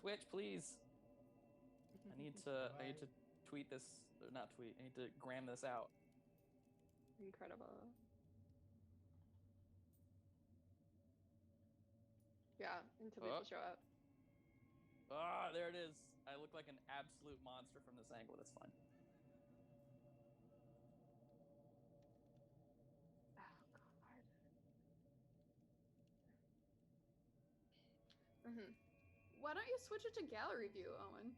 Twitch, please. I need to tweet this, not tweet. I need to gram this out. Incredible. Yeah, until people show up. Ah, there it is. I look like an absolute monster from this angle. That's fine. Oh God. Why don't you switch it to gallery view, Owen?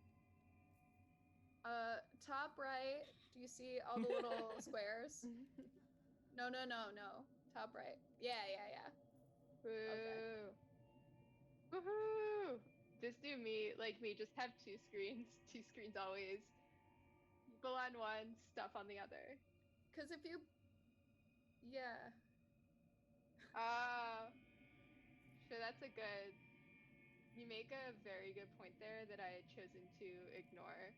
Top right. Do you see all the little squares? No. Top right. Yeah. Woo. Okay. Woohoo! Just do me, like me, just have two screens always. People on one, stuff on the other. Because if you... Yeah. Sure, that's a good... You make a very good point there that I had chosen to ignore.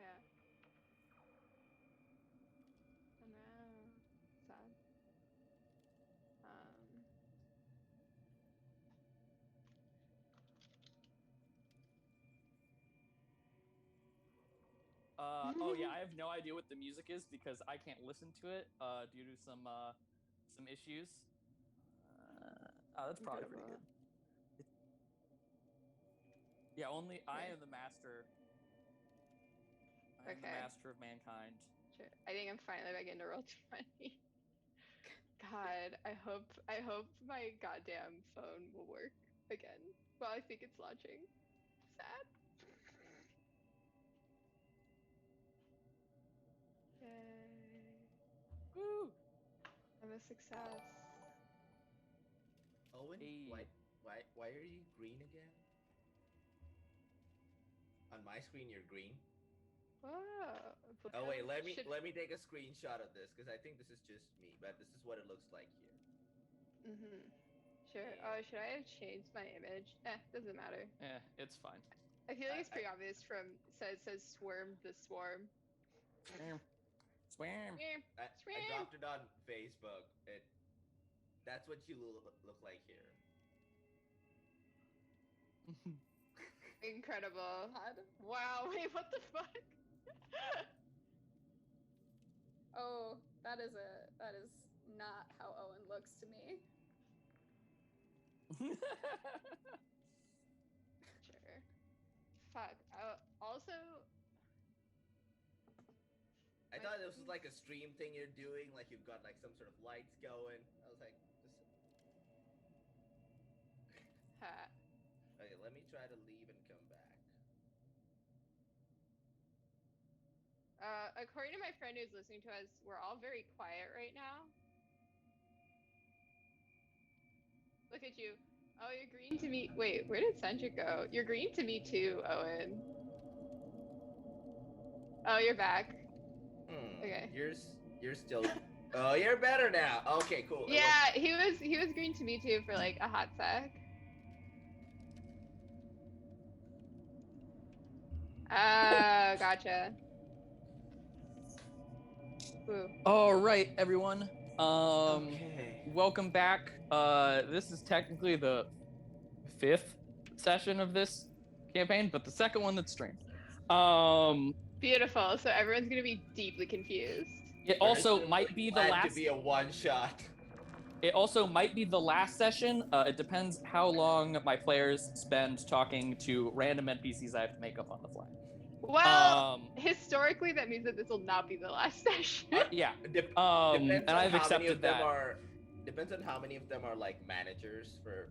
Yeah. Oh no. Sad. Oh yeah, I have no idea what the music is because I can't listen to it due to some issues. That's probably pretty good. Yeah, only I am the master. I am the master of mankind. Sure. I think I'm finally back into Roll20. God, I hope my goddamn phone will work again. Well, I think it's launching. Sad. Yay. Woo! I'm a success. Owen, why are you green again? On my screen, you're green. Whoa. Oh wait, let me take a screenshot of this because I think this is just me, but this is what it looks like here. Sure. Oh, should I have changed my image? Doesn't matter. It's fine. I feel like it's pretty obvious from it says Swarm the Swarm. Swarm. I dropped it on Facebook. That's what you look like here. Incredible. God. Wow, wait, what the fuck? Oh, that is not how Owen looks to me. Sure. Fuck. Also, I thought this was like a stream thing you're doing, like you've got like some sort of lights going. I was like, Okay, let me try to leave and come back. According to my friend who's listening to us, we're all very quiet right now. Look at you. Oh, you're green to me. Wait, where did Sandra go? You're green to me too, Owen. Oh, you're back. Okay. You're still. Oh, you're better now. Okay, cool. Yeah, he was green to me too for like a hot sec. Oh, gotcha. Ooh. All right, everyone. Welcome back. This is technically the 5th session of this campaign, but the second one that's streamed. Beautiful. So everyone's gonna be deeply confused. It also might be the last. To be a one shot. It also might be the last session. It depends how long my players spend talking to random NPCs I have to make up on the fly. Well, historically, that means that this will not be the last session. Yeah. And I've accepted that. Depends on how many of them are like managers for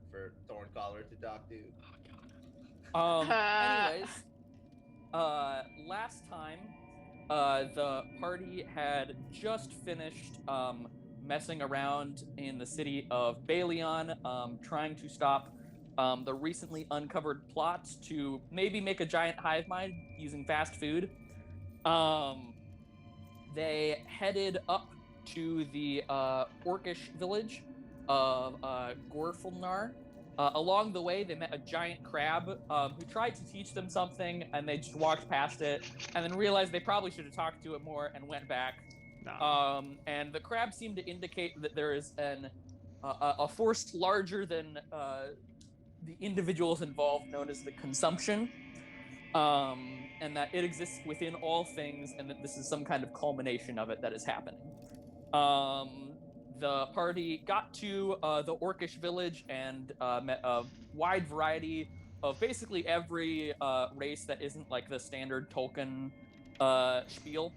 Thorncaller to talk to. Oh god. Anyways, last time, the party had just finished messing around in the city of Balion, trying to stop the recently uncovered plot to maybe make a giant hive mind using fast food. They headed up to the orcish village of Gorfulnar. Along the way, they met a giant crab who tried to teach them something, and they just walked past it, and then realized they probably should have talked to it more and went back. No. And the crabs seem to indicate that there is a force larger than the individuals involved, known as the consumption, and that it exists within all things, and that this is some kind of culmination of it that is happening. The party got to the Orcish village and met a wide variety of basically every race that isn't like the standard Tolkien spiel.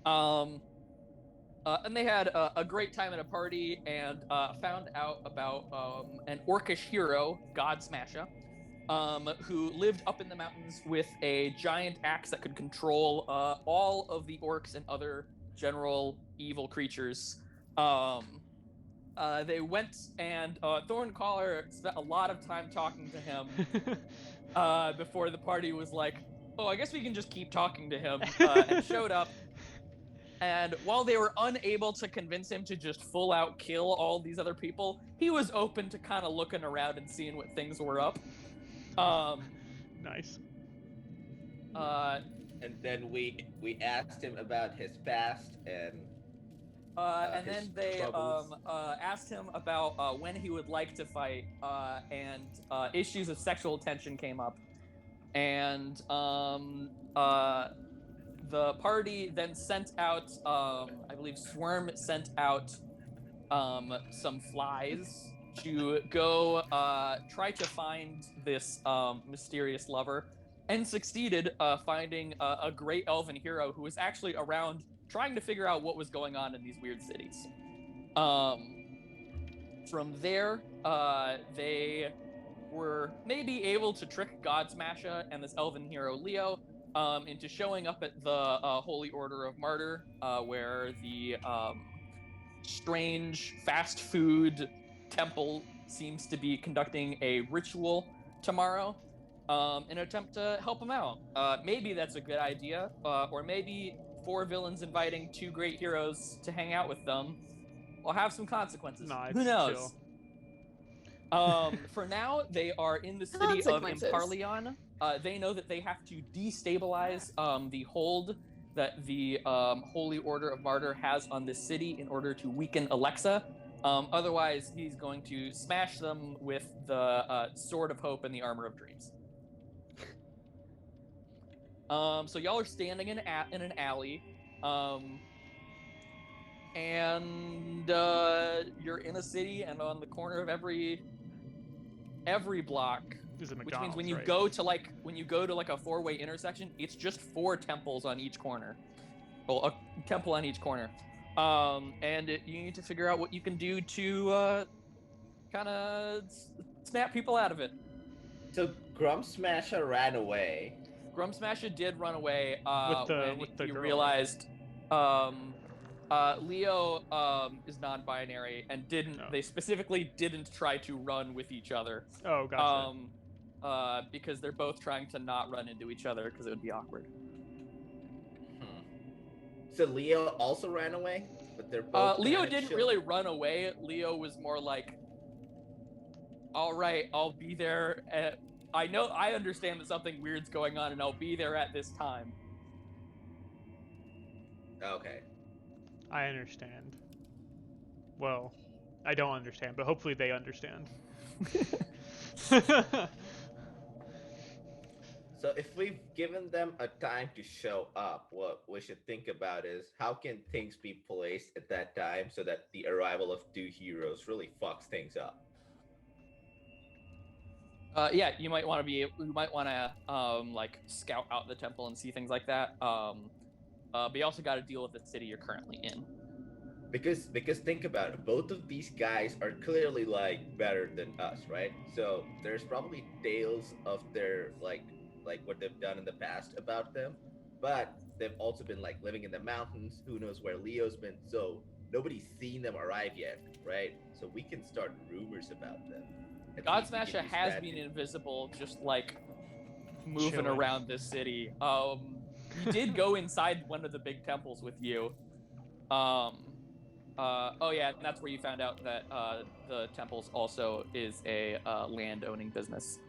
And they had a great time at a party and found out about an Orcish hero, Godsmasher, who lived up in the mountains with a giant axe that could control all of the orcs and other general evil creatures. They went and Thorncaller spent a lot of time talking to him before the party was like, oh, I guess we can just keep talking to him, and showed up. And while they were unable to convince him to just full out kill all these other people, he was open to kind of looking around and seeing what things were up. Nice. And then we asked him about his past and then they asked him about when he would like to fight, and issues of sexual tension came up. And the party then sent out, I believe Swarm sent out some flies to go try to find this mysterious lover, and succeeded finding a great elven hero who was actually around trying to figure out what was going on in these weird cities. From there, they were maybe able to trick Godsmasher and this elven hero Leo into showing up at the Holy Order of Martyr, where the strange fast food temple seems to be conducting a ritual tomorrow in an attempt to help them out. Maybe that's a good idea, or maybe 4 villains inviting 2 great heroes to hang out with them will have some consequences. Who knows? For now, they are in the city of Imparlion. They know that they have to destabilize the hold that the Holy Order of Martyr has on this city in order to weaken Alexa. Otherwise, he's going to smash them with the Sword of Hope and the Armor of Dreams. So y'all are standing in an alley, and you're in a city, and on the corner of every block, which means when you go to like a 4-way intersection, it's just 4 temples on each corner. Well, a temple on each corner. And you need to figure out what you can do to kind of snap people out of it. So Grumsmasher ran away. Grumsmasher did run away with the he girl. Realized Leo is non-binary and didn't. Oh. They specifically didn't try to run with each other. Oh, gotcha. Because they're both trying to not run into each other because it would be awkward. So Leo also ran away, but they're both. Leo didn't really run away. Leo was more like, "All right, I'll be there. I understand that something weird's going on, and I'll be there at this time." Okay. I understand. Well, I don't understand, but hopefully they understand. So if we've given them a time to show up, what we should think about is how can things be placed at that time so that the arrival of 2 heroes really fucks things up. Yeah, you might want to like scout out the temple and see things like that. But you also got to deal with the city you're currently in. Because think about it, both of these guys are clearly like better than us, right? So there's probably tales of their like what they've done in the past about them, but they've also been like living in the mountains. Who knows where Leo's been? So nobody's seen them arrive yet, right? So we can start rumors about them. Godsmasher has been invisible, just like moving around this city. He did go inside one of the big temples with you. Oh yeah, and that's where you found out that the temples also is a land-owning business.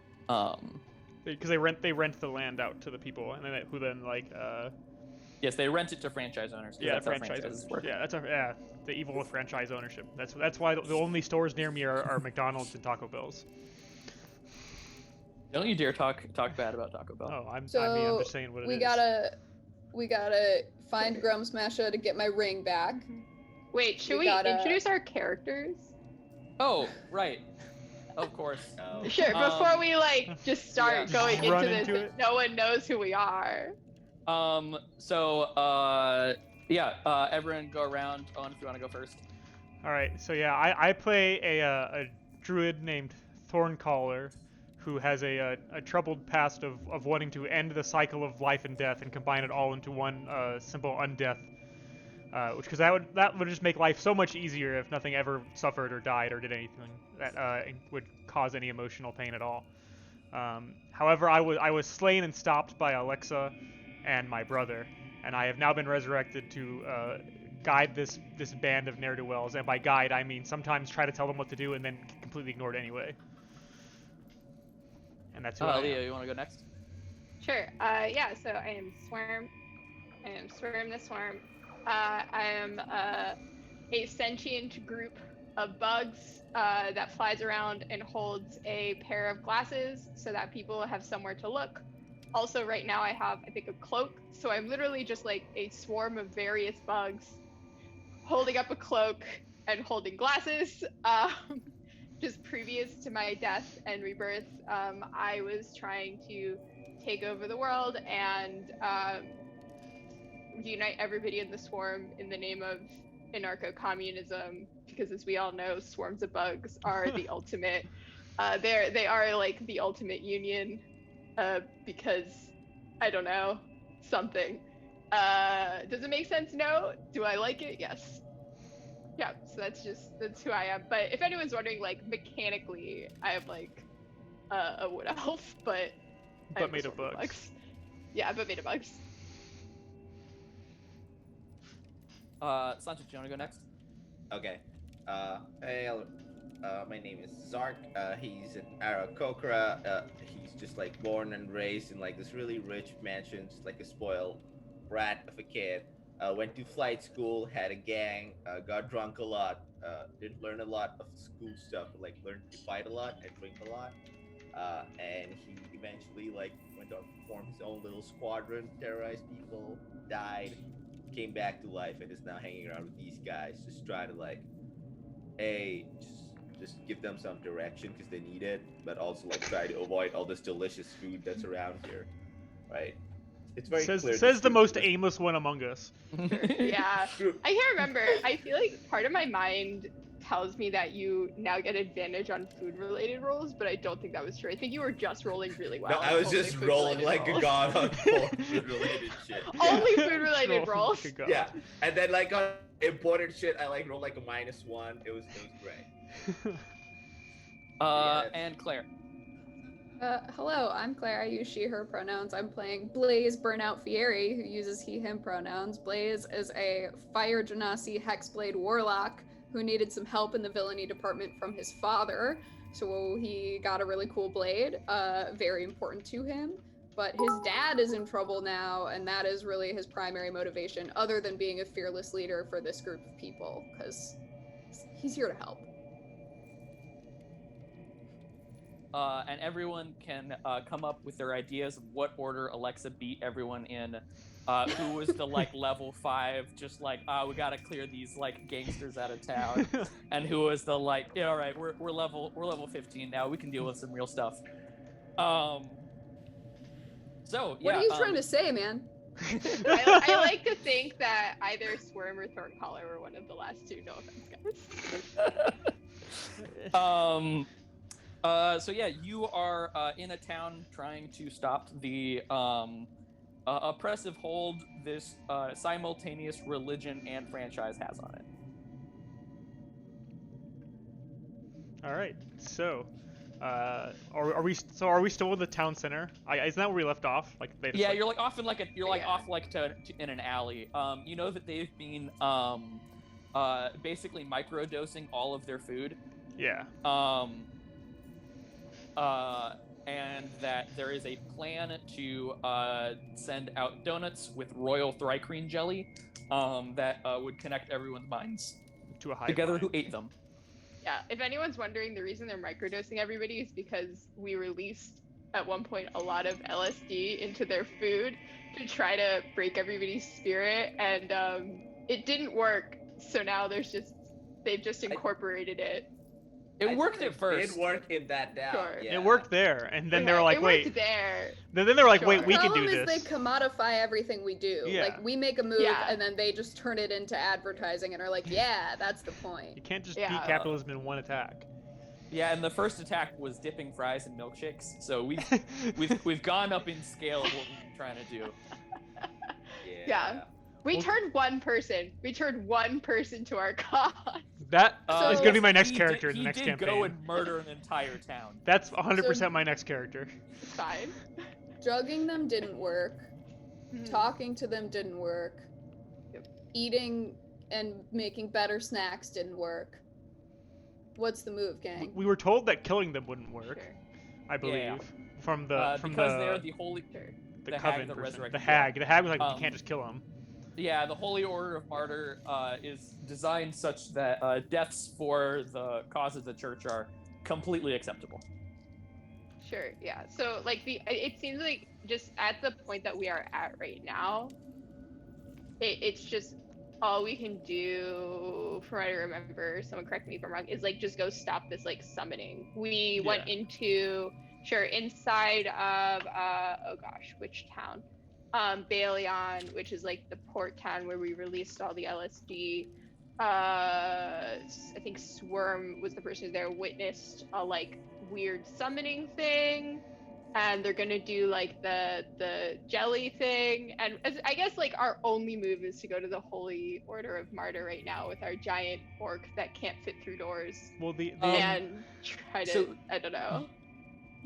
Because they rent the land out to the people, and then who then like Yes, they rent it to franchise owners. 'Cause Yeah, that's how franchise franchises owners. work. Yeah, the evil of franchise ownership. That's why the only stores near me are McDonald's and Taco Bell's. Don't you dare talk bad about Taco Bell. Oh, I'm So just saying what it we is. gotta find Grum Smasher to get my ring back. Wait, should We we gotta- introduce our characters? Oh, right. Of course. Oh. Sure, before we just start yeah. going Just run into this, into and it? no one knows who we are. Everyone go around. Owen, if you want to go first. All right, so yeah, I play a druid named Thorncaller, who has a troubled past of wanting to end the cycle of life and death and combine it all into one simple undeath. Because that would just make life so much easier if nothing ever suffered or died or did anything that would cause any emotional pain at all. However, I was slain and stopped by Alexa and my brother, and I have now been resurrected to guide this band of ne'er-do-wells. And by guide, I mean sometimes try to tell them what to do and then completely ignore it anyway. And that's who I am. Leo, you want to go next? Sure. Yeah. So I am Swarm. I am Swarm the Swarm. I am a sentient group of bugs that flies around and holds a pair of glasses so that people have somewhere to look. Also, right now I have, I think, a cloak. So I'm literally just like a swarm of various bugs holding up a cloak and holding glasses. Just previous to my death and rebirth, I was trying to take over the world and unite everybody in the swarm in the name of anarcho-communism, because as we all know, swarms of bugs are the ultimate. They are like the ultimate union, because I don't know, something. Does it make sense? No. Do I like it? Yes. Yeah. So that's who I am. But if anyone's wondering, like mechanically, I am like a wood elf, but I'm made a of swarm bugs. Yeah, but made of bugs. Sancho, do you want to go next? Okay. Hey, my name is Zark. He's an Aarakocra. He's just like born and raised in like this really rich mansion, just like a spoiled brat of a kid. Went to flight school, had a gang, got drunk a lot, didn't learn a lot of school stuff, but like learned to fight a lot and drink a lot. And he eventually like went on to form his own little squadron, terrorized people, died, came back to life, and is now hanging around with these guys, just trying to like, just give them some direction because they need it, but also like try to avoid all this delicious food that's around here, right? It's very clear. Says the most aimless one among us. Yeah. I can't remember. I feel like part of my mind tells me that you now get advantage on food-related rolls, but I don't think that was true. I think you were just rolling really well. No, I was Only just rolling food-related like a rolls. god on food-related shit. Only food-related Rolling rolls. like a god. Yeah, and then like on important shit, I like rolled like a -1. It was great. Yes. And Claire. Hello, I'm Claire. I use she, her pronouns. I'm playing Blaze Burnout Fieri, who uses he, him pronouns. Blaze is a Fire Genasi Hexblade Warlock who needed some help in the villainy department from his father. So he got a really cool blade, very important to him. But his dad is in trouble now, and that is really his primary motivation, other than being a fearless leader for this group of people, because he's here to help. And everyone can come up with their ideas of what order Alexa beat everyone in. Who was the like level 5, just like, we gotta clear these like gangsters out of town, and who was the like, yeah, all right, we're level 15 now, we can deal with some real stuff. So yeah. What are you trying to say, man? I like to think that either Swarm or Thorncaller were one of the last two. No offense, guys. So yeah, you are in a town trying to stop the oppressive hold this simultaneous religion and franchise has on it. All right, so are we still in the town center? Isn't that where we left off? Like they just, Yeah, like... you're like off in like a Yeah. off like to in an alley. You know that they've been basically microdosing all of their food. Yeah. and that there is a plan to send out donuts with royal thrycreen jelly that would connect everyone's minds To a hive together mind. who ate them. Yeah, if anyone's wondering, the reason they're microdosing everybody is because we released at one point a lot of LSD into their food to try to break everybody's spirit, and it didn't work. So now they've just incorporated it. It worked at first. It did work in that down. Sure. Yeah. It worked there, and then they were like, it wait. worked there. Then they were like, Sure. wait, The we can do problem is this. they commodify everything we do. Yeah. Like, we make a move, Yeah. and then they just turn it into advertising and are like, yeah, that's the You point. can't just Yeah. beat capitalism in one attack. Yeah, and the first attack was dipping fries in milkshakes. So we've gone up in scale of what we're trying to do. Yeah. We Well- turned one person. We turned one person to our cause. That So- is going to be my next He character did, in the next he did campaign. go and murder an entire town. That's 100% So- my next character. It's fine. Drugging them didn't work. Talking to them didn't work. Yep. Eating and making better snacks didn't work. What's the move, gang? We were told that killing them wouldn't work, Sure. I believe, Yeah. from Because they're the the holy. Sure. the the hag coven that person. resurrected The you. hag. The hag was like, you Um, can't just kill him. Yeah, the Holy Order of Martyr is designed such that deaths for the cause of the church are completely acceptable. Sure, yeah. So like it seems like just at the point that we are at right now, it's just all we can do, from what I remember, someone correct me if I'm wrong, is like just go stop this like summoning. We went into inside of oh gosh, which town? Baleon, which is like the port town where we released all the LSD. I think Swarm was the person there, witnessed a like weird summoning thing, and they're gonna do like the jelly thing, and I guess like our only move is to go to the Holy Order of Martyr right now with our giant orc that can't fit through doors Well, the and try to so- I don't know.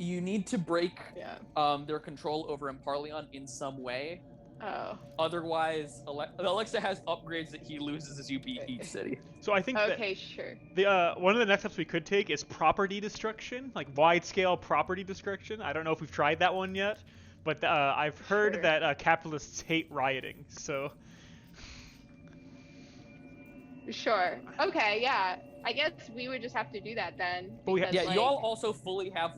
You need to break Yeah. their control over Emparleon in some way. Oh. Otherwise, Alexa has upgrades that he loses as you beat each city. so I think Okay, sure. that the one of the next steps we could take is property destruction, like wide scale property destruction. I don't know if we've tried that one yet, but I've heard Sure. that capitalists hate rioting. So Sure. Okay, yeah. I guess we would just have to do that then. But we ha- because, Yeah, like, you all also fully have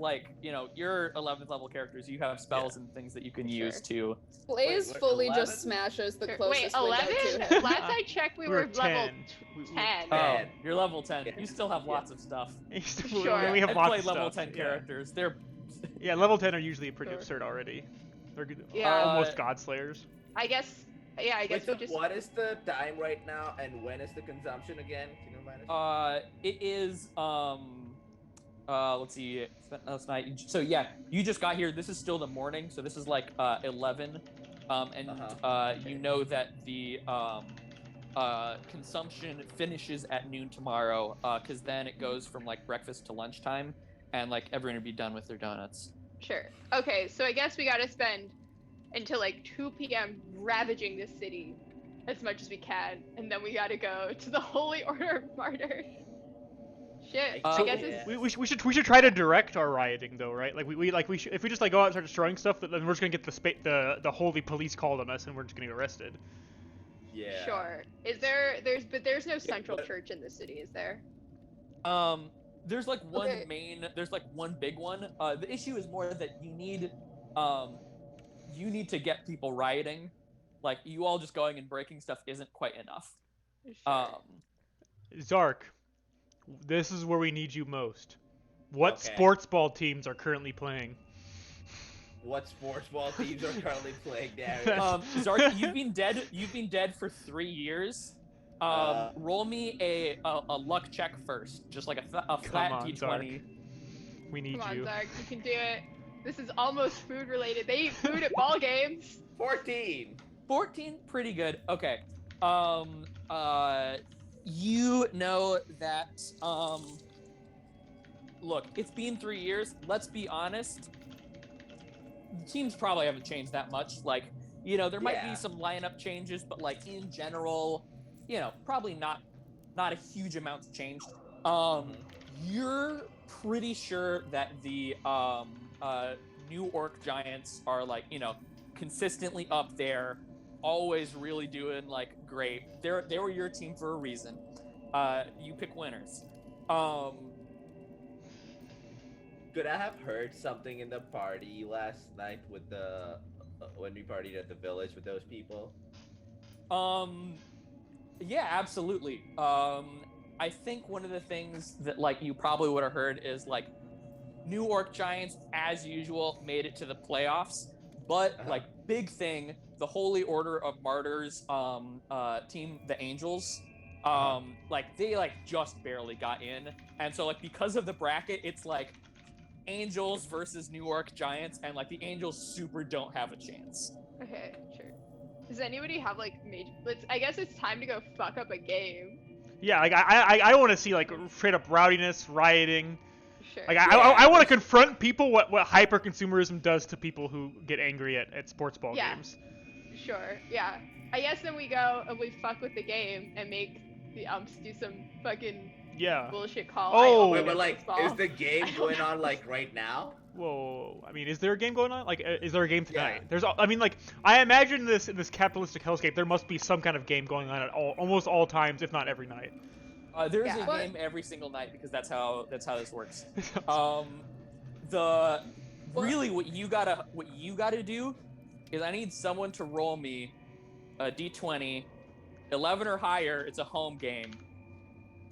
your 11th level characters. You have spells and things that you can Sure. use to. Blaze Wait, what, fully 11? just smashes the Wait, closest window 11? to him. Last I checked, we we were were level 10. We- 10. Oh, Man. you're level 10. Yeah. You still have Yeah. lots of stuff. Sure. we have I've lots played of level stuff. 10 Yeah. characters. They're Yeah, level 10 are usually pretty Sure. absurd already. They're good, Yeah. almost god slayers. I guess. Yeah, I guess Wait, so we just. what is the time right now, and when is the consumption again? Can you remind us? It is let's see, spent last night. So yeah, you just got here. This is still the morning, so this is like 11, and you know that the consumption finishes at noon tomorrow, because then it goes from like breakfast to lunchtime, and like everyone will be done with their donuts. Sure. Okay, so I guess we gotta spend until like 2 p.m. ravaging this city as much as we can, and then we gotta go to the Holy Order of Martyr. Shit. I So- guess yeah. it's. We should try to direct our rioting though, right? Like we should, if we just like go out and start destroying stuff, then we're just gonna get the holy police called on us, and we're just gonna get arrested. Yeah. Sure. Is there's no central but- church in the city, is there? There's like one Okay. there's like one big one. The issue is more that you need to get people rioting. Like, you all just going and breaking stuff isn't quite enough. Sure. Zark, this is where we need you most. What Okay. sports ball teams are currently playing? What sports ball teams are currently playing, Darius? Zark, you've been dead for 3 years. Roll me a luck check first, just like a flat on, d20. We need Come on, you. Zark, you can do it. This is almost food related. They eat food at ball games. 14. 14, pretty good. Okay. You know that. Look, it's been 3 years. Let's be honest. The teams probably haven't changed that much. Like, there might Yeah. be some lineup changes, but like in general, probably not a huge amount changed. You're pretty sure that the New Orc Giants are like, consistently up there, always really doing like great. They were your team for a reason. You pick winners. Could I have heard something in the party last night with the when we partied at the village with those people? Yeah, absolutely. I think one of the things that like you probably would have heard is like New Orc Giants, as usual, made it to the playoffs, but like big thing, the Holy Order of Martyrs team, the Angels, like they like just barely got in, and so like because of the bracket, it's like Angels versus New Orc Giants, and like the Angels super don't have a chance. Okay, sure. Does anybody have like major? I guess it's time to go fuck up a game. Yeah, like I want to see like straight up rowdiness, rioting. Sure. Like I want to confront people what hyper consumerism does to people who get angry at sports ball games. Sure. Yeah. I guess then we go and we fuck with the game and make the umps do some fucking bullshit call. Oh, wait, but like, is the game going on like right now? Whoa, I mean, is there a game going on? Like, is there a game tonight? Yeah. There's, I mean, like, I imagine in this capitalistic hellscape, there must be some kind of game going on at almost all times, if not every night. There's a game every single night because that's how this works. What you gotta do is I need someone to roll me a d20, 11 or higher, it's a home game.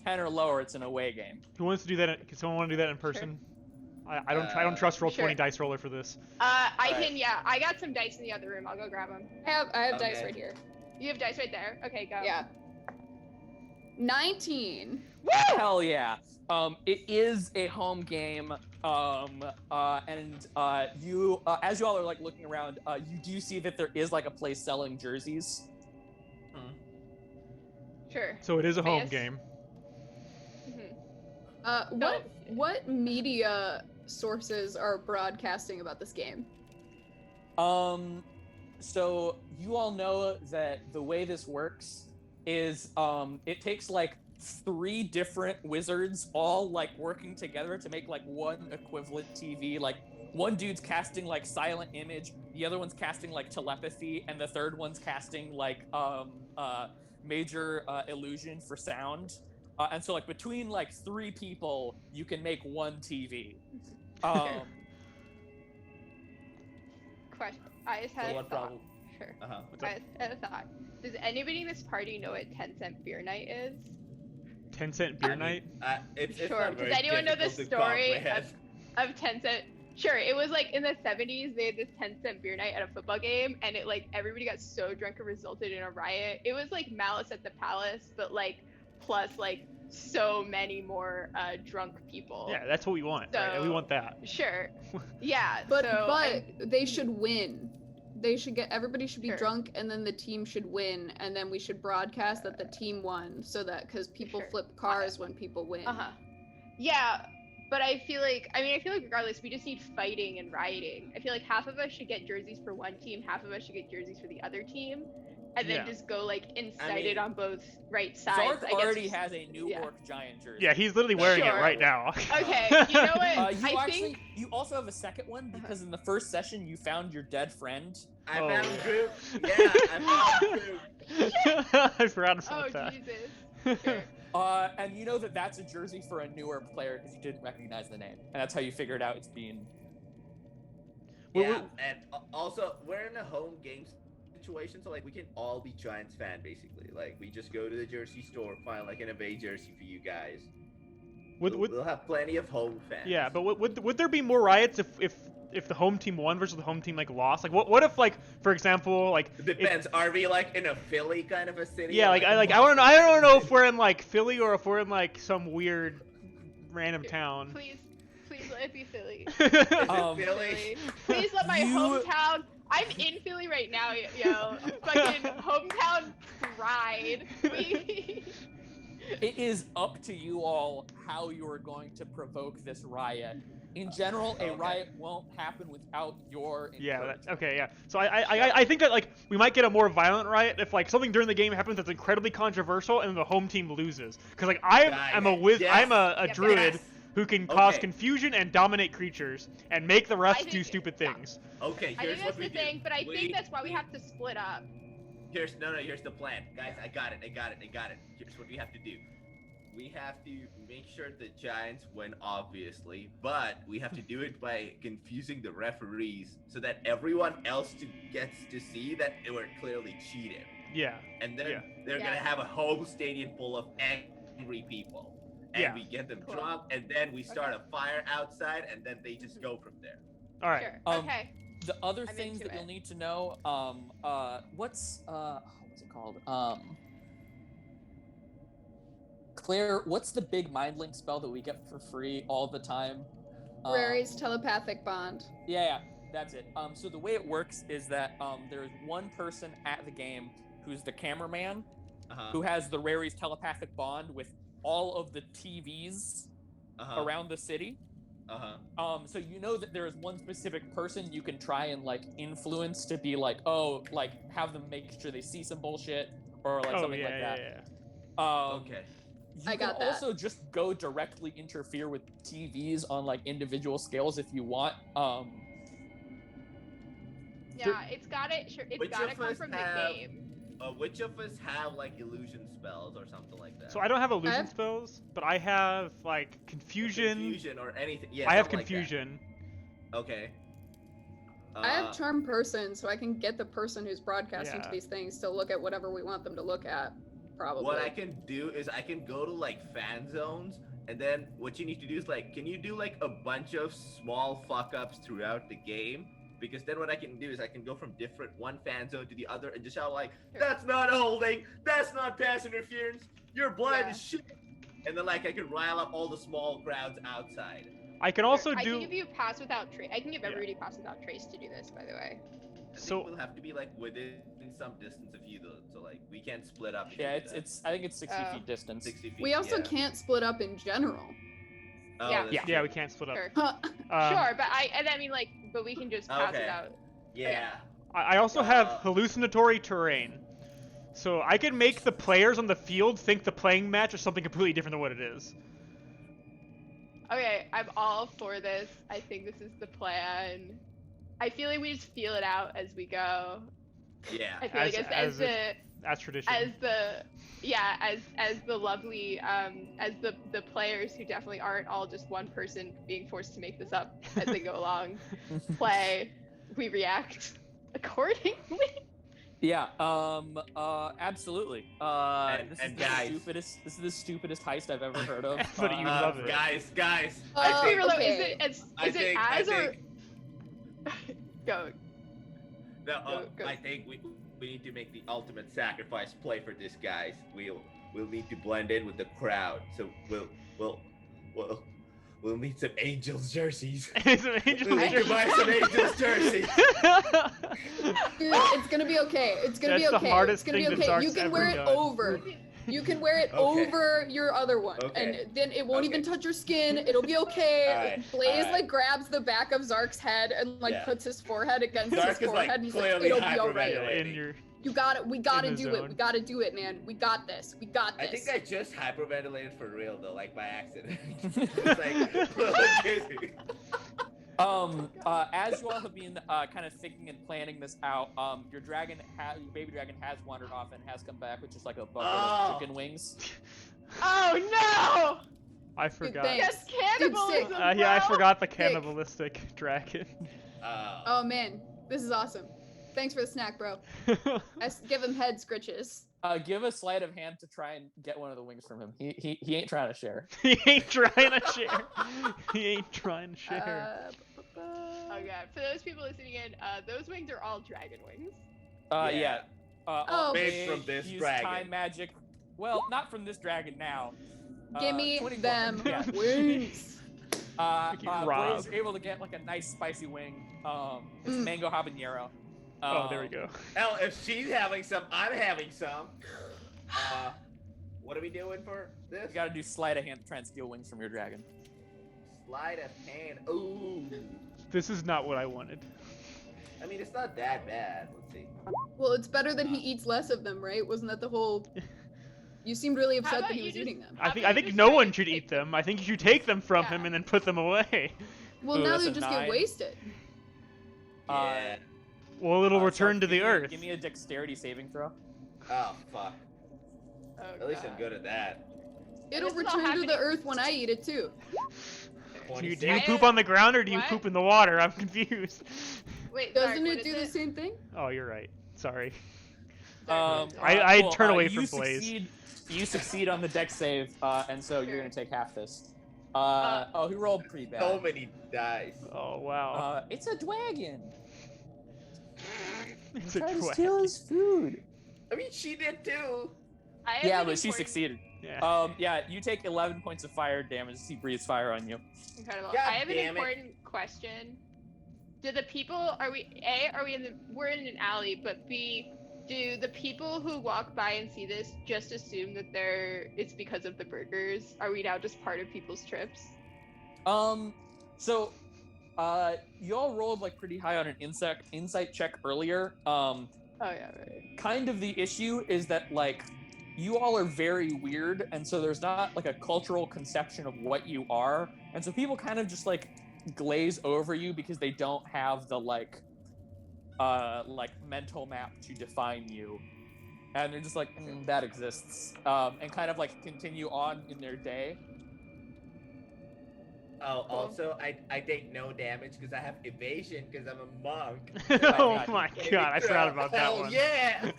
10 or lower, it's an away game. Who wants to do that? Can someone want to do that in person? Sure. I don't trust Roll20 dice roller for this. I can. Yeah, I got some dice in the other room. I'll go grab them. I have dice right here. You have dice right there. Okay, go. Yeah. 19. Woo! Hell yeah. It is a home game. And you, as you all are like looking around, you do see that there is like a place selling jerseys. Sure. So it is a home game. What media sources are broadcasting about this game? So you all know that the way this works is it takes like 3 different wizards all like working together to make like one equivalent TV. Like one dude's casting like silent image, the other one's casting like telepathy, and the third one's casting like major illusion for sound. And so like between like 3 people, you can make one TV. Question. I just had a thought. Sure. I had a thought. Does anybody in this party know what 10-cent beer night is? 10-cent beer night? It's sure. Does anyone know the story of 10-cent? Sure. It was like in the 70s, they had this 10-cent beer night at a football game, and it like everybody got so drunk it resulted in a riot. It was like Malice at the Palace, but like plus like so many more drunk people. Yeah, that's what we want. So, right? We want that. Sure. Yeah. But they should win. Everybody should be drunk, and then the team should win, and then we should broadcast that the team won, so that because people flip cars when people win. Yeah, but I feel like regardless, we just need fighting and rioting. I feel like half of us should get jerseys for one team, half of us should get jerseys for the other team, and then just go like incite it on both sides. Zark already has a New Orc Giant jersey. Yeah, he's literally wearing it right now. Okay, you know what? You also have a second one because in the first session you found your dead friend. I found Drew. Yeah, I found Drew. I forgot about that. Oh Jesus. Sure. And you know that's a jersey for a newer player because you didn't recognize the name, and that's how you figured out it's being. Yeah, and also we're in a home game situation, so like we can all be Giants fan basically. Like we just go to the jersey store, find like an away jersey for you guys. We'll have plenty of home fans. Yeah, but would there be more riots if the home team won versus the home team like lost? Like what if like for example like it depends. Are we like in a Philly kind of a city? Yeah, I don't know if we're in like Philly or if we're in like some weird random town. Please let it be Philly. Philly? Please let my hometown. I'm in Philly right now, yo. Fucking hometown pride. It is up to you all how you are going to provoke this riot. In general, a riot won't happen without your encouragement. So I think that like we might get a more violent riot if like something during the game happens that's incredibly controversial and the home team loses. Because like I'm a druid who can cause Okay. confusion and dominate creatures and make the rest do think- stupid yeah. things. Okay, I here's think that's what we the thing, do. but I think that's why we have to split up. Here's the plan, guys. I got it. Here's what we have to do. We have to make sure the Giants win, obviously, but we have to do it by confusing the referees so that everyone else gets to see that they were clearly cheated. Yeah. And then Yeah. they're gonna have a home stadium full of angry people, and Yeah. we get them Cool. drunk, and then we start a fire outside, and then they just go from there. All right. Sure. Um, Okay. The other I'm things into that you'll it. need to know, what's it called? Claire, what's the big mind link spell that we get for free all the time? Rary's telepathic bond. Yeah, that's it. So the way it works is that there's one person at the game who's the cameraman Uh-huh. who has the Rary's telepathic bond with all of the TVs Uh-huh. around the city. Uh-huh. So you know that there is one specific person you can try and like influence to be like, oh, like have them make sure they see some bullshit or like Oh something yeah, like yeah, that. yeah. Okay. You I got can that. also just go directly interfere with TVs on like individual scales if you want. Yeah, it's gotta. Sure, it's Which gotta of come us from have- the game. Which of us have like illusion spells or something like that? So I don't have illusion have- spells, but I have like confusion. Confusion or anything. Yeah. I have something like that. confusion. Okay. I have charm person, so I can get the person who's broadcasting to Yeah. these things to look at whatever we want them to look at. Probably. What I can do is I can go to like fan zones, and then what you need to do is like, can you do like a bunch of small fuck ups throughout the game? Because then what I can do is I can go from one fan zone to the other and just shout like, Sure. "That's not holding. That's not pass interference. You're blind Yeah. as shit." And then like I can rile up all the small crowds outside. I can also I do. can give you pass without trace. I can give Yeah. everybody pass without trace to do this, by the way. I So- think we'll have to be like within some distance of you though, so like we can't split up. if Yeah, you do it's that. I think it's 60 Oh. feet distance. 60 feet. We also yeah. can't split up in general. Oh, Yeah. that's Yeah. true. Yeah, we can't split up. Sure. Um, Sure, but I mean like, but we can just pass Okay. without. Yeah. I also have Uh, hallucinatory terrain. So I can make the players on the field think the playing match is something completely different than what it is. Okay, I'm all for this. I think this is the plan. I feel like we just feel it out as we go. Yeah. I feel like as That's tradition. the lovely as the players who definitely aren't all just one person being forced to make this up as they go along play, we react accordingly. Yeah, absolutely. This and is the guys- stupidest. This is the stupidest heist I've ever heard of. But you love it. Guys, Oh, I think, okay. Is I it think, as I or think, go? no, go. I think we need to make the ultimate sacrifice play for this, guys. We'll need to blend in with the crowd, so we'll need some Angels jerseys. It's an angel We'll need to buy some Angels jerseys. Dude, it's gonna be okay. It's gonna be That's the okay. hardest It's gonna be thing that okay. You Zark's can ever wear it done. over. You can wear it Okay. over your other one, Okay. and then it won't even Okay. touch your skin. It'll be okay. Alright, Blaze alright. like grabs the back of Zark's head and like Yeah. puts his forehead against Zark his is, like, forehead. And he's like, clearly "It'll be alright. hyperventilating. in your You got it. We gotta in the do it. zone. We gotta do it, man. We got this. We got I this." think I just hyperventilated for real though, like by accident. It's like, As you all have been kind of thinking and planning this out, your baby dragon has wandered off and has come back with just like a bucket Oh. of chicken wings. Oh I Dude, forgot. no! thanks. Yes, cannibalism. Yeah, I bro! forgot the cannibalistic dragon. Oh man, this is awesome. Thanks for the snack, bro. Give him head scritches. Give a sleight of hand to try and get one of the wings from him. He ain't trying to share. He ain't trying to share. He ain't trying to share. Oh god, for those people listening in, those wings are all dragon wings. Yeah. Oh. Made from this use dragon. time magic. Well, not from this dragon now. Give me 24. them Yeah. wings. Freaking Rob. Blaze, you're able to get like a nice spicy wing. It's Mm. mango habanero. Oh, there we go. Hell, if she's having some, I'm having some. What are we doing for this? You gotta do sleight of hand to try and steal wings from your dragon. Sleight of hand. Ooh. This is not what I wanted. I mean, it's not that bad. Let's see. Well, it's better that he eats less of them, right? Wasn't that the whole? You seemed really How upset about that he you was just- eating them. How I think about you think just no try one and should take- eat them. I think you should take them from him Yeah. and then put them away. Well, Ooh, now that's they a just 9. get wasted. Yeah. Well, it'll So return to give the me earth. Give me a dexterity saving throw. Oh fuck. Oh, At least I'm God. good at that. It'll this is all return to the happening- earth when I eat it too. Do you 26. poop on the ground or do you What? poop in the water? I'm confused. Wait, Doesn't sorry, what it do is the same thing? Oh, you're right. Sorry. Sorry, what is it? I cool. turn away you from Blaze. You succeed on the dex save, and so you're Sure. gonna take half this. Uh, He rolled pretty bad. So many dice. Oh wow. It's a dragon. It's a Trying to twat. steal his food. I mean, she did too. I have Yeah, an but she important- succeeded. Yeah. Yeah, you take 11 points of fire damage as he breathes fire on you. Incredible. God I have an damn it. important question. Do the people are we we're in an alley, but B, do the people who walk by and see this just assume that it's because of the burgers? Are we now just part of people's trips? So, y'all rolled like pretty high on an insight check earlier. Oh yeah, right. Kind of the issue is that like you all are very weird, and so there's not like a cultural conception of what you are, and so people kind of just like glaze over you because they don't have the like mental map to define you, and they're just like that exists, and kind of like continue on in their day. Oh, also, I take no damage because I have evasion because I'm a monk. Oh God. my god, I forgot about that Hell one. yeah!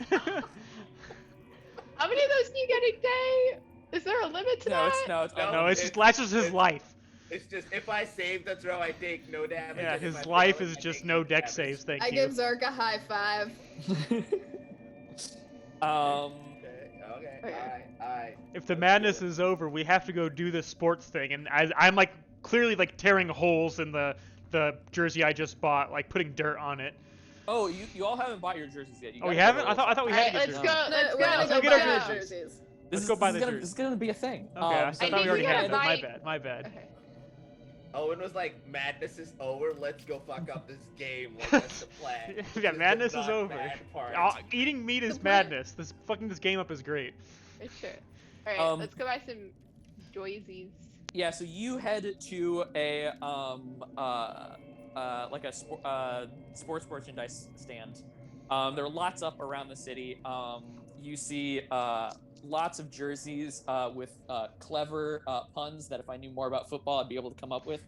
How many of those do you get a day? Is there a limit to No, that? it's no, it's No, No, it's just that's just his life. It's just if I save the throw, I take no damage. Yeah, and if his I life fail it, is I just take no no deck damage. saves, thank I you. give Zark a high five. Okay. Alright. If the madness is over, we have to go do this sports thing, and I'm like clearly like tearing holes in the jersey I just bought, like putting dirt on it. Oh, you all haven't bought your jerseys yet. You Oh, we gotta haven't? go I thought we had Alright, to get let's jerseys. go. Let's We're go. gonna Let's go get our buy our jerseys. jerseys. Let's go buy the This jerseys. is gonna be a thing. Okay, I So thought think we already we had gotta that. buy- My bad. Okay. Owen was like, "Madness is over. Let's go fuck up this game. Like, that's the plan." Yeah, This is the madness is not over. bad part. Eating meat is The plan- madness. Fucking this game up is great. Sure. Alright, let's go buy some joysies. yeah, so you head to a sports merchandise stand. There are lots up around the city. You see lots of jerseys with clever puns that if I knew more about football, I'd be able to come up with.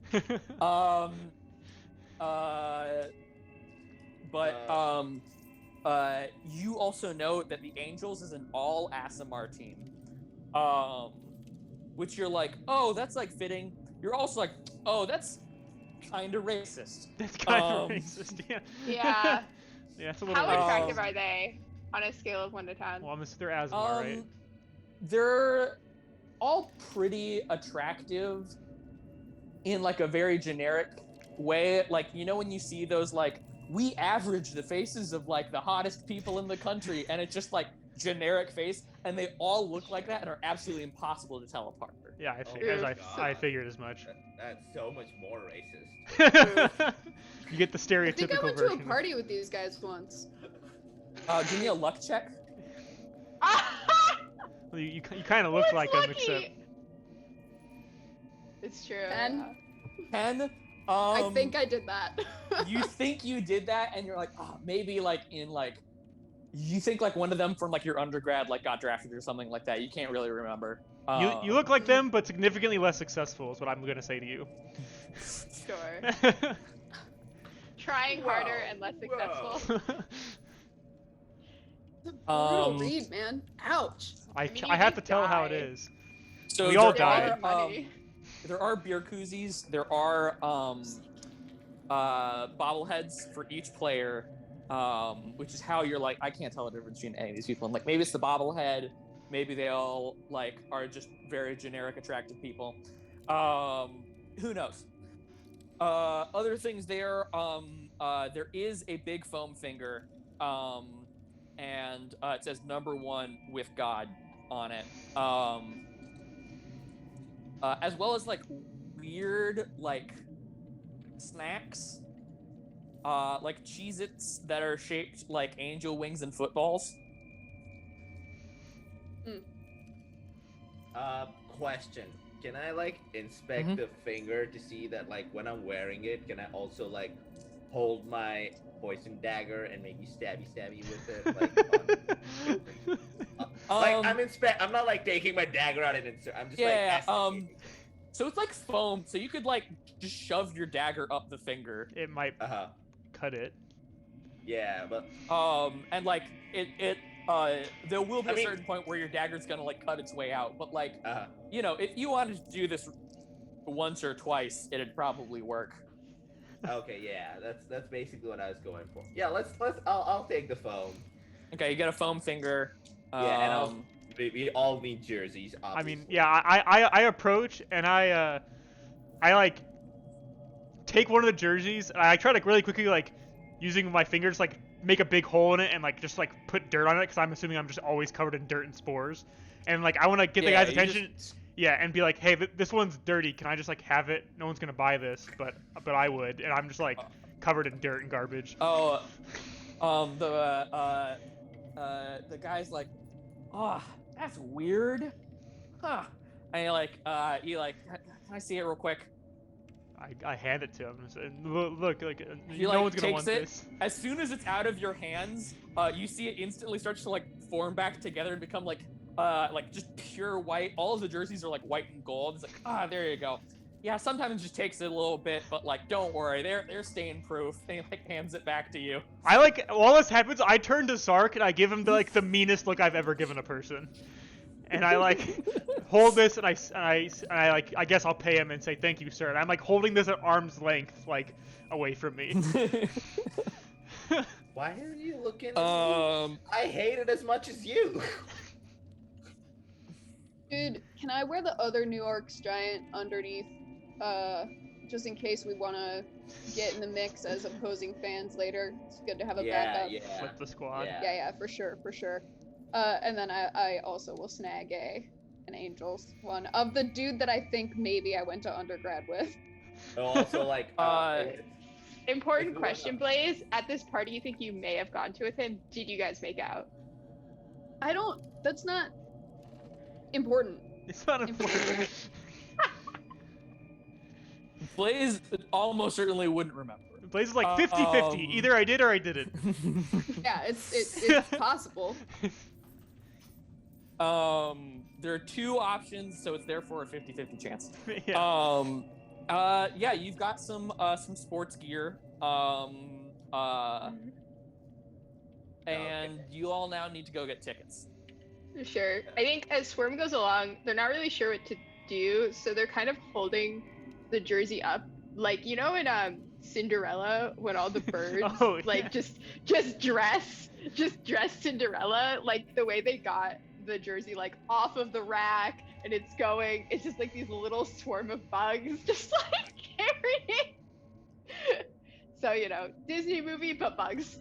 You also know that the Angels is an all Asimar team, which you're like, oh, that's like fitting. You're also like, oh, that's kind of racist. That's kind of Um, racist. Yeah. Yeah. Yeah, it's a little How racist. attractive are they on a scale of 1 to 10? Well, they're Asmar, right? They're all pretty attractive in like a very generic way. Like, you know, when you see those like, we average the faces of like the hottest people in the country, and it's just like generic face, and they all look like that and are absolutely impossible to tell apart. Yeah, Oh as my I God. figured as much. That's so much more racist. You get the I think I stereotypical went to a version. party with these guys once. Give me a luck check. Well, you kind of look What's like them, lucky? except It's true. 10? 10. I think I did that. You think you did that, and you're like, oh, maybe like in like, you think like one of them from like your undergrad like got drafted or something like that. You can't really remember. you look like them, but significantly less successful. Is what I'm gonna say to you. Sure. Trying harder Whoa, and less whoa. successful. It's a brutal Um, read, man. Ouch. I mean, I you have did to tell how it die. is. So We all there died. are, Money. there are beer koozies. There are bobbleheads for each player, which is how you're like, I can't tell the difference between any of these people. And like, maybe it's the bobblehead, maybe they all like are just very generic, attractive people. Who knows? Other things there. There is a big foam finger, and it says #1 with God on it. As well as like weird like snacks, like Cheez-Its that are shaped like angel wings and footballs. Question. Can I like inspect Mhm. the finger to see that like when I'm wearing it, can I also like hold my poison dagger and maybe stabby with it? Like I'm not like taking my dagger out and insert. I'm just Yeah, like estimating. so it's like foam, so you could like just shove your dagger up the finger. It might Uh-huh. cut it. Yeah, but And like there will be I a mean- certain point where your dagger's gonna like cut its way out, but like uh-huh. you know, if you wanted to do this once or twice, it'd probably work. Okay, yeah, that's basically what I was going for. Yeah, I'll take the foam. Okay, you get a foam finger. Yeah, and we all need jerseys, I obviously. mean, yeah, I approach and I like take one of the jerseys and I try to really quickly like using my fingers like make a big hole in it and like just like put dirt on it because I'm assuming I'm just always covered in dirt and spores. And like I want to get the guy's you attention. Yeah, and be like, hey, this one's dirty. Can I just like have it? No one's gonna buy this, but I would, and I'm just like covered in dirt and garbage. Oh, the guy's like, oh, that's weird, huh? And you're like, can I see it real quick? I hand it to him and say, look, like He no like one's gonna takes want it. this. As soon as it's out of your hands, you see it instantly starts to like form back together and become like just pure white. All of the jerseys are like white and gold. It's like, there you go. Yeah, sometimes it just takes it a little bit, but like, don't worry, they're stain proof. And he like hands it back to you. I like while this happens, I turn to Zark and I give him the meanest look I've ever given a person. And I like hold this and I like I guess I'll pay him and say thank you, sir. And I'm like holding this at arm's length, like away from me. Why are you looking at me? I hate it as much as you. Dude, can I wear the other New York's giant underneath, just in case we want to get in the mix as opposing fans later? It's good to have a backup. Yeah. Flip the squad. Yeah. Yeah, for sure. And then I also will snag an Angels one of the dude that I think maybe I went to undergrad with. Also, like, Important If you question, Blaze. At this party you think you may have gone to with him, did you guys make out? That's not important. It's not important. Blaze almost certainly wouldn't remember. Blaze is like 50-50. Either I did or I didn't. Yeah, it's possible. There are two options, so it's therefore a 50-50 chance. Yeah. Yeah, you've got some sports gear. And you all now need to go get tickets. Sure. I think as Swarm goes along, they're not really sure what to do, so they're kind of holding the jersey up, like in Cinderella when all the birds just dress Cinderella, like the way they got the jersey like off of the rack and it's just like these little swarm of bugs just like carrying. So Disney movie but bugs.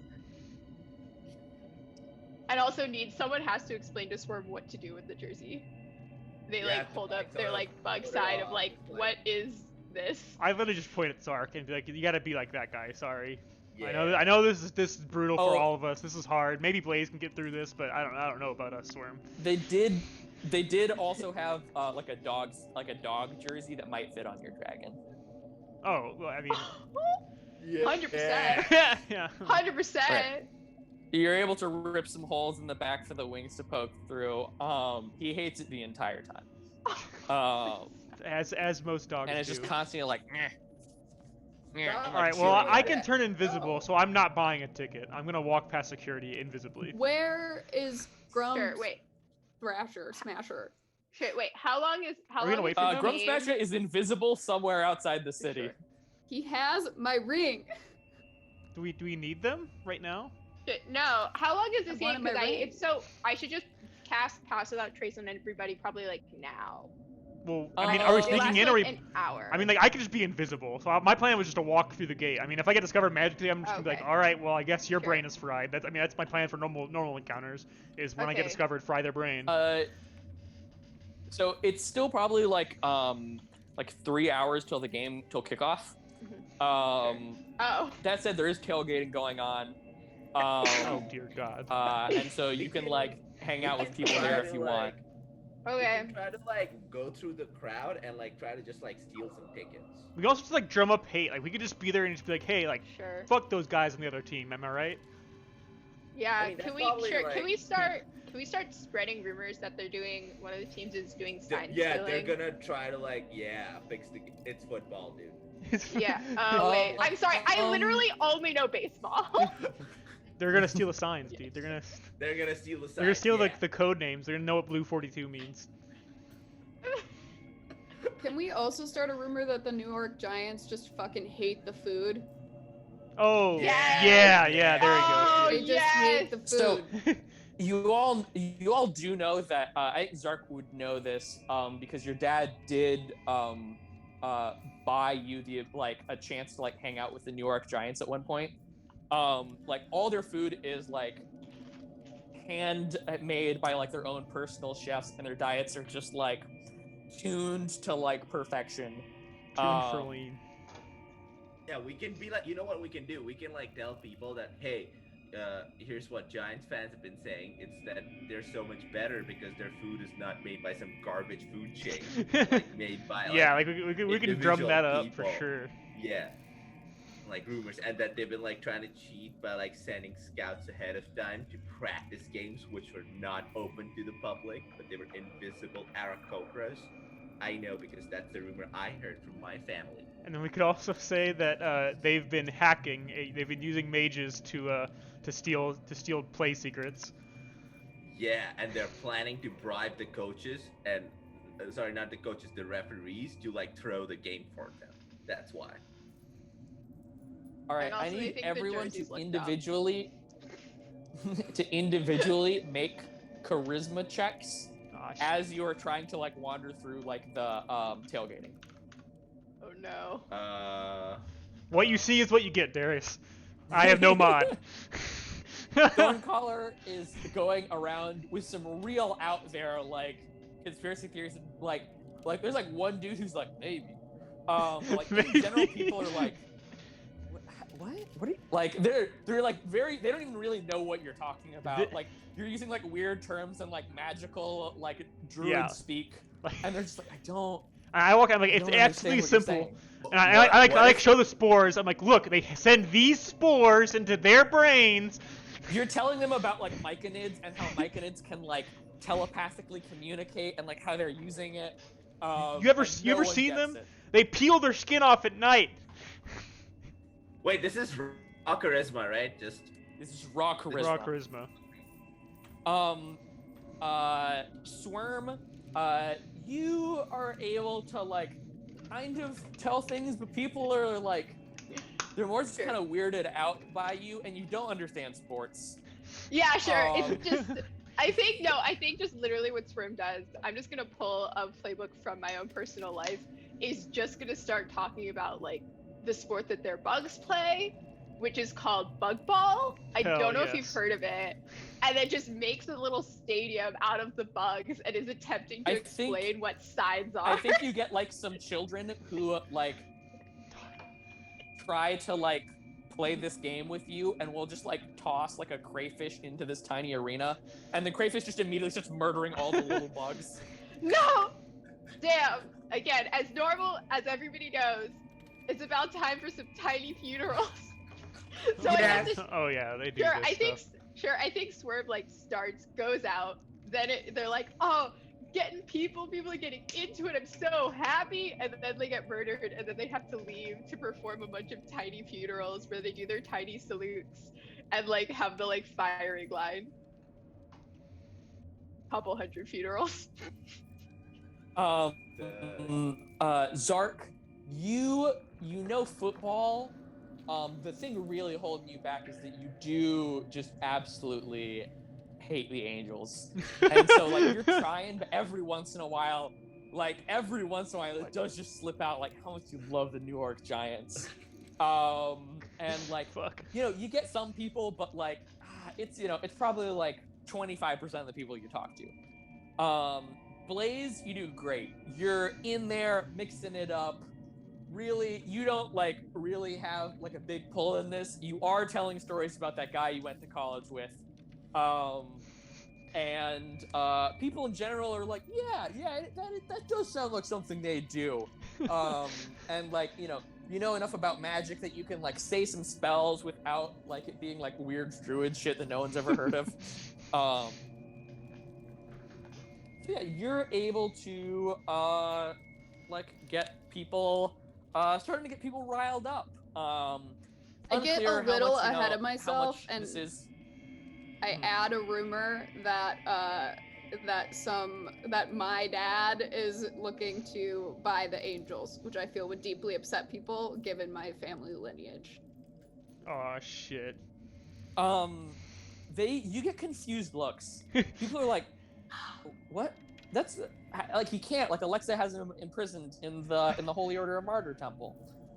And also someone has to explain to Swarm what to do with the jersey. They hold up their bug side of what is this? I literally just point at Zark and be like, you gotta be like that guy, sorry. Yeah. I know this is brutal for all of us. This is hard. Maybe Blaze can get through this, but I don't know about us, Swarm. They did also have like a dog jersey that might fit on your dragon. Oh, well, I mean 100%. yeah. 100%. Right. You're able to rip some holes in the back for the wings to poke through. He hates it the entire time. As most dogs do. And it's just constantly like, All right, well, I can turn invisible, so I'm not buying a ticket. I'm gonna walk past security invisibly. Where is Grum Sure, wait. Thrasher Smasher? Shit, wait. How long is gonna wait for the Grum game? Smasher is invisible somewhere outside the city. Sure. He has my ring. Do we need them right now? Shit, no. How long is this I game? wanted my Because ring. I should just cast Pass Without Trace on everybody probably now. Well, I mean, are we It sneaking lasts in or like we? an hour. I mean, like I could just be invisible. So my plan was just to walk through the gate. I mean, if I get discovered magically, I'm just gonna be like, Okay. all right, well, I guess your Sure. brain is fried. That's my plan for normal encounters. Is when I get Okay. discovered, fry their brain. So it's still probably like 3 hours till kickoff. Oh. That said, there is tailgating going on. Oh dear God. And so you can hang out with people there if you want. We Okay. can try to like go through the crowd and like try to just like steal some tickets. We can also just like drum up hate. Like we could just be there and just be like, hey, like Sure. fuck those guys on the other team. Am I right? Yeah. I mean, that's can we probably, sure? like- Can we start? Can we start spreading rumors that they're doing? One of the teams is doing sign Yeah, stealing. they're gonna try to like fix the. It's football, dude. Yeah. Oh wait. I'm sorry. I Um, literally only know baseball. They're gonna steal the signs, dude. They're gonna steal the sign. they're gonna steal yeah. like the code names. They're gonna know what Blue 42 means. Can we also start a rumor that the New York Giants just fucking hate the food? Oh, Yes! yeah. There Oh, They just hate the food. So- we go. You all do know that I think Zark would know this because your dad did buy you a chance to like hang out with the New York Giants at one point. Like all their food is like hand made by like their own personal chefs, and their diets are just like tuned to like perfection. Tuned for lean. Yeah, we can be like, you know what we can do? We can like tell people that, hey, here's what Giants fans have been saying. It's that they're so much better because their food is not made by some garbage food chain, like made by like, Yeah, like we can drum individual that up for people. sure. yeah, like rumors, and that they've been like trying to cheat by like sending scouts ahead of time to practice games which were not open to the public, but they were invisible Aarakocras. I know because that's the rumor I heard from my family. And then we could also say that they've been hacking. They've been using mages to steal play secrets. Yeah, and they're planning to bribe the coaches and sorry, not the coaches, the referees to like throw the game for them. That's why. All right, And also I they need think the everyone jerseys to look dumb. individually make charisma checks Gosh. as you are trying to like wander through like the tailgating. Oh no. What you see is what you get, Darius. I have no mod. Thorncaller is going around with some real out there like conspiracy theories, like there's like one dude who's like maybe, like in general people are like, what are you like? They're like very, they don't even really know what you're talking about. Like you're using like weird terms and like magical like druid Yeah. speak, and they're just like, I don't. I walk. I'm like, I it's don't absolutely understand what you're simple. saying." And I like show the spores. I'm like, look, they send these spores into their brains. You're telling them about like myconids and how myconids can like telepathically communicate and like how they're using it. You ever and you no ever one seen gets them? it. They peel their skin off at night. Wait, this is raw charisma, right? Just This is raw charisma. Raw charisma. Swarm, you are able to like kind of tell things, but people are like, they're more just kind of weirded out by you, and you don't understand sports. Yeah, sure. Um. It's just. I think just literally what Swim does. I'm just gonna pull a playbook from my own personal life. Is just gonna start talking about like the sport that their bugs play, which is called Bug Ball. I Hell don't know if yes. you've heard of it. And then just makes a little stadium out of the bugs and is attempting to I think- explain what sides are. I think you get like some children who like try to like play this game with you, and we'll just like toss like a crayfish into this tiny arena, and the crayfish just immediately starts murdering all the little bugs. No! Damn! Again, as normal as everybody knows, it's about time for some tiny funerals. So I have Yes. to Oh yeah, they do Sure, this stuff. I think Swerve like starts, goes out, then they're like, oh, people are getting into it. I'm so happy, and then they get murdered, and then they have to leave to perform a bunch of tiny funerals where they do their tiny salutes and like have the like firing line. Couple hundred funerals. Zark, you know football. The thing really holding you back is that you do just absolutely hate the Angels, and so like you're trying, but every once in a while it does just slip out like how much you love the New York Giants. And like Fuck. you get some people, but like it's it's probably like 25% of the people you talk to. Blaze, you do great. You're in there mixing it up. Really, you don't like really have like a big pull in this. You are telling stories about that guy you went to college with. And people in general are like, yeah, that does sound like something they do. And like, you know enough about magic that you can like say some spells without like it being like weird druid shit that no one's ever heard of. So yeah, you're able to like get people starting to get people riled up. I get a Unclear how little much, ahead of how myself, much and this is. I add a rumor that that my dad is looking to buy the Angels, which I feel would deeply upset people given my family lineage. Oh shit. You get confused looks. People are like, what? That's like he can't. Like Alexa has him imprisoned in the Holy Order of Martyr Temple.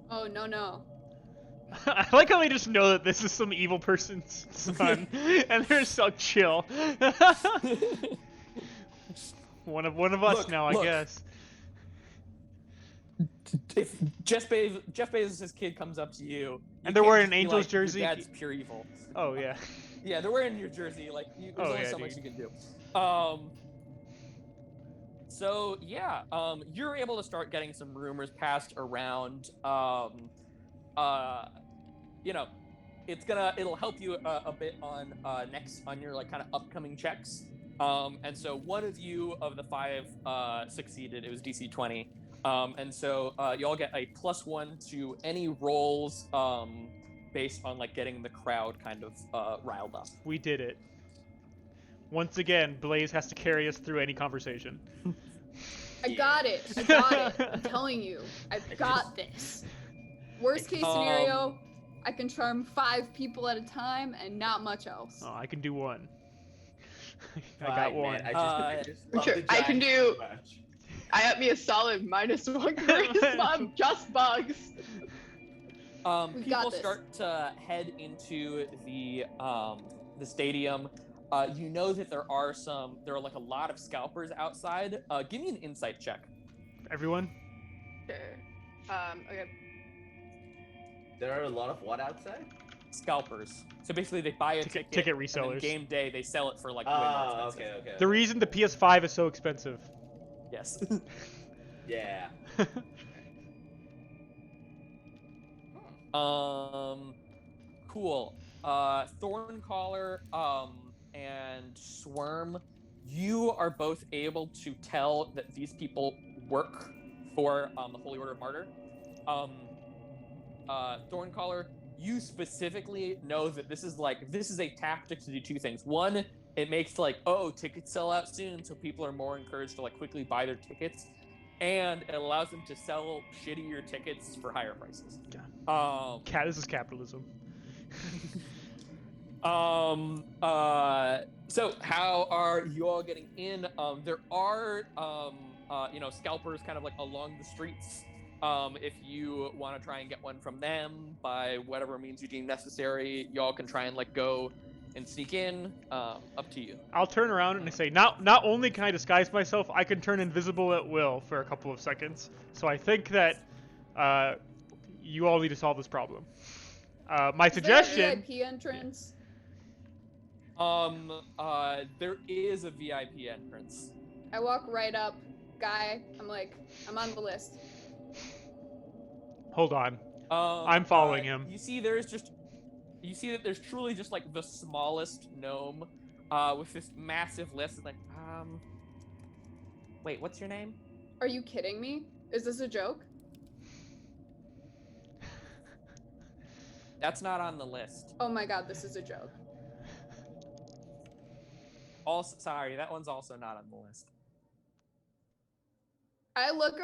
Oh no. I like how they just know that this is some evil person's son, and they're so chill. one of us now, I guess. If Jeff Bezos' kid comes up to you, And they're can't wearing just an be Angels like, jersey. Your dad's pure evil. Oh yeah. Yeah, they're wearing your jersey. Like, there's only so much you can do. So yeah, you're able to start getting some rumors passed around. It'll help you a bit on on your like kind of upcoming checks. And so one of you of the 5 succeeded. It was DC 20. And so y'all get a +1 to any rolls based on like getting the crowd kind of riled up. We did it. Once again, Blaze has to carry us through any conversation. I got it. I'm telling you, I've got this. Worst case scenario, I can charm 5 people at a time and not much else. Oh, I can do 1. I got 1. Man, I just love the I can giant do- so much. I up me a solid -1 charisma, just bugs. We've got People this. start to head into the stadium. You know that there are like a lot of scalpers outside. Give me an insight check. Everyone? Sure. Okay. There are a lot of what outside? Scalpers. So basically, they buy a ticket. Ticket And resellers. then game day, they sell it for like way more Oh, expensive. okay. The reason the PS5 is so expensive. Yes. Yeah. Cool. Thorncaller, and Swarm, you are both able to tell that these people work for the Holy Order of Martyr. Thorncaller, you specifically know that this is a tactic to do 2 things. One, it makes tickets sell out soon, so people are more encouraged to quickly buy their tickets, and it allows them to sell shittier tickets for higher prices. This is capitalism. So how are you all getting in? There are scalpers kind of like along the streets. If you want to try and get one from them by whatever means you deem necessary, y'all can try and go and sneak in. Up to you. I'll turn around and say, not only can I disguise myself, I can turn invisible at will for a couple of seconds. So I think that you all need to solve this problem. My suggestion. Is there a VIP entrance? There is a VIP entrance. I walk right up, guy. I'm on the list. Hold on. I'm following him. You see that there's truly just the smallest gnome with this massive list. Wait, what's your name? Are you kidding me? Is this a joke? That's not on the list. Oh my god, this is a joke. Also, sorry, that one's also not on the list. I look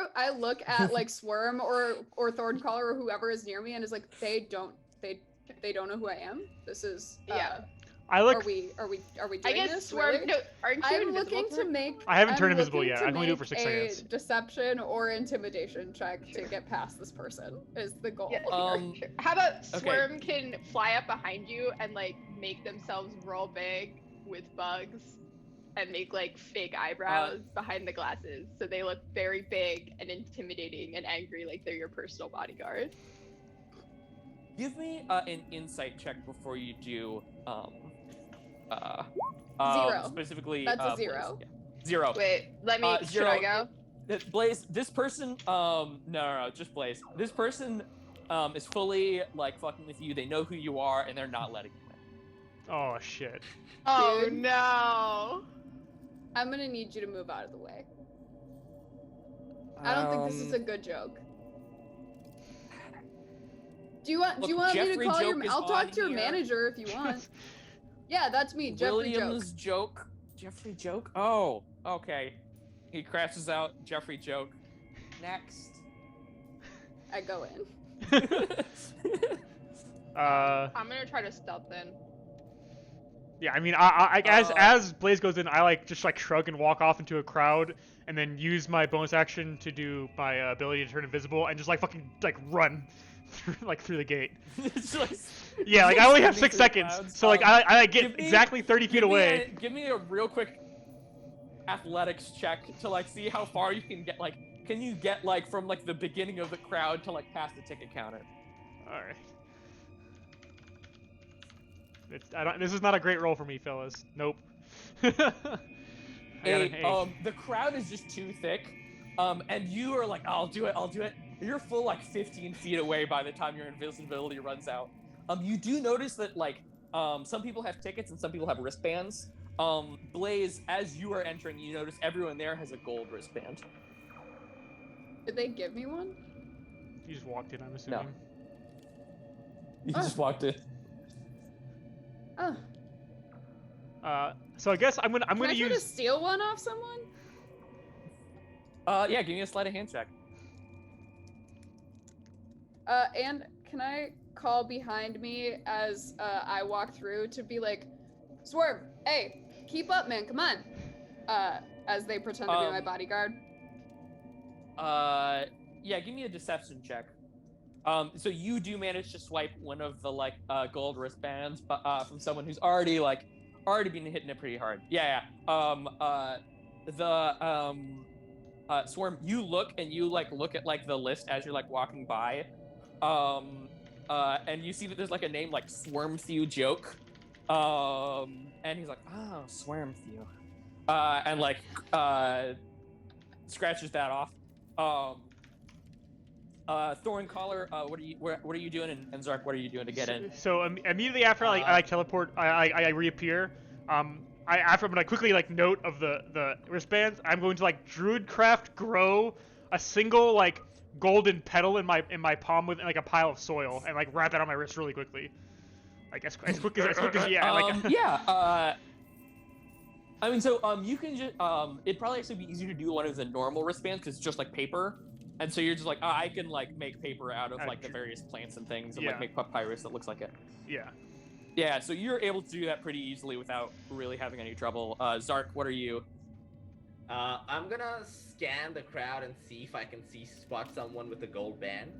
at Swarm or Thorncaller or whoever is near me and is they don't know who I am. This is Yeah. I look. Are we doing I guess this? Swarm. Really? No, aren't you I'm invisible? looking to make. I haven't turned I'm invisible looking yet. to I can only do it for make 6 seconds. a deception or intimidation check to get past this person is the goal. Yeah, here. How about okay. Swarm can fly up behind you and make themselves real big with bugs and make fake eyebrows behind the glasses so they look very big and intimidating and angry like they're your personal bodyguard. Give me an insight check before you do Zero. Specifically, That's a Blaze. 0. Yeah. 0. Wait, let me. Should Zero. I go? Blaze, this person, no, just Blaze. This person, is fully like fucking with you. They know who you are, and they're not letting you in. Oh shit. Oh Dude. no. I'm gonna need you to move out of the way. I don't think this is a good joke. Do you want Look, me to Jeffrey call Joke your? is I'll talk on to your here. manager if you want. Yeah, that's me, Jeffrey Williams joke. Jeffrey Joke. Oh, okay. He crashes out. Jeffrey Joke. Next. I go in. I'm gonna try to stealth in. Yeah, I mean, as Blaze goes in, I like just like shrug and walk off into a crowd, and then use my bonus action to do my ability to turn invisible, and just like fucking like run through the gate. It's like, Yeah, like I only have 6 spinning through seconds, clouds. so like I get give me- exactly 30 feet away. Give me a real quick athletics check to like see how far you can get. Like, can you get like from like the beginning of the crowd to like past the ticket counter? All right. This is not a great roll for me, fellas. Nope. I got an 8. The crowd is just too thick, and you are like, I'll do it. You're full like 15 feet away by the time your invisibility runs out. You do notice that like some people have tickets and some people have wristbands. Blaze, as you are entering, you notice everyone there has a gold wristband. Did they give me one? You just walked in, I'm assuming. You Oh. just walked in. Oh. So I guess I'm gonna Can I try to use. steal one off someone? Yeah, give me a sleight of hand check. And can I call behind me as I walk through to be like, Swerve, hey, keep up, man, come on. As they pretend to be my bodyguard. Yeah, give me a deception check. So you do manage to swipe one of the like gold wristbands, from someone who's already been hitting it pretty hard. Yeah. Swarm, you look at like the list as you're like walking by, and you see that there's like a name like Swarmthew Joke, and he's like, oh, Swarmthew, and like scratches that off. Thorncaller, what are you doing? And Zark, what are you doing to get in? So immediately after I teleport, I reappear. After I'm gonna quickly like note of the wristbands, I'm going to like Druidcraft grow a single like golden petal in my palm with like a pile of soil and like wrap that on my wrist really quickly, like as quick as yeah. I mean, so you can just it'd probably actually be easier to do one of the normal wristbands because it's just like paper, and so you're just like, I can like make paper out of like the various plants and things and like make papyrus that looks like it. Yeah. Yeah, so you're able to do that pretty easily without really having any trouble. Zark, what are you? I'm gonna scan the crowd and see if I can spot someone with a gold band.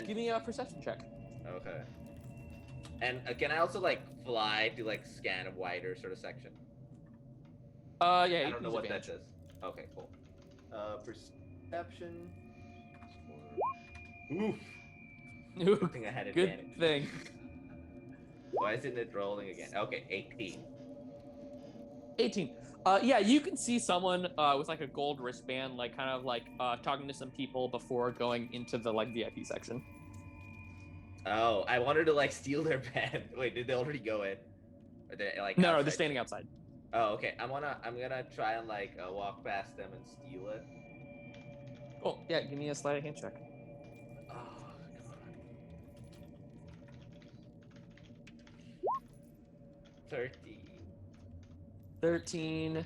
Give me a perception check. Okay. And can I also like fly to like scan a wider sort of section? Yeah. I don't know what that says. Okay, cool. Perception. Oof. Good thing I had advantage. Good thing. Why isn't it rolling again? Okay, 18. 18. Yeah, you can see someone with like a gold wristband, like kind of like talking to some people before going into the like VIP section. Oh, I wanted to like steal their band. Wait, did they already go in? Or they like? No, outside? they're standing outside. Oh, okay. I'm gonna try and like walk past them and steal it. Cool. Yeah, give me a sleight of hand check. Oh, come on. 13.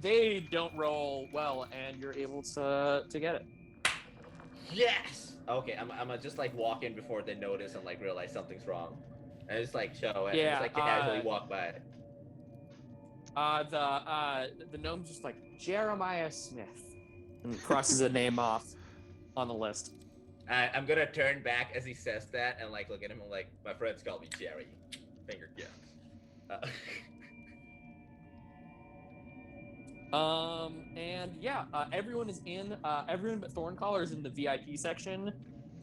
They don't roll well, and you're able to get it. Yes. Okay, I'm gonna just like walk in before they notice and like realize something's wrong, and just like show it. Yeah, Just like casually walk by. The gnome's just like Jeremiah Smith, and crosses a name off on the list. I'm gonna turn back as he says that and like look at him and like, my friends call me Jerry. Finger gifts. And yeah, everyone is in. Everyone but Thorncaller is in the VIP section.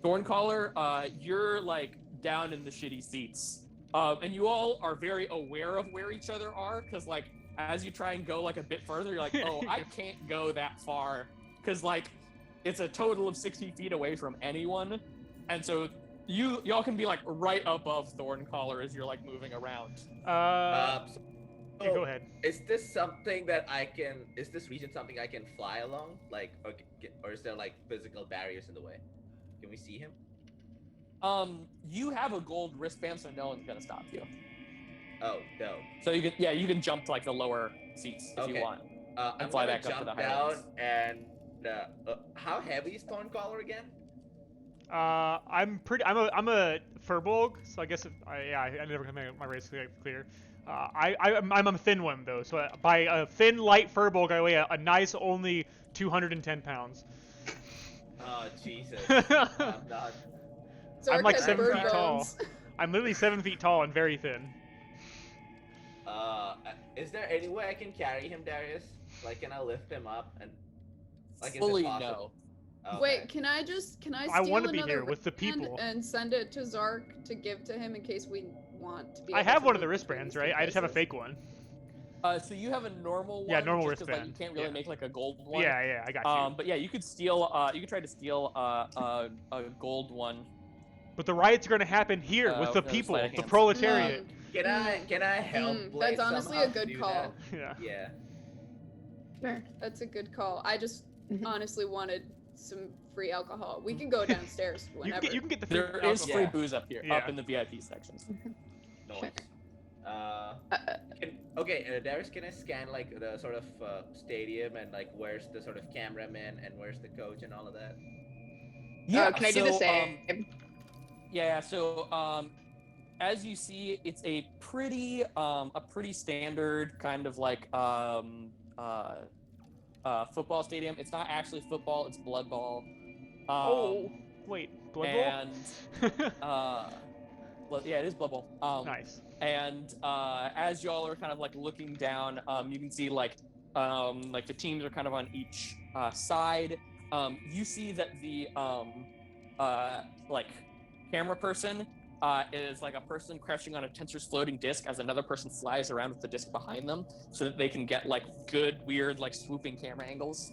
Thorncaller, you're like down in the shitty seats. And you all are very aware of where each other are, because like as you try and go like a bit further, you're like, oh, I can't go that far, because like it's a total of 60 feet away from anyone, and so y'all can be like right above Thorncaller as you're like moving around. Yeah, go ahead. Is this something that I can? Is this region something I can fly along? Like, or is there like physical barriers in the way? Can we see him? You have a gold wristband, so no one's gonna stop you. Oh no. So you can jump to like the lower seats if you want. I'm fly gonna back up to jump the higher down ones. and how heavy is Thorncaller again? I'm a Furbolg, so I guess I never can make my race clear. I'm a thin one though, so by a thin light Furbolg I weigh a nice only 210 pounds. Oh Jesus. I'm not. Zork I'm like has 7 bird feet tall. bones. I'm literally 7 feet tall and very thin. Is there any way I can carry him, Darius? Like, can I lift him up and like Fully is it possible? no. Okay. Wait, can I steal I wanna be another here with the wristband people. and send it to Zark to give to him in case we want to be I able have to one of the move between wristbands, these right? two I just have a places? fake one. So you have a normal one. Yeah, normal just 'cause, like, you wristband. can't really Yeah. make like a gold one. Yeah, I got you. But yeah, you could steal. You could try to steal a gold one. But the riots are going to happen here with the with those people, sleight of the hands. proletariat. Can I help? Blade That's honestly somehow a good do call. Yeah. That? Yeah. Sure. That's a good call. I just Mhm. honestly wanted some free alcohol. We can go downstairs You whenever. can get the free There is alcohol. free booze up here, Yeah. up in the VIP sections. Nice. Darius, can I scan like the sort of stadium and like where's the sort of cameraman and where's the coach and all of that? Yeah. Can I do the same? Yeah. So as you see, it's a pretty standard kind of like football stadium. It's not actually football; it's blood ball. Wait, Blood and Bowl? yeah, it is blood ball. Nice. And as y'all are kind of like looking down, you can see like the teams are kind of on each side. You see that the like camera person is like a person crouching on a tensor's floating disc as another person flies around with the disc behind them, so that they can get like good, weird, like swooping camera angles.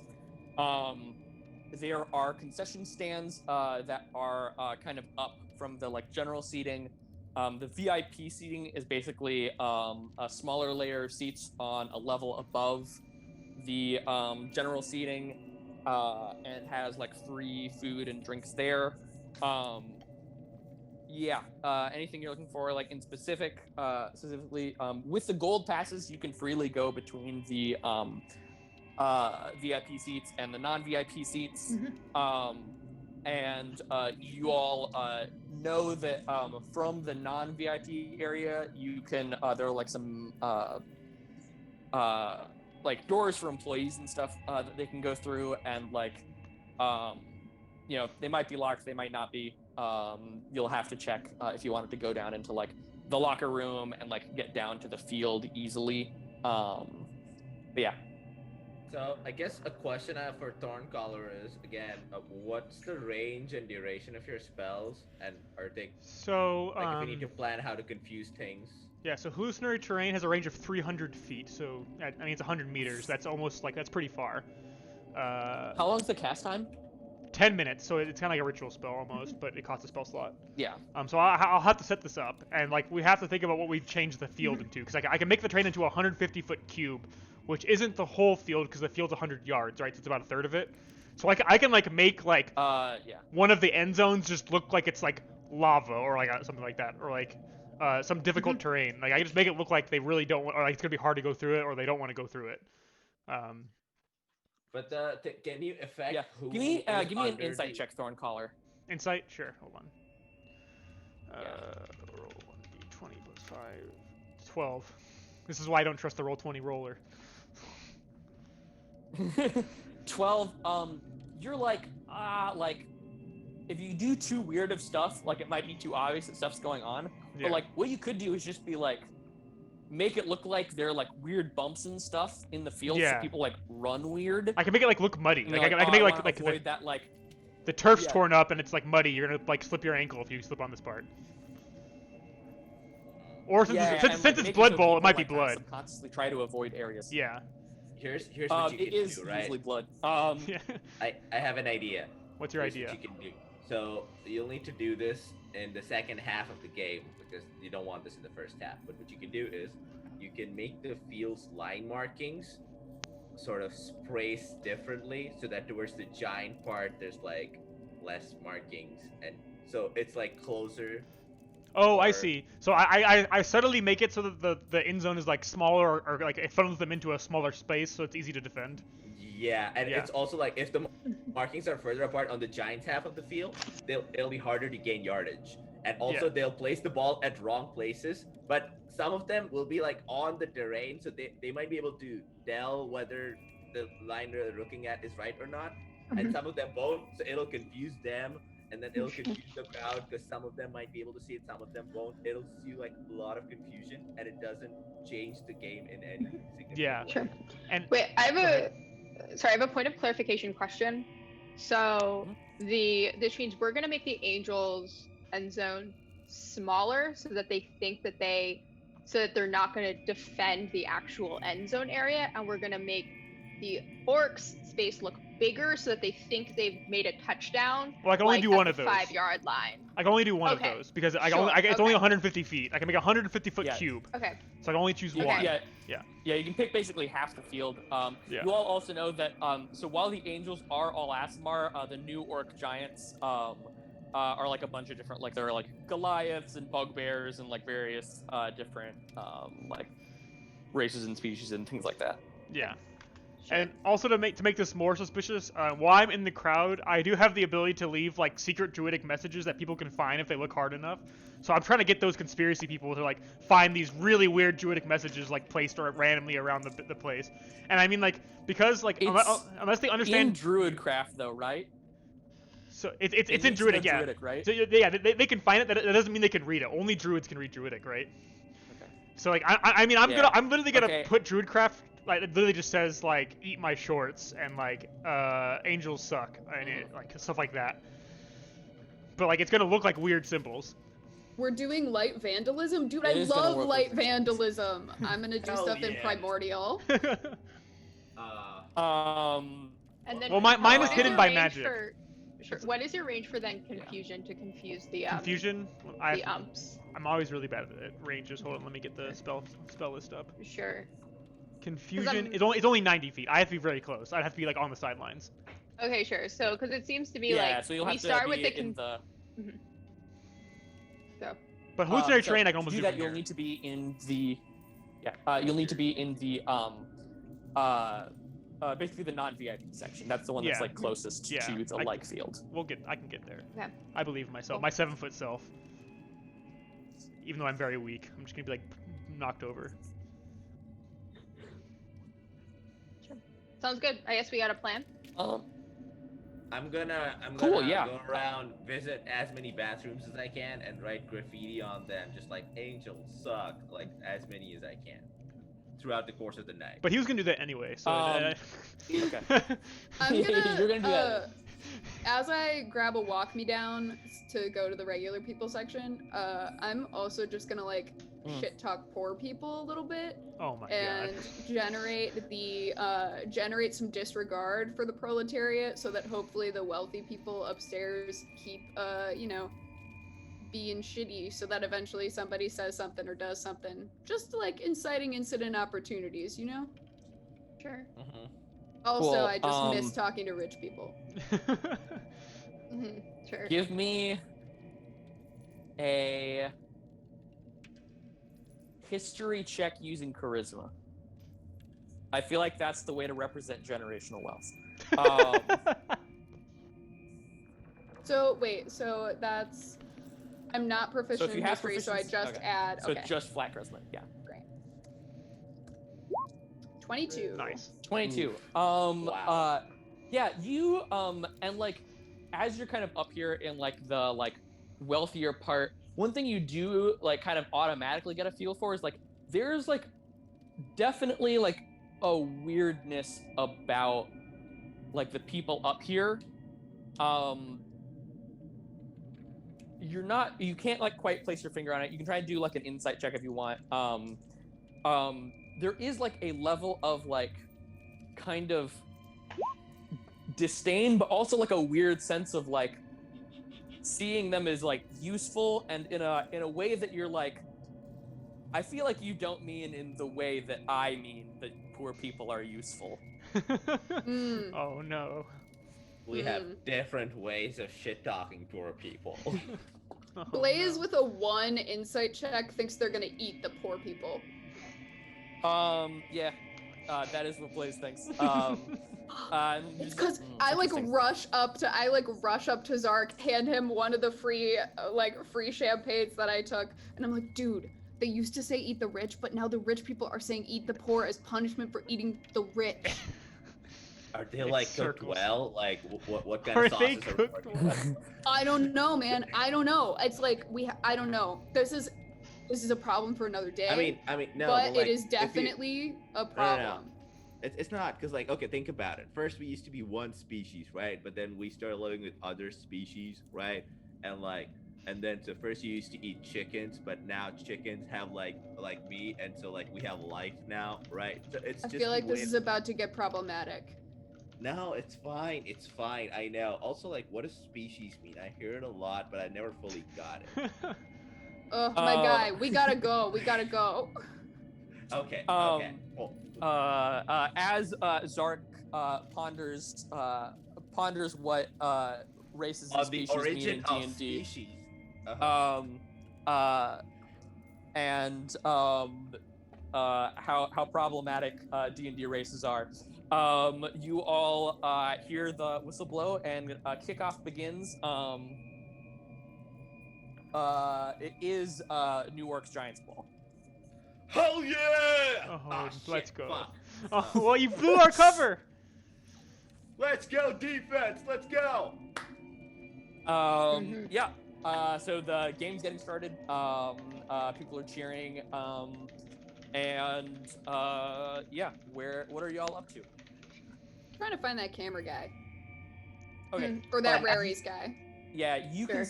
There are concession stands that are kind of up from the like general seating. The VIP seating is basically a smaller layer of seats on a level above the general seating, and has like free food and drinks there. Anything you're looking for, like in specifically with the gold passes, you can freely go between the VIP seats and the non-VIP seats. And you all know that from the non-VIP area, you can there are like some like doors for employees and stuff that they can go through, and like they might be locked, they might not be. You'll have to check if you wanted to go down into like the locker room and like get down to the field easily. But yeah. So I guess a question I have for Thorncaller is again, what's the range and duration of your spells, and are they So, like if we need to plan how to confuse things? yeah, so hallucinatory terrain has a range of 300 feet, so, I mean, it's 100 meters. That's almost, like, that's pretty far. How long's the cast time? 10 minutes, so it's kind of like a ritual spell almost, but it costs a spell slot. Yeah. So I'll have to set this up, and, like, we have to think about what we've changed the field into, because I can make the terrain into a 150-foot cube, which isn't the whole field, because the field's 100 yards, right? So it's about a third of it. So I can like make like one of the end zones just look like it's like lava or like something like that, or like some difficult terrain. Like I can just make it look like they really don't want, or like it's gonna be hard to go through it, or they don't want to go through it. But can you affect? Yeah. Who Give me is an under insight the- check, Thorncaller. Insight, sure. Hold on. Yeah. Roll 1d20 plus 5, 12. This is why I don't trust the roll 20 roller. 12. You're like if you do too weird of stuff, like it might be too obvious that stuff's going on. Yeah. But like what you could do is just be like, make it look like there are like weird bumps and stuff in the field, Yeah. so people like run weird. I can make it like look muddy. And Like you're I can make it "Oh, like I wanna avoid the, that like. the turf's Yeah. torn up and it's like muddy. You're gonna like slip your ankle if you slip on this part. Or since Yeah, it's, and, since like, it's make Blood so Bowl, it people, might be like, kinda blood. subconsciously try to avoid areas. Yeah. Here's what you It can is do, right? usually blood. Yeah. I have an idea. What's your Here's idea? what you can do. So you'll need to do this in the second half of the game because you don't want this in the first half. But what you can do is you can make the field's line markings sort of spaced differently so that towards the giant part there's like less markings, and so it's like closer. Oh, I Or- see. So I subtly make it so that the end zone is like smaller, or like it funnels them into a smaller space, so it's easy to defend. Yeah, and Yeah. it's also like if the markings are further apart on the Giants half of the field, it'll be harder to gain yardage. And also Yeah. they'll place the ball at wrong places, but some of them will be like on the terrain, so they might be able to tell whether the line they're looking at is right or not. And some of them won't, so it'll confuse them, and then it'll confuse the crowd because some of them might be able to see it, some of them won't. It'll see like a lot of confusion, and it doesn't change the game in any significant Yeah. way. Sure. And Wait, I have Go ahead. I have a point of clarification question. So this means we're gonna make the Angels end zone smaller so that they're not gonna defend the actual end zone area, and we're gonna make the Orcs space look bigger so that they think they've made a touchdown. Well, I can only like, do at one the of those. 5-yard line. I can only do one Okay. of those because Sure, it's only okay. 150 feet. I can make a 150-foot Yeah. cube, Okay. so I can only choose Yeah, one. yeah, you can pick basically half the field. Yeah. You all also know that. So while the Angels are all Asmar, the new Orc Giants are like a bunch of different, like there are like Goliaths and Bugbears and like various different like races and species and things like that. Yeah. Sure. And also to make this more suspicious, while I'm in the crowd, I do have the ability to leave like secret druidic messages that people can find if they look hard enough. So I'm trying to get those conspiracy people to like find these really weird druidic messages like placed or randomly around the place. And I mean like because like It's unless they In understand, Druidcraft, though, right? so it's in needs to be druidic, yeah. Druidic, right? So yeah, they can find it. That doesn't mean they can read it. Only druids can read druidic, right? Okay. So like I mean I'm Yeah. literally gonna Okay. put druidcraft, like it literally just says like eat my shorts and like angels suck and like stuff like that. But like it's gonna look like weird symbols. We're doing light vandalism? Dude, It I is gonna love work light with vandalism. I'm gonna do Hell stuff in yeah. Primordial. And then Well, mine is what hidden your by range magic. Sure. What is your range for then confusion to confuse the Confusion. the umps? I'm always really bad at ranges. Hold on, let me get the spell list up. Sure. Confusion. I'm- It's only 90 feet. I have to be very close. I'd have to be like on the sidelines. Okay, sure. So, because it seems to be Yeah, like so you'll we have to start be with the in the. But hallucinatory so terrain I can to almost do do that. from You'll here. need to be in the. Yeah, you'll need to be in the basically the non-VIP section. That's the one that's Yeah. like closest Yeah, to the I- like field. I can get there. Okay. I believe in myself. Cool. My 7-foot self. Even though I'm very weak, I'm just gonna be like knocked over. Sounds good. I guess we got a plan. I'm gonna Cool, yeah. go around, visit as many bathrooms as I can, and write graffiti on them, just like "Angels suck," like as many as I can, throughout the course of the night. But he was gonna do that anyway, so. Okay. I'm You're gonna, gonna do that. as I grab a walk me down to go to the regular people section, I'm also just gonna like shit talk poor people a little bit Oh my and god. generate some disregard for the proletariat so that hopefully the wealthy people upstairs keep being shitty so that eventually somebody says something or does something, just like inciting incident opportunities, you know. Sure. Mhm. Also, Cool, I just miss talking to rich people. Sure. Give me a history check using charisma. I feel like that's the way to represent generational wealth. So wait, so that's I'm not proficient if you in have history, so I proficiency- just okay. add So okay. just flat charisma, yeah. 22. Nice. 22. Wow. Yeah, you and like as you're kind of up here in like the like wealthier part, one thing you do like kind of automatically get a feel for is like there's like definitely like a weirdness about like the people up here. you can't like quite place your finger on it. You can try and do like an insight check if you want. There is like a level of like kind of disdain, but also like a weird sense of like seeing them as like useful, and in a way that you're like, I feel like you don't mean in the way that I mean that poor people are useful. Oh no. We have different ways of shit talking poor people. Oh, Blaze no. with a 1 insight check thinks they're gonna eat the poor people. Yeah, that is what Blaze thinks. It's because I rush up to Zark, hand him one of the free champagnes that I took, and I'm like, dude, they used to say eat the rich, but now the rich people are saying eat the poor as punishment for eating the rich. Are they It's like cooked circles. well? Like what kind Are of they sauces are cooked working with? I don't know, man. I don't know. It's like I don't know. This is a problem for another day. I mean, no, but like, it is if you- definitely a no. problem. It's not, because like, okay, think about it. First we used to be one species, right? But then we started living with other species, right? And then so first you used to eat chickens, but now chickens have like meat, and so like we have life now, right? So it's I just feel like the this way- is about to get problematic. No, it's fine. It's fine. I know. Also, like, what does species mean? I hear it a lot, but I never fully got it. Oh, my guy, we gotta go. We gotta go. Okay. Um, Okay. Cool. As Zark ponders what races and On the species mean origin in of D&D, species. Uh-huh. and how problematic D&D races are. You all hear the whistle blow, and kickoff begins. It is New Orc's Giants Ball. Hell yeah! Oh, Ah, let's shit, go. fuck. Oh, well, you blew our cover. Let's go defense. Let's go. Yeah. So the game's getting started. People are cheering. And yeah. What are y'all up to? Trying to find that camera guy. Okay. Or that But- Raries guy. Yeah, you Sure.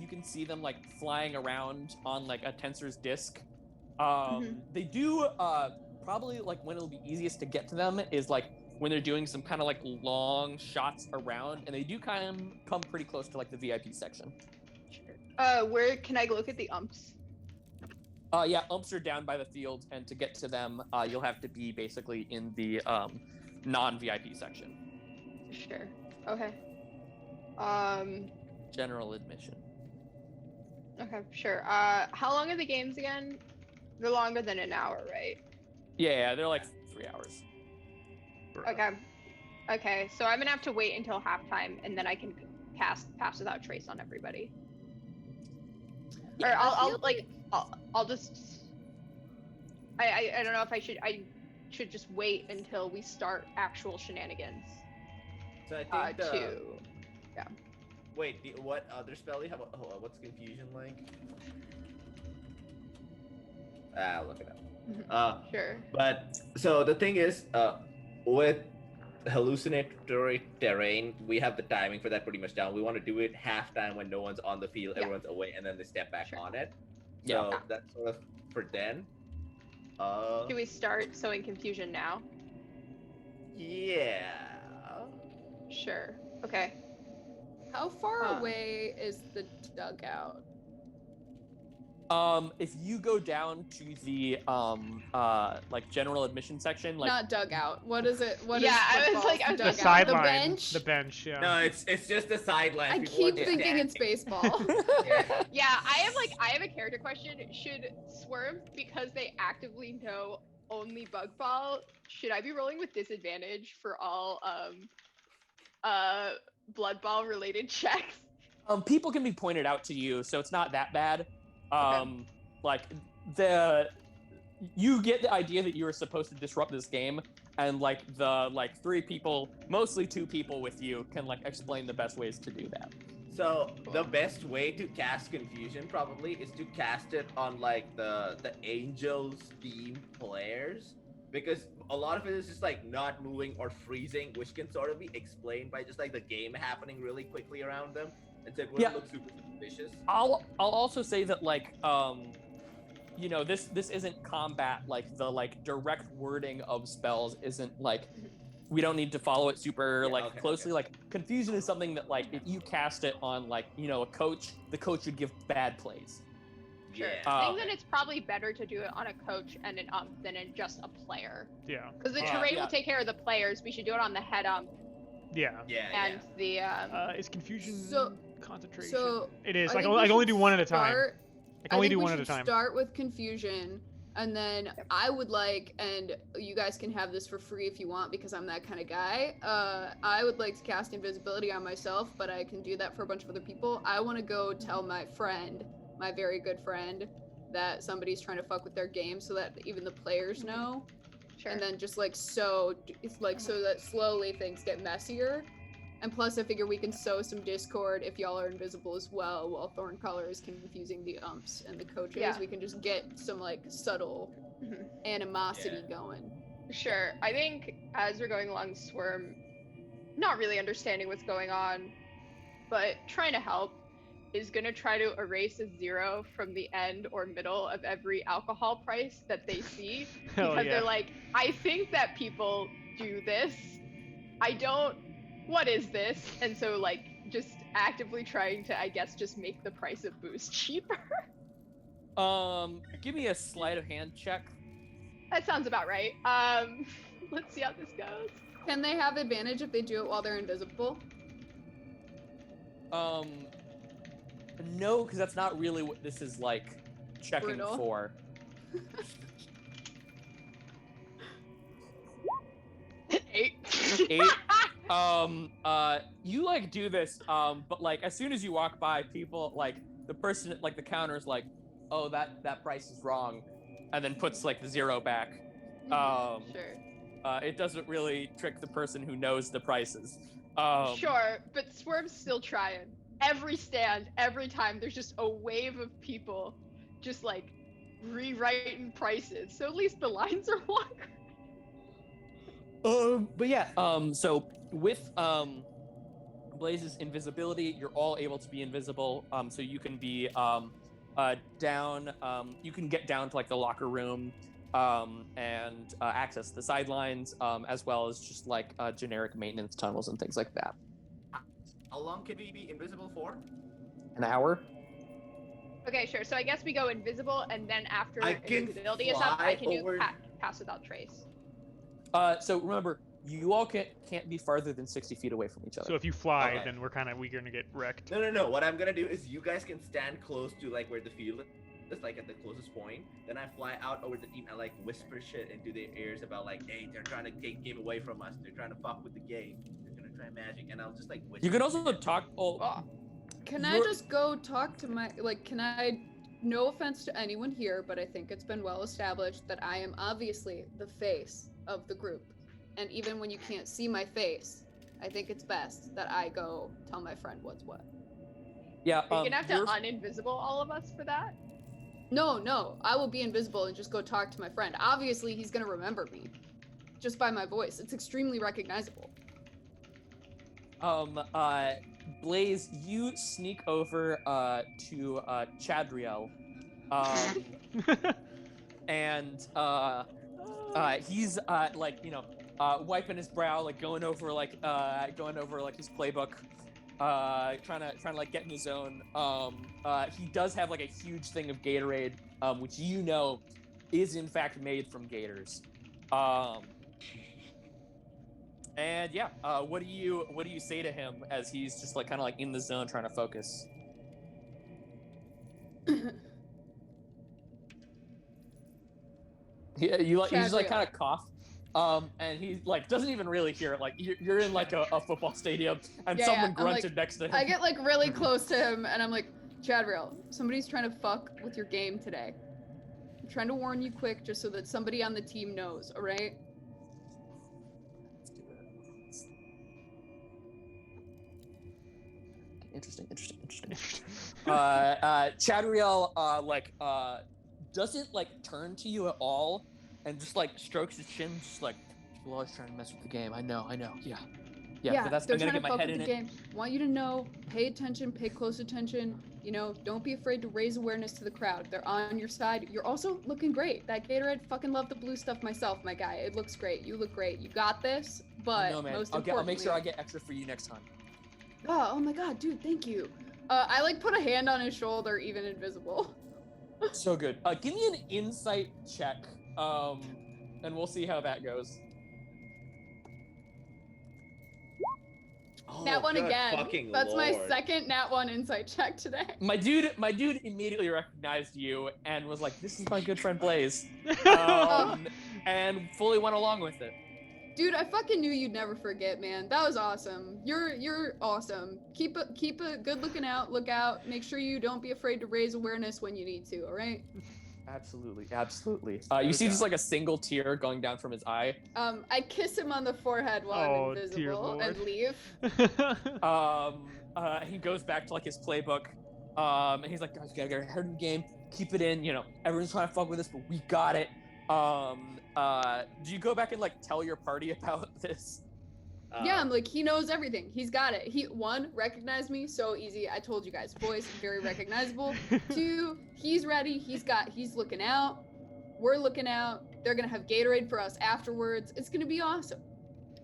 can see them like flying around on like a tensor's disc. They do probably like when it'll be easiest to get to them is like when they're doing some kind of like long shots around, and they do kind of come pretty close to like the VIP section. Where can I look at the umps? Yeah, umps are down by the field, and to get to them, you'll have to be basically in the non-VIP section. Sure. Okay. General admission. Okay, sure. How long are the games again? They're longer than an hour, right? Yeah, they're like 3 hours. Okay. Okay, so I'm gonna have to wait until halftime, and then I can cast Pass Without Trace on everybody. Or I'll just. I don't know if I should just wait until we start actual shenanigans. So I think Yeah. Wait, what other spell do you have? What's confusion like? Look it up. Sure. But so the thing is, with hallucinatory terrain, we have the timing for that pretty much down. We want to do it halftime when no one's on the field, Yeah. everyone's away, and then they step back Sure. on it. Yeah. So that's sort of for then. Do we start sowing confusion now? Yeah. Sure. Okay. How far Huh. away is the dugout? If you go down to the like general admission section, like Not dugout. What is it? What is Yeah, I was football's like- I was The dugout? like, sideline. The bench? The bench, yeah. No, it's just the sideline. I People are keep just thinking standing. it's baseball. Yeah, I have a character question. Should Swerve, because they actively know only Bug Ball, should I be rolling with disadvantage for all Blood Ball related checks? people can be pointed out to you, so it's not that bad. Okay. Like you get the idea that you were supposed to disrupt this game, and like the three people, mostly two people with you, can like explain the best ways to do that. So the best way to cast confusion probably is to cast it on like the Angels team players, because a lot of it is just like not moving or freezing, which can sort of be explained by just like the game happening really quickly around them. It wouldn't Yeah. look super suspicious. I'll also say that like you know, this isn't combat. Like the like direct wording of spells isn't like we don't need to follow it super Yeah, like okay, closely. okay. Like confusion is something that like if you cast it on like you know a coach, the coach would give bad plays. Sure. Yeah. I think that it's probably better to do it on a coach and an ump than in just a player. Yeah. Because the Yeah, terrain yeah. will take care of the players. We should do it on the head ump Yeah. Yeah. and the Is confusion So- concentration? so It is. I I think can, we I can only should do one at a time. start- I can only think do we one at a should time. Start with confusion, and then I would like, and you guys can have this for free if you want, because I'm that kind of guy. I would like to cast invisibility on myself, but I can do that for a bunch of other people. I want to go tell my friend, my very good friend, that somebody's trying to fuck with their game, so that even the players know. sure. And then just like so, it's like so that slowly things get messier. And plus, I figure we can sow some discord if y'all are invisible as well, while Thorncaller is confusing the umps and the coaches. Yeah. We can just get some like subtle Mhm. animosity going. Sure. I think as we're going along, Swarm, not really understanding what's going on, but trying to help, is gonna try to erase a 0 from the end or middle of every alcohol price that they see. Hell Because yeah. they're like, I think that people do this. I don't. What is this? And so like just actively trying to, I guess, just make the price of booze cheaper. Give me a sleight of hand check. That sounds about right. Let's see how this goes. Can they have advantage if they do it while they're invisible? No, because that's not really what this is like checking Brutal. for. 8. 8. You like do this, but like as soon as you walk by, people like the person at like the counter is like, oh, that price is wrong, and then puts like the 0 back. Sure. It doesn't really trick the person who knows the prices. Sure, but Swerve's still trying. Every stand, every time, there's just a wave of people just like rewriting prices. So at least the lines are longer. But yeah, so with Blaze's invisibility, you're all able to be invisible. So you can be down. You can get down to like the locker room, and access the sidelines, as well as just like generic maintenance tunnels and things like that. How long can we be invisible for? An hour. Okay, sure. So I guess we go invisible, and then after I can invisibility is up, I fly can do over- pass without trace. So remember, you all can't be farther than 60 feet away from each other. So if you fly, Okay. then we're gonna get wrecked. No. What I'm gonna do is you guys can stand close to like where the field is, like at the closest point. Then I fly out over the team and like whisper shit into their ears about like, hey, they're trying to take game away from us. They're trying to fuck with the game. They're gonna try magic, and I'll just like whisper. You can also talk. Oh, Oh, Can I You're- just go talk to my like? Can I? No offense to anyone here, but I think it's been well established that I am obviously the face of the group, and even when you can't see my face, I think it's best that I go tell my friend what's what. yeah. you're gonna have to you're- uninvisible all of us for that. No, I will be invisible and just go talk to my friend. Obviously, he's gonna remember me, just by my voice. It's extremely recognizable. Blaze, you sneak over to Chadriel, and he's like wiping his brow, like going over his playbook, trying to like get in the zone. He does have like a huge thing of Gatorade, which you know is in fact made from gators. And yeah, what do you say to him as he's just like kind of like in the zone trying to focus? Yeah, you just like Chadriel. kind of cough, and he like doesn't even really hear it. Like you're in like a football stadium, and Yeah, someone I'm, like- grunted next to him. I get like really close to him, and I'm like, Chadriel, somebody's trying to fuck with your game today. I'm trying to warn you quick, just so that somebody on the team knows. All right? Let's do that. Interesting. Chadriel doesn't like turn to you at all, and just like strokes his chin, just like, people always trying to mess with the game. I know, yeah. Yeah, that's, they're I'm gonna trying get to my fuck head with in the it. game. Want you to know, pay attention, pay close attention. You know, don't be afraid to raise awareness to the crowd. They're on your side. You're also looking great. That Gatorade, fucking love the blue stuff myself, my guy. It looks great. You look great. You got this. But No, man. most I'll importantly, make sure I get extra for you next time. Oh my god, dude, thank you. I like put a hand on his shoulder, even invisible. So good. Give me an insight check, and we'll see how that goes. Oh, Nat 1 good again. fucking That's my lord. second Nat 1 insight check today. My dude immediately recognized you and was like, "This is my good friend Blaze," and fully went along with it. Dude, I fucking knew you'd never forget, man. That was awesome. You're awesome. Keep a good look out. Make sure you don't be afraid to raise awareness when you need to, all right? Absolutely. You see just like a single tear going down from his eye. I kiss him on the forehead while I'm Dear invisible Lord. and leave. He goes back to like his playbook. And he's like, "Guys, we gotta get our head in the game. Keep it in. You know, everyone's trying to fuck with us, but we got it." Do you go back and like tell your party about this? Yeah, I'm like, he knows everything. He's got it. He, one, recognized me so easy. I told you guys, voice very recognizable. Two, he's ready. He's looking out. We're looking out. They're gonna have Gatorade for us afterwards. It's gonna be awesome.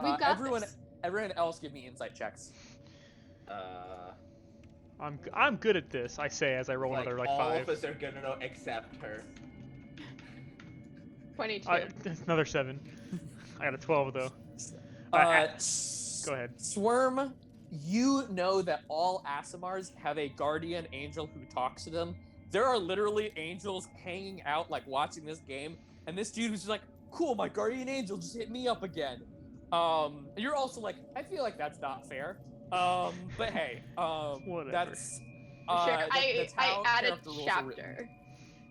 We've got this. Everyone else give me insight checks. I'm good at this, I say as I roll like, another like all 5. of us are gonna know except her. 22. Another 7. I got a 12 though. Go ahead. Swerm, you know that all Aasimars have a guardian angel who talks to them. There are literally angels hanging out, like watching this game, and this dude was just like, "Cool, my guardian angel just hit me up again." You're also like, "I feel like that's not fair." But hey, Whatever. that's Sure, that's how I added character rules are written. chapter.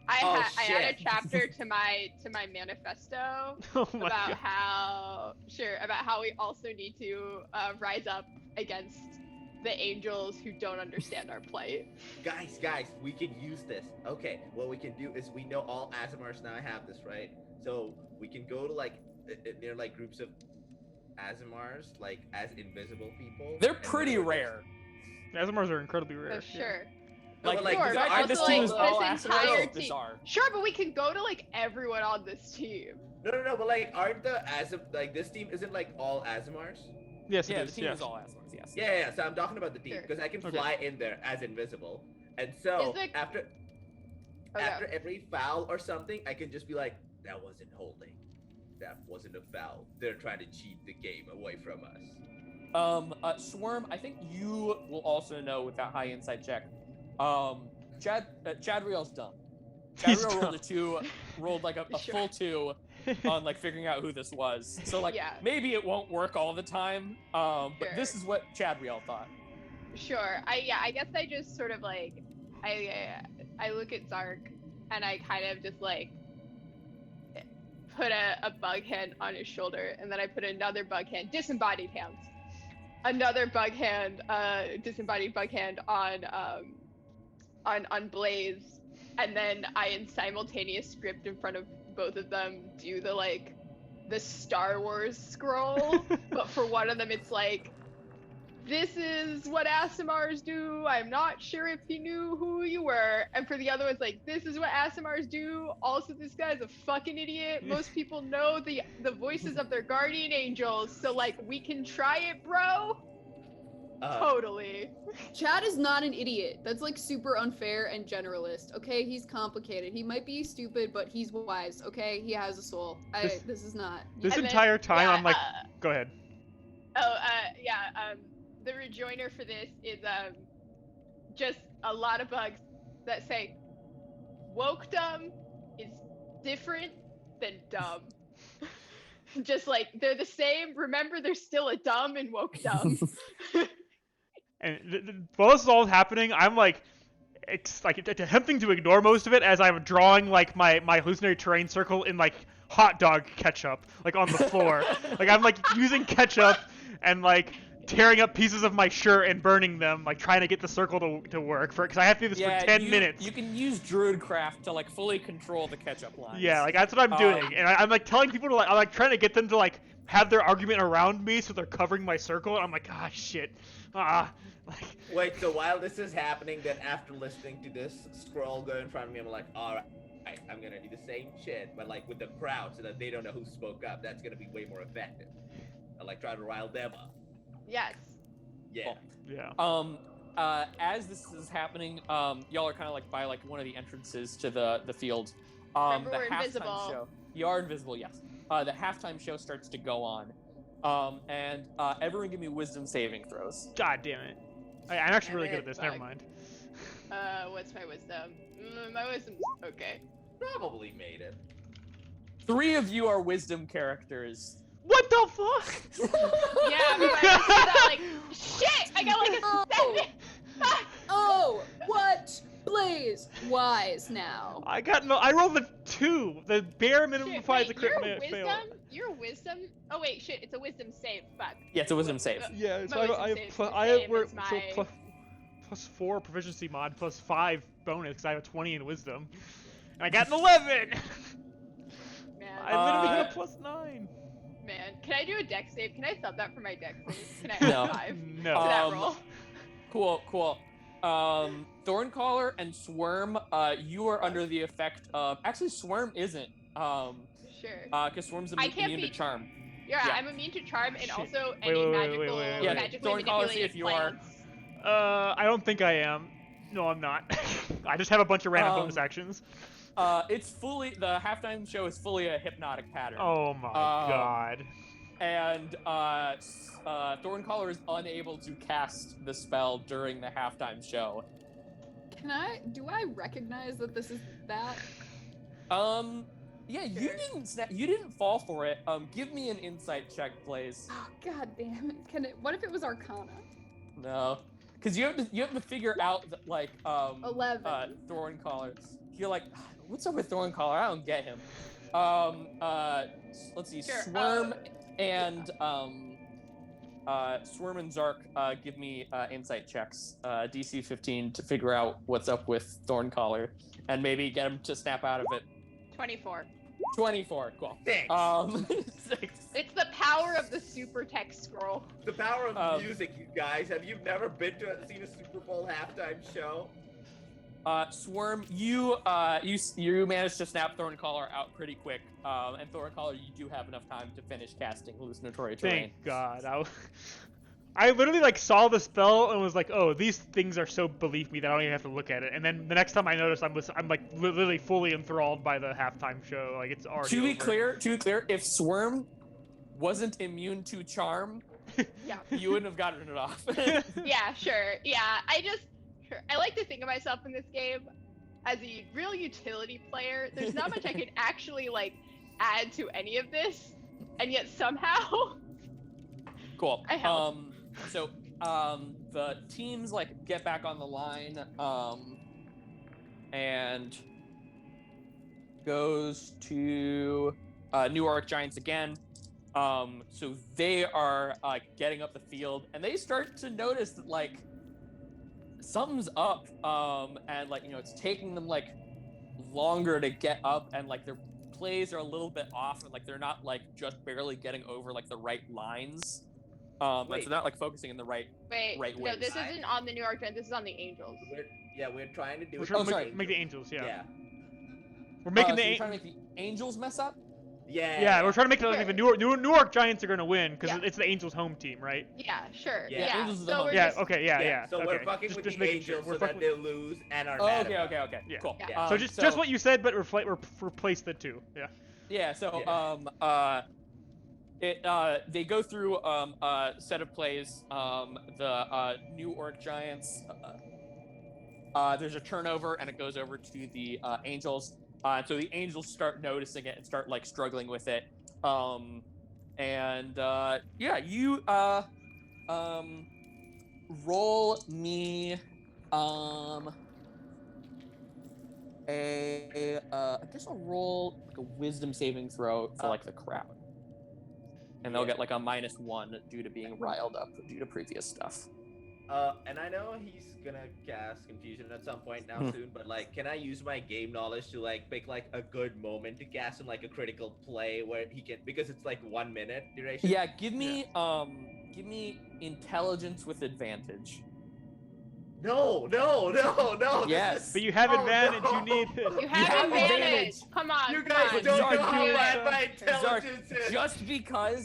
Oh, I added shit. chapter to my manifesto Oh my about god. how we also need to rise up against the angels who don't understand our plight. Guys, we can use this. Okay, what we can do is we know all Aasimars now have this, right? So we can go to like near like groups of Aasimars, like as invisible people. They're and pretty they're rare. Asimars are incredibly rare. So yeah. sure. No, Like, but, like, the sure, fact but that this also, team like, is all this Aasimars entire is team- bizarre. Sure, but we can go to like everyone on this team. No, but like, aren't the like this team isn't like all Aasimars? Yes, it Yeah, is. the team Yeah. is all Aasimars. Yes. Yeah. So I'm talking about the team Sure. because I can Okay. fly in there as invisible, and so Is the- after Okay. every foul or something, I can just be like, "That wasn't holding. That wasn't a foul. They're trying to cheat the game away from us." Swarm, I think you will also know with that high insight check. Chadriel's dumb. He's Chadriel rolled dumb. a 2, rolled like a Sure. full 2 on like figuring out who this was. So like Yeah. maybe it won't work all the time. But Sure. this is what Chadriel thought. Sure. I guess I just sort of like I look at Zark and I kind of just like put a bug hand on his shoulder, and then I put another bug hand, disembodied hands, another bug hand, disembodied bug hand on Blaze, and then I in simultaneous script in front of both of them do the Star Wars scroll, but for one of them it's like, "This is what Aasimars do. I'm not sure if he knew who you were." And for the other one's like, "This is what Aasimars do. Also, this guy's a fucking idiot. Most people know the voices of their guardian angels, so like we can try it, bro." Totally. Chad is not an idiot. That's like super unfair and generalist. Okay, he's complicated. He might be stupid, but he's wise. Okay, he has a soul. This is not. This And then- entire time, yeah, I'm like, go ahead. The rejoinder for this is just a lot of bugs that say wokedom is different than dumb. Just like they're the same. Remember, there's still a dumb in wokedom. And while this is all happening, I'm like, attempting to ignore most of it as I'm drawing like my hallucinatory terrain circle in like hot dog ketchup, like on the floor. Like I'm like using ketchup and like tearing up pieces of my shirt and burning them, like trying to get the circle to work because I have to do this for 10 minutes. You can use Druidcraft to like fully control the catch-up lines. Yeah, like that's what I'm doing, and I'm like telling people to like, I'm like trying to get them to like have their argument around me, so they're covering my circle, and I'm like, ah, shit. Like, Wait, so while this is happening, then after listening to this scroll go in front of me, I'm like, all right, I'm gonna do the same shit, but like with the crowd, so that they don't know who spoke up. That's gonna be way more effective. I like try to rile them up. Yes. Yeah. yeah. As this is happening, y'all are kind of like by like one of the entrances to the field. Remember, The we're halftime invisible. show. You are invisible, yes. The halftime show starts to go on, and everyone give me wisdom saving throws. God damn it. I'm actually really Damn good at it, this. Never bug. mind. What's my wisdom? My wisdom's okay. Probably made it. 3 of you are wisdom characters. What the fuck? Yeah, but I got like shit. I got like a Oh. 7. Oh, what? Blaze, wise now. I rolled a 2. The bare minimum Shit, applies a wait, crit your fail. Your wisdom. Oh wait, shit. It's a wisdom save. Fuck. Yeah, it's a wisdom save. Yeah, so My I wisdom have save- I have save we're- is so my- plus 4 proficiency mod, plus 5 bonus because I have a 20 in wisdom, and I got an 11. Man, I literally Uh, got a plus 9. man. Can I do a dex save? Can I sub that for my dex save? Can I No. have 5 No. to that Um, roll? Cool. Thorncaller and Swarm, you are under the effect of. Actually, Swarm isn't. Sure. Because Swarm's I can't immune to be- charm. Yeah, yeah. I'm immune to charm and Shit. also Wait, any wait, magical, wait. Yeah, magically Thorn Collar, see manipulated if you are. plants. I don't think I am. No, I'm not. I just have a bunch of random bonus actions. It's fully. The halftime show is fully a hypnotic pattern. Oh my god. And Thorncaller is unable to cast the spell during the halftime show. Do I recognize that this is that? Yeah, you Sure. you didn't fall for it. Give me an insight check, please. Oh, god damn it. What if it was Arcana? No, because you have to figure out that, like 11. Thorncaller. You're like, what's up with Thorncaller? I don't get him. Let's see, Sure, Swarm and Swarm and Zark give me insight checks, DC 15 to figure out what's up with Thorncaller, and maybe get him to snap out of it. 24. 24, cool. Thanks. 6. It's the power of the super text scroll. The power of Um, music, you guys. Have you never seen a Super Bowl halftime show? Swarm, you managed to snap Thorncaller out pretty quick, and Thorncaller, you do have enough time to finish casting hallucinatory terrain. Thank God. I literally like saw the spell and was like, oh, these things are so beneath me that I don't even have to look at it. And then the next time I noticed, I'm like literally fully enthralled by the halftime show. Like it's already. To be over. clear, if Swarm wasn't immune to charm, Yeah. you wouldn't have gotten it off. Yeah, sure. Yeah, I like to think of myself in this game as a real utility player. There's not much I could actually like add to any of this, and yet somehow Cool. I help. So the teams like get back on the line, and goes to New Arc Giants again. So they are getting up the field, and they start to notice that like something's up, and like it's taking them like longer to get up, and like their plays are a little bit off, and like they're not like just barely getting over like the right lines. And Wait. so not like focusing in the right. wait. Right No, ways. this isn't on the New York Giants. This is on the Angels. We're trying to do. We're it trying with to sorry. make the Angels, yeah. Yeah. We're making So the you're trying to make the Angels mess up. yeah, we're trying to make it like Sure. the Newark Giants are gonna win because Yeah. it's the Angels' home team, right? Yeah, sure. Yeah. Yeah. Angels is the So home we're team. Yeah. just, Okay. Yeah. So okay. we're fucking just, with just the making sure. Angels We're so that fucking they lose and are Oh, mad okay, about okay, it. okay. Yeah. Cool. Yeah. So just what you said, but replace the two. Yeah. Yeah. So Yeah. they go through a set of plays. The New Orc Giants. There's a turnover, and it goes over to the Angels. So the Angels start noticing it and start like struggling with it. You roll me I guess I'll roll like a wisdom saving throw for like the crowd. And they'll Yeah. get like a -1 due to being riled up due to previous stuff. And I know he's gonna cast confusion at some point now Hmm. soon, but like, can I use my game knowledge to like pick like a good moment to cast him like a critical play where he can, because it's like 1 minute duration. Yeah, give me intelligence with advantage. No. this Yes. is- But you have Oh, advantage. no. You need it. You have have advantage. advantage. Come on. You come guys on. don't Zark, know how you- bad my Zark, intelligence is.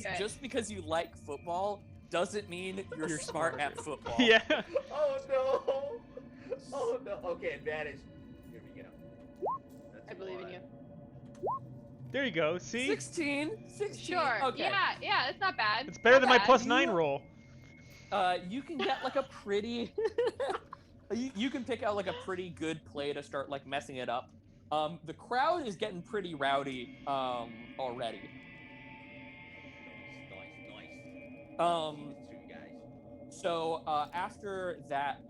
Okay. just because you like football doesn't mean you're smart at football. Yeah. Oh no! Oh no! Okay, advantage. Here we go. That's I believe in one. you. There you go. See? 16. Sure. Okay. Yeah, it's not bad. It's better than my Not plus bad. 9 roll. You can get like a pretty. you can pick out like a pretty good play to start like messing it up. The crowd is getting pretty rowdy already. Nice. Um, Two guys. So after that,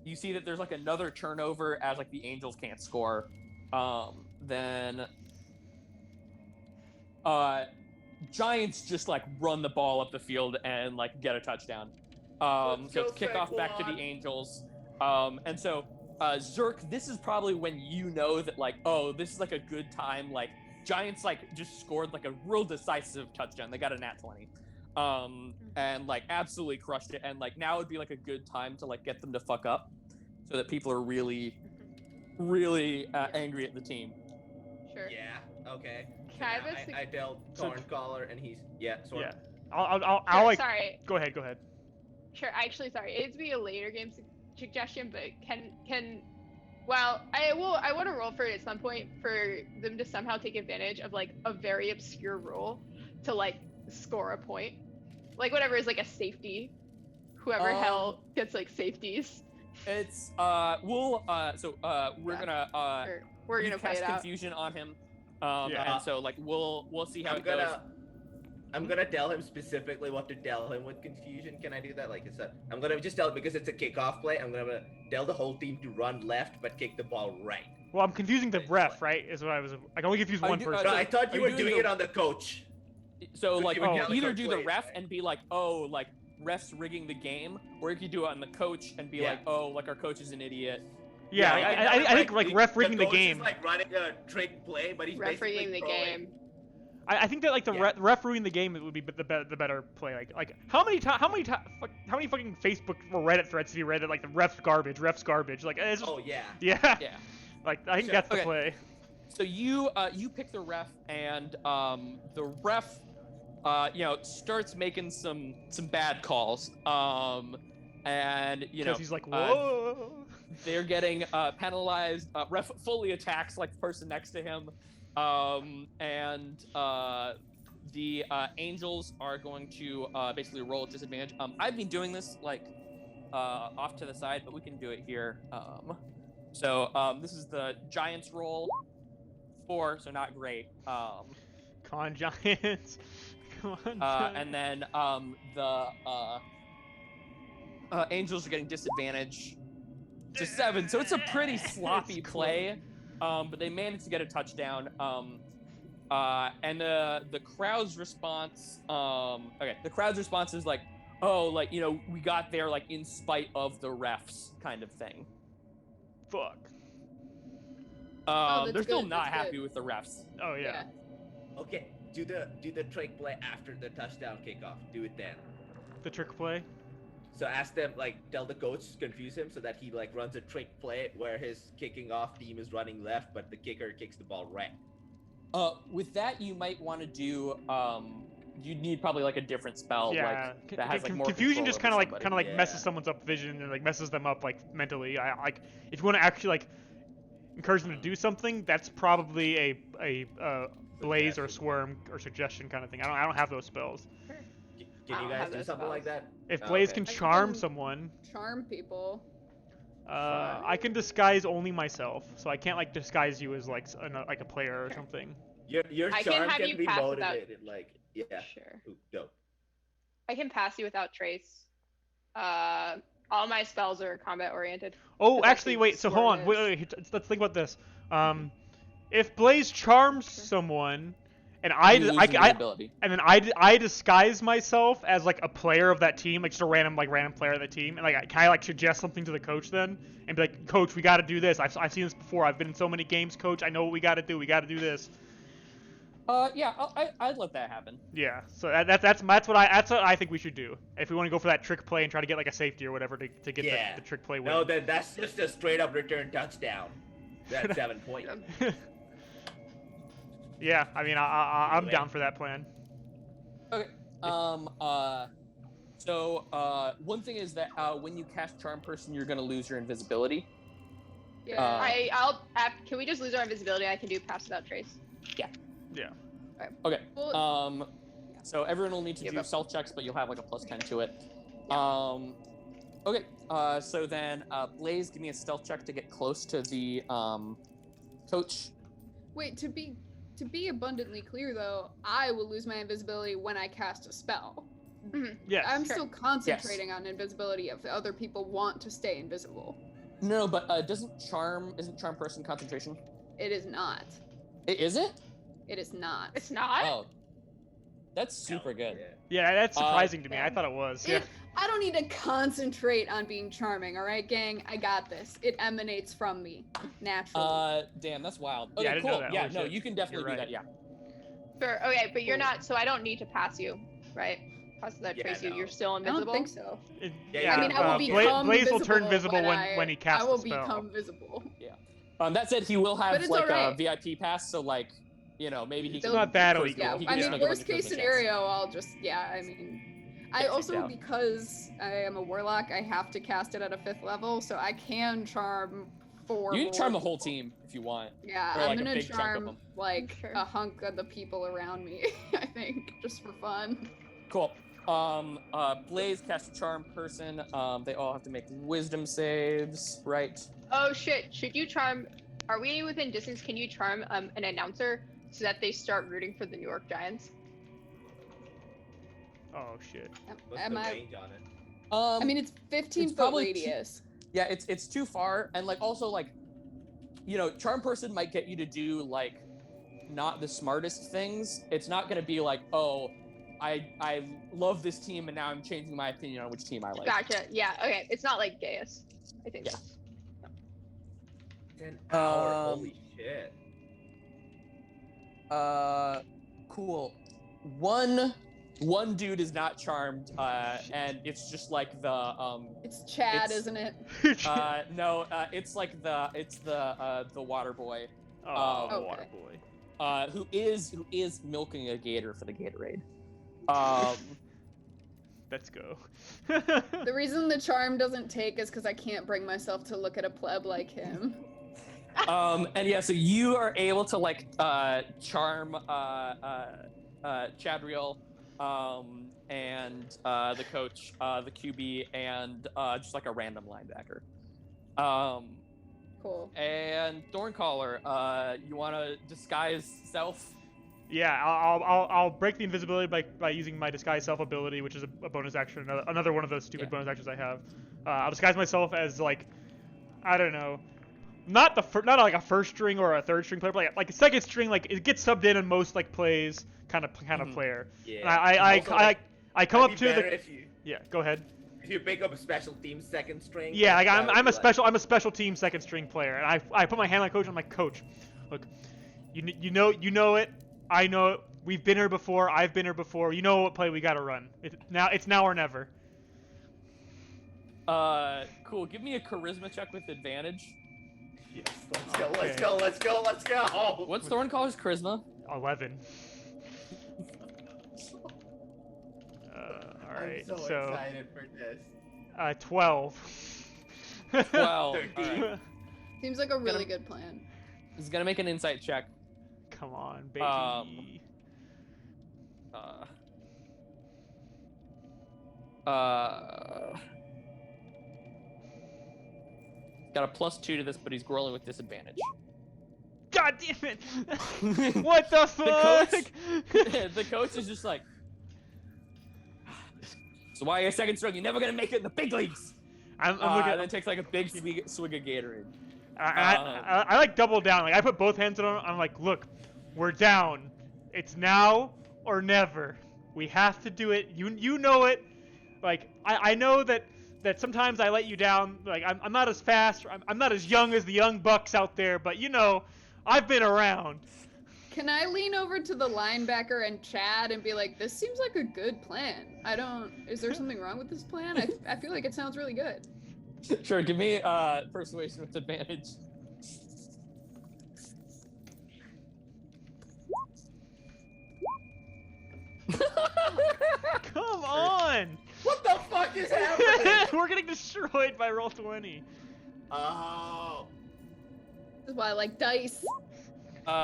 you see that there's like another turnover as like the Angels can't score. Then Giants just like run the ball up the field and like get a touchdown. Let's So go, it's kickoff back to the Saquon. Angels. And so Zerk, this is probably when you know that like, oh, this is like a good time. Like Giants like just scored like a real decisive touchdown. They got a nat 20. And like absolutely crushed it. And like now would be like a good time to like get them to fuck up, so that people are really angry at the team. Sure. Yeah. Okay. So Can I have now a sug- I dealt So- Thorncaller, and he's Sort Yeah. of. I'll Sure, like. sorry. Go ahead. Go ahead. Sure. Actually, sorry. It'd be a later game suggestion, but can. Well, I want to roll for it at some point for them to somehow take advantage of like a very obscure rule to like score a point, like whatever is like a safety. Whoever hell gets like safeties. It's we're Yeah. gonna Or we're you gonna play cast it out. confusion on him. Yeah. And so like we'll see how I'm it goes. gonna tell him specifically what to tell him with confusion. Can I do that? Like it's I'm gonna just tell him because it's a kickoff play. I'm gonna tell the whole team to run left but kick the ball right. Well, I'm confusing the ref, right? Is what I was. I can only confuse Are one you- person. No, so I thought are you you were doing doing the- it on the coach. So like you would Oh. yell the either coach do the plays, ref right? and be like, oh, like refs rigging the game, or you could do it on the coach and be Yeah. like, oh, like our coach is an idiot. Yeah, I think like ref rigging the coach game. is like running a trick play, but he's Refereeing basically the throwing- game. I think that like the Yeah. ref ruining the game would be the better play. Like how many fucking Facebook or Reddit threads have you read that like the ref's garbage? Like it's just, Oh yeah. yeah. Yeah. Like I think Sure. that's the Okay. play. So you pick the ref, and the ref starts making some bad calls. And Because he's like, uh, whoa. they're getting penalized. Ref fully attacks like the person next to him, and the Angels are going to basically roll at disadvantage. I've been doing this like off to the side, but we can do it here. So this is the Giants roll. 4, so not great. Con Giants. Come on. Giants. And then the Angels are getting disadvantage to 7, so it's a pretty sloppy It's play. But they managed to get a touchdown. And the crowd's response. The crowd's response is like, oh, like we got there like in spite of the refs, kind of thing. Fuck. that's They're still good, not that's happy good. with the refs. Oh yeah. Okay. Do the trick play after the touchdown kickoff. Do it then. The trick play. So ask them, like, tell the coach, confuse him so that he like runs a trick play where his kicking off team is running left, but the kicker kicks the ball right. With that, you might want to do. You need probably like a different spell. Yeah. Like, that has like more Confusion control just over kind of somebody. like messes Yeah. someone's up vision and like messes them up like mentally. I like if you want to actually like encourage them to do something, that's probably a blaze or swarm or suggestion kind of thing. I don't have those spells. I Can you don't guys have do those something like spells. that? If Oh, Blaze okay. can I charm can- someone, Charm people. I can disguise only myself, so I can't like disguise you as like like a player or something. Your I can charm have can you be pass without- motivated, like yeah. Sure. Ooh, dope. I can pass you without trace. All my spells are combat oriented. Oh, But actually, actually, wait. So hold on. Swarm Wait, let's think about this. If Blaze charms someone, and You lose invisibility. and then I disguise myself as like a player of that team, like just a random player of the team, and like can I like suggest something to the coach then, and be like, Coach, we got to do this. I've seen this before. I've been in so many games, Coach. I know what we got to do. We got to do this. Yeah, I'd let that happen. Yeah. So that's what I think we should do if we want to go for that trick play and try to get like a safety or whatever to get the trick play win. No, that's just a straight up return touchdown. That's 7 points. Yeah, I mean, I'm down for that plan. Okay. So one thing is that when you cast Charm Person, you're gonna lose your invisibility. Yeah. Can we just lose our invisibility? I can do Pass Without Trace. Yeah. Okay. Well, So everyone will need to do stealth checks, but you'll have like a +10 to it. Okay. So then, Blaze, give me a stealth check to get close to the coach. wait, to be abundantly clear though, I will lose my invisibility when I cast a spell. Yes. I'm still concentrating on invisibility if other people want to stay invisible. No, but isn't Charm Person concentration? It is not. Is it? It is not. It's not. Oh, that's super good. Yeah, that's surprising to me. I thought it was. Yeah. I don't need to concentrate on being charming, all right, gang? I got this. It emanates from me naturally. Damn, that's wild. Yeah, I Okay, didn't know cool. that. Yeah, Holy no, shit. you can definitely You're do right. that. Yeah. Sure. Okay, but you're not. So I don't need to pass you, right? Pass Without Trace you. no. You're still I invisible. don't think so. Yeah, I mean, I will become Blaze visible will turn visible when he casts I will the spell. become visible. That said, he will But have it's like alright. a VIP pass, so like, maybe he It's can. not that first- illegal. Yeah, he I can just mean, make a worst case charisma check. scenario, I'll just, I mean, I Yeah, also, yeah. because I am a warlock, I have to cast it at a 5th level, so I can charm 4 You can more charm the whole people. team if you want. Yeah, or, I'm like, a gonna big chunk of charm, them. like, Sure. a hunk of the people around me, I think, just for fun. Cool. Blaze casts Charm Person. They all have to make Wisdom saves, right? Oh shit! Should you charm? Are we within distance? Can you charm an announcer so that they start rooting for the New York Giants? Oh shit. What's Am the I? range on it? I mean, it's 15-foot probably radius. Yeah, it's too far, and like also like, Charm Person might get you to do like, not the smartest things. It's not gonna be like, oh, I love this team, and now I'm changing my opinion on which team I like. Gotcha. Yeah. Okay. It's not like Gaius. I think. Yeah. that's- 10 hour. Um, Holy shit. Cool. One dude is not charmed, and it's just like the It's Chad, It's- isn't it? no, it's like the water boy, Oh, Okay. water boy. who is milking a gator for the Gatorade. Let's go. The reason the charm doesn't take is because I can't bring myself to look at a pleb like him. And yeah, so you are able to like charm Chadriel, and the coach, the QB, and just like a random linebacker. Cool. And Thorncaller, you want to disguise self? Yeah, I'll break the invisibility by using my disguise self ability, which is a bonus action, another one of those stupid bonus actions I have. I'll disguise myself as like, I don't know, not like a first string or a third string player, but like a second string, like it gets subbed in most like plays kind of player. Yeah. And Also, like, I come it'd up be to better the if you go ahead. pick up a special team second string. Yeah, like that would I'm be a special team second string player, and I put my hand on coach. And I'm like, Coach, look, you know it, I know it. We've been here before. I've been here before. You know what play we gotta run. It's now or never. Cool. Give me a charisma check with advantage. Yes, let's go. What's Thorncaller's charisma? 11. All right, I'm so excited for this. 12. 12. All 13. right. Seems like a really good plan. He's gonna make an insight check. Come on, baby. Got a +2 to this, but he's rolling with disadvantage. God damn it! What the fuck? The coach is just like, so why are you a second string? You're never gonna make it in the big leagues. I'm looking. And then takes like a big swig of Gatorade. I like double down. Like I put both hands on him. I'm like, look, we're down. It's now or never. We have to do it. You know it. Like, I know that sometimes I let you down. Like, I'm not as fast. I'm not as young as the young bucks out there, but you know, I've been around. Can I lean over to the linebacker and Chad and be like, this seems like a good plan. Is there something wrong with this plan? I feel like it sounds really good. Sure, give me persuasion with advantage. Come on! What the fuck is happening? We're getting destroyed by roll 20. Oh. This is why I like dice.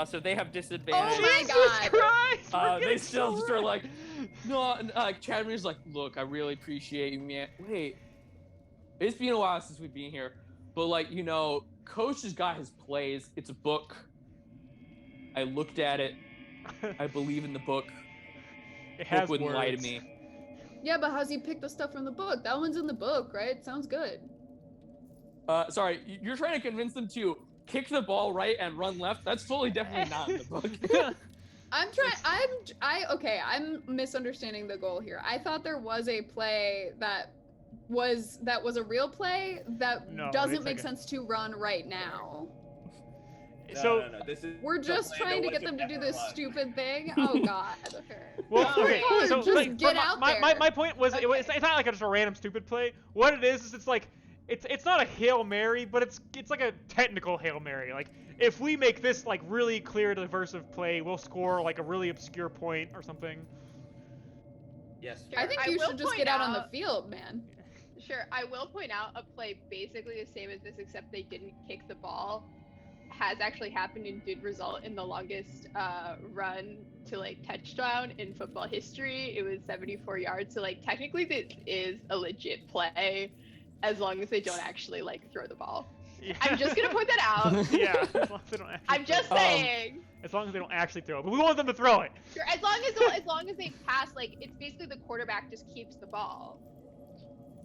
So they have disadvantage. Oh my Jesus God. Christ! We're They getting still just are destroyed. like, no, Chadwin's like, look, I really appreciate you, man. Wait, it's been a while since we've been here, but like, you know, Coach has got his plays. It's a book. I looked at it. I believe in the book. It Book has wouldn't lie to words. me. Yeah, but how's he pick the stuff from the book? That one's in the book, right? Sounds good. Sorry, you're trying to convince them to kick the ball right and run left. That's totally definitely not in the book. I'm misunderstanding the goal here. I thought there was a play that was a real play that No, doesn't it's make like a- sense to run right now. So, No. This is We're the just plan trying to was get them to do never this run. stupid thing. Oh God. well, No, okay. no, So, just like, get for out my, there. my point was, it's not like just a random stupid play. What it is it's like, it's not a Hail Mary, but it's like a technical Hail Mary. Like, if we make this like really clear, diversive play, we'll score like a really obscure point or something. Yes. I think I you will should just point get out on the out- field, man. Sure, I will point out a play basically the same as this, except they didn't kick the ball, has actually happened and did result in the longest run to like touchdown in football history. It was 74 yards. So like technically this is a legit play, as long as they don't actually like throw the ball. Yeah. I'm just gonna point that out. Yeah. As long as they don't actually I'm just throw it. saying. As long as they don't actually throw it, but we want them to throw it. Sure, as long as they pass, like it's basically the quarterback just keeps the ball.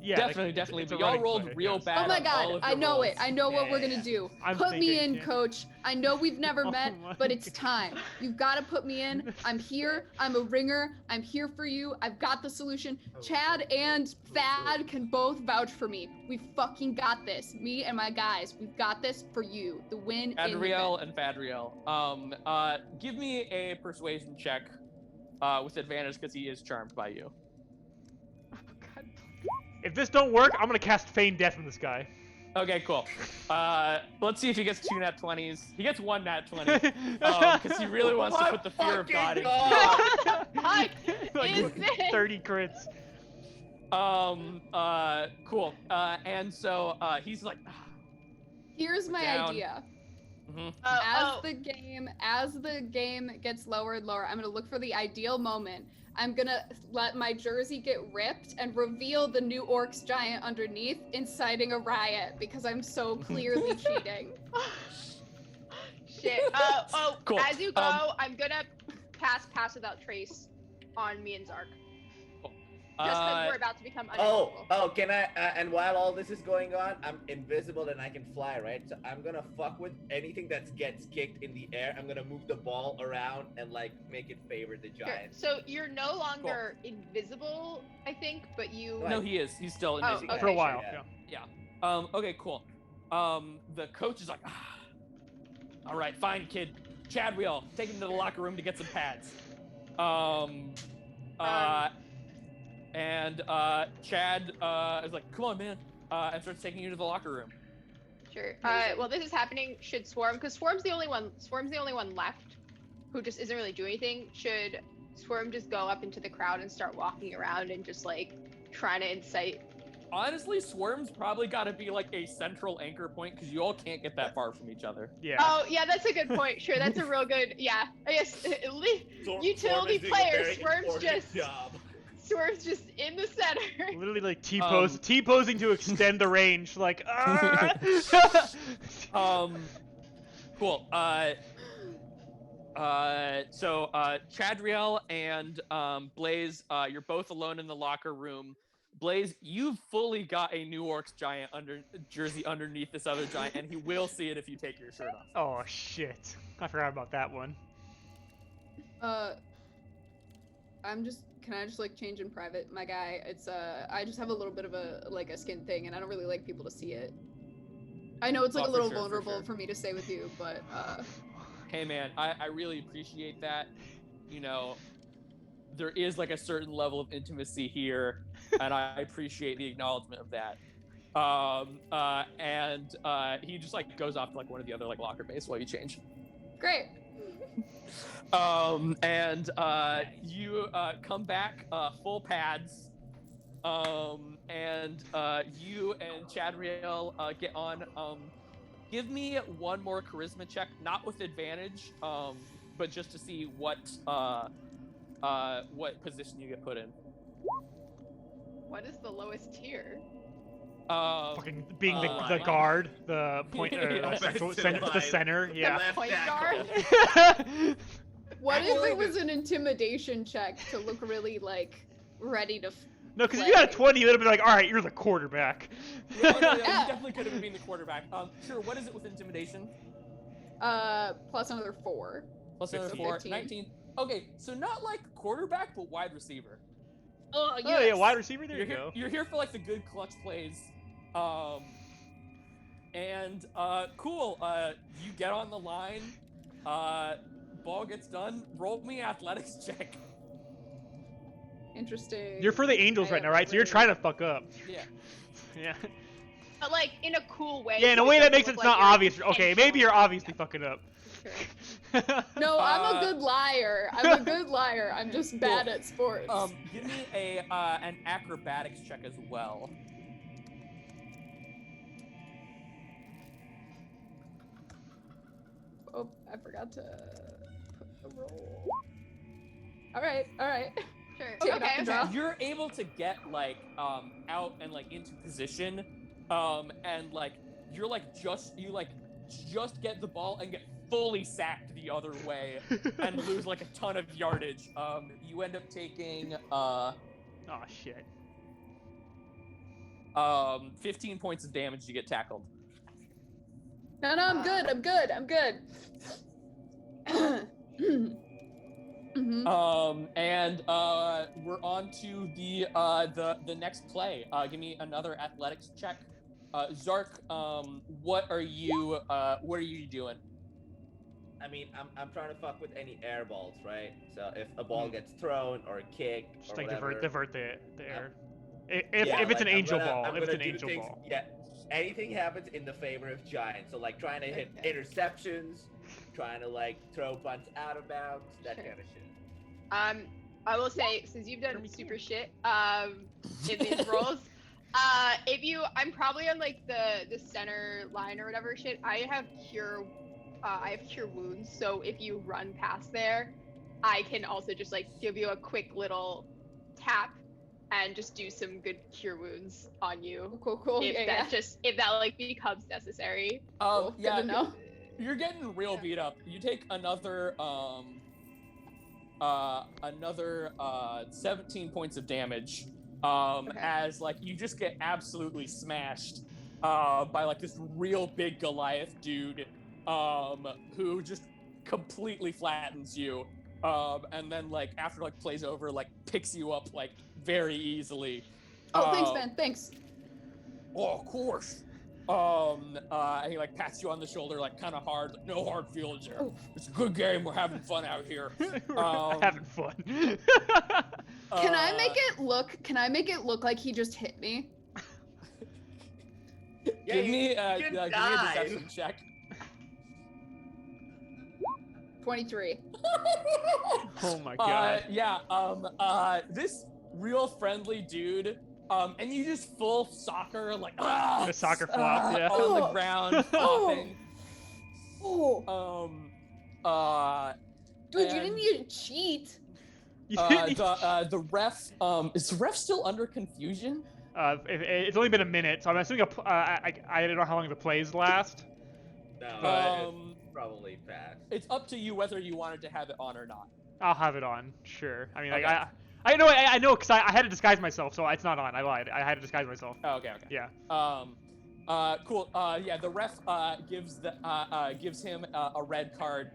Yeah. like, definitely. it's a But y'all running rolled play, real yes. bad. Oh my on all God, of I your know rolls. it. I know what we're Yeah. gonna do. I'm Put me thinking, in, yeah. coach. I know we've never Oh met, my but it's God. time. You've got to put me in. I'm here. I'm a ringer. I'm here for you. I've got the solution. Chad and Thad can both vouch for me. We fucking got this. Me and my guys. We've got this for you. The win in the Adriel event. and Fadriel. Give me a persuasion check with advantage because he is charmed by you. Oh, God. If this don't work, I'm gonna cast Feign Death on this guy. Okay, cool. Let's see if he gets 2 nat 20s. He gets 1 nat 20 because he really wants to My put the fear of God fucking in. God. Fuck Like, is this? 30 crits. Cool. And so he's like, Here's my down. idea. mhm. Oh, As the game gets lower and lower, I'm gonna look for the ideal moment. I'm gonna let my jersey get ripped and reveal the new Orcs giant underneath, inciting a riot because I'm so clearly cheating. Shit. Cool. As you go, I'm gonna pass without trace on me and Zark. Just because we're about to become uninvisible. Can I? And while all this is going on, I'm invisible and I can fly, right? So I'm gonna fuck with anything that gets kicked in the air. I'm gonna move the ball around and like make it favor the Sure. Giants. So you're no longer invisible, I think, but you. No, he is. He's still Oh, invisible. okay. For a while, sure, yeah. Okay, cool. The coach is like, all right, fine, kid. Chadwell, take him to the locker room to get some pads. And Chad is like, come on, man, and starts taking you to the locker room. Sure. Well, this is happening. Should Swarm, because Swarm's the only one left, who just isn't really doing anything. Should Swarm just go up into the crowd and start walking around and just like trying to incite? Honestly, Swarm's probably got to be like a central anchor point because you all can't get that far from each other. Yeah. Oh, yeah, that's a good point. Sure, that's a real good. Yeah, I guess utility player Swarm's just in the center. Literally like T-posing to extend the range, like Cool. So Chadriel and Blaze, you're both alone in the locker room. Blaze, you've fully got a New Orcs giant jersey underneath this other giant, and he will see it if you take your shirt off. Oh shit. I forgot about that one. Can I just like change in private, my guy? It's I just have a little bit of a skin thing, and I don't really like people to see it. I know it's like Oh, a little for sure, for vulnerable sure. for me to stay with you, but Hey man, I really appreciate that. You know, there is like a certain level of intimacy here, and I appreciate the acknowledgement of that. And he just like goes off to like one of the other like locker bays while you change. great. And you come back full pads. And you and Chadriel get on. Give me one more charisma check, not with advantage, but just to see what position you get put in. What is the lowest tier? Fucking being the Line. guard, the point, Yeah. the center, yeah. Left Point tackle. guard? What if Actually, it was an intimidation check to look really like ready to? No, because if you got a 20, you would have been like, all right, you're the quarterback. No, you Yeah. definitely could have been the quarterback. Sure. What is it with intimidation? Plus another 4. Plus another 15. 4, 15. 19. Okay, so not like quarterback, but wide receiver. Oh Oh yeah, wide receiver. There you go. You're here for like the good clutch plays. And cool. You get on the line. Ball gets done. Roll me athletics check. Interesting. You're for the Angels right now, right? So you're trying to fuck up. Yeah. Yeah. But like in a cool way. Yeah, in a so way that doesn't makes look it's like not you're obvious. Okay, maybe you're intentionally- obviously fucking up. Sure. No, I'm a Uh, good liar. I'm a good liar. I'm just bad at sports. Give me an acrobatics check as well. Oh, I forgot to put the roll. All right. Sure. Take it off Okay. the draw. You're able to get like out and like into position, and like you're like just get the ball and get fully sacked the other way and lose like a ton of yardage. You end up taking Oh shit. 15 points of damage to get tackled. No, I'm good. I'm good. Mhm. And we're on to the next play. Give me another athletics check. Zark, what are you doing? I mean, I'm trying to fuck with any air balls, right? So if a ball gets thrown or kicked Just or like whatever, divert the air. yeah, If it's an like, angel I'm ball, if it's gonna an do angel things- ball. Yeah, anything happens in the favor of Giants. So like trying to hit Okay. interceptions, trying to like throw punts out of bounds, that Sure. kind of shit. I will say, since you've done Jeremy super shit in these roles, I'm probably on like the center line or whatever shit. I have cure wounds, so if you run past there, I can also just like give you a quick little tap and just do some good cure wounds on you. Cool. If Yeah. if that like becomes necessary. Cool. Yeah, Good to know. you're getting real beat up. You take another 17 points of damage. Okay. As like you just get absolutely smashed by like this real big Goliath dude who just completely flattens you. And then like after like plays over, like picks you up like very easily. Oh, thanks, man. Thanks. Oh, of course. And he like pats you on the shoulder, like kind of hard. Like, no hard feelings here. Oh. It's a good game. We're having fun out here. We're having fun. Can I make it look like he just hit me? Give me a can give me a die. deception check. 23. Oh my god. Yeah. This real friendly dude. And you just full soccer like The soccer flop, yeah. on the ground flopping. Oh, dude, you and- didn't need to cheat. The ref is the ref still under confusion? It's only been a minute, so I'm assuming I don't know how long the plays last. No, probably pass. It's up to you whether you wanted to have it on or not. I'll have it on, sure. I mean, like, Okay. I know, because I had to disguise myself, so it's not on. I lied. I had to disguise myself. Oh, okay. Yeah. Cool. Yeah, the ref gives him a red card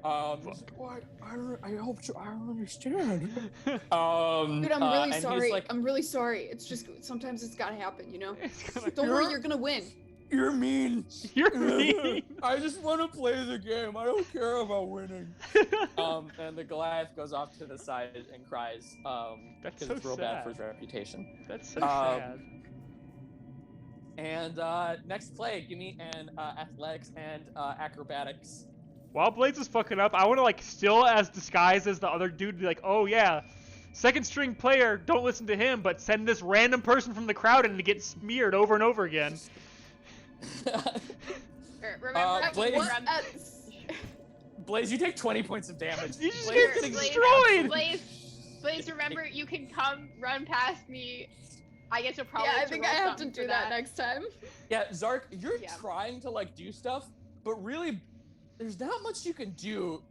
What? I hope so. I don't understand. Dude, I'm really and sorry. he's like, I'm really sorry. It's just sometimes it's gotta happen, you know? It's gonna- Don't worry, you're gonna win. "You're mean. You're mean. I just want to play the game. I don't care about winning." And the Goliath goes off to the side and cries. That's Because so it's real bad for sad. his reputation. That's so sad. And next play, give me an athletics and acrobatics. While Blaze is fucking up, I want to like still as disguised as the other dude be like, oh yeah, second string player, don't listen to him, but send this random person from the crowd in to get smeared over and over again. Remember, Blaze- remember- Blaze, you take 20 points of damage. You just Blaze get getting destroyed! Blaze, remember, you can come run past me. I guess you'll probably Yeah, I have to think roll I have to something do for that next time. Yeah, Zark, you're Yeah. trying to like do stuff, but really, there's not much you can do.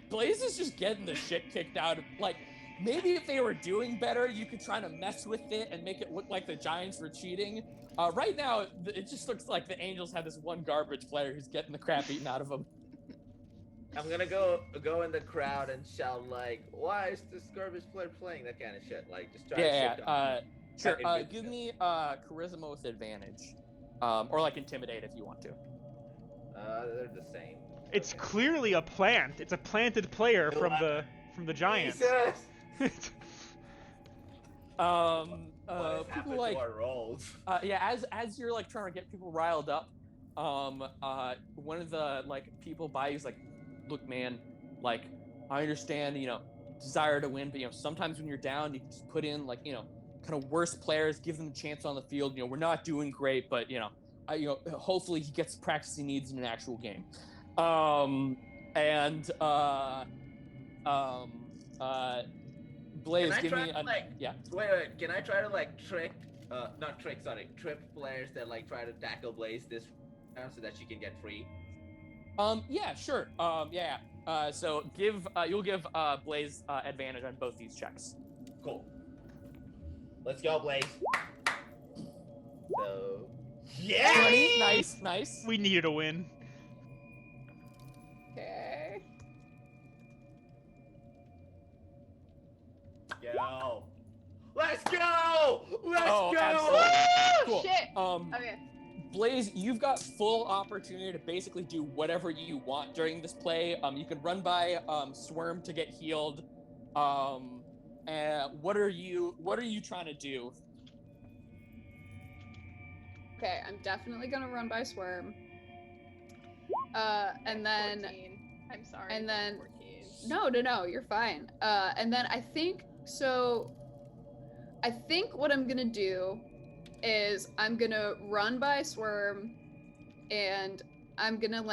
Blaze is just getting the shit kicked out of. Like, maybe if they were doing better, you could try to mess with it and make it look like the Giants were cheating. Right now, it just looks like the Angels have this one garbage player who's getting the crap eaten out of them. I'm gonna go in the crowd and shout like, "Why is this garbage player playing?" That kind of shit. Like, just try to shit talk. Sure. Intimidate Give them. me charisma with advantage, or like intimidate if you want to. They're the same. It's clearly a plant. It's a planted player from the Giants. Jesus! What has People happened like to our roles? yeah, as you're like trying to get people riled up, one of the like people by you's like, look, man, like I understand, desire to win, but sometimes when you're down, you can just put in like, kind of worst players, give them a chance on the field. We're not doing great, but hopefully he gets the practice he needs in an actual game. Blaze, Can I give try me to, a like- yeah. Wait. Can I try to like trip players that like try to tackle Blaze this round so that she can get free? Yeah, sure. So you'll give Blaze advantage on both these checks. Cool. Let's go, Blaze. So. Yeah. 20, nice. We needed a win. Okay. Yo. Let's go! Let's Oh, go! absolutely. Oh, Cool. shit. Um, Okay. Blaze, you've got full opportunity to basically do whatever you want during this play. You can run by Swarm to get healed. And what are you trying to do? Okay, I'm definitely gonna run by Swarm. And then 14. I'm sorry. and then- 14. no, you're fine. And then I think what I'm gonna do is I'm gonna run by Swarm, and I'm gonna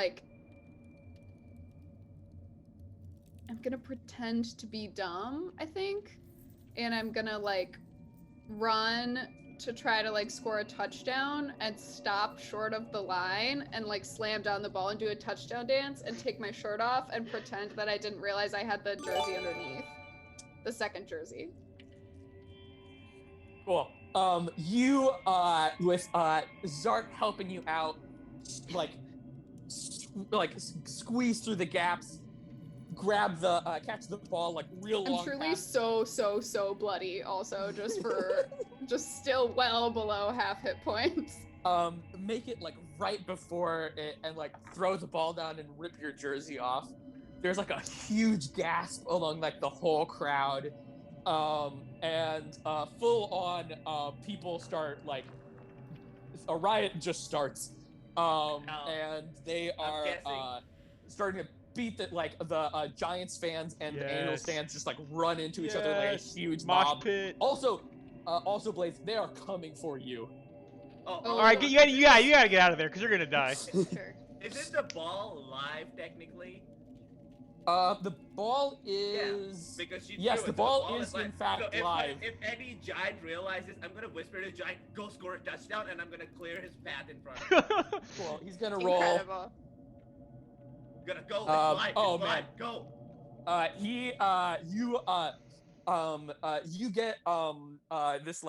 pretend to be dumb, I think, and I'm gonna run to try to score a touchdown and stop short of the line and slam down the ball and do a touchdown dance and take my shirt off and pretend that I didn't realize I had the jersey underneath. The second jersey. Cool. You with Zark helping you out, squeeze through the gaps, grab the catch the ball real long. I'm truly pass. so bloody also, just for just still well below half hit points. Make it right before it and throw the ball down and rip your jersey off. There's a huge gasp along the whole crowd. And full on people start a riot just starts. And they are guessing- starting to beat the Giants fans and the Angels Yes. fans just run into each other like a Yes. huge Mosh mob. pit. Also Blaze, they are coming for you. Oh, Oh. All right, you gotta get out of there because you're gonna die. Sure. Isn't the ball live technically? The ball is Because she yes, threw the it, so ball is live. in fact So live. If any Giant realizes, I'm gonna whisper to the Giant, "Go score a touchdown," and I'm gonna clear his path in front of him. Cool. He's gonna roll. Incredible. Gonna go. It's Um, live. oh, It's live. man. Go. You get this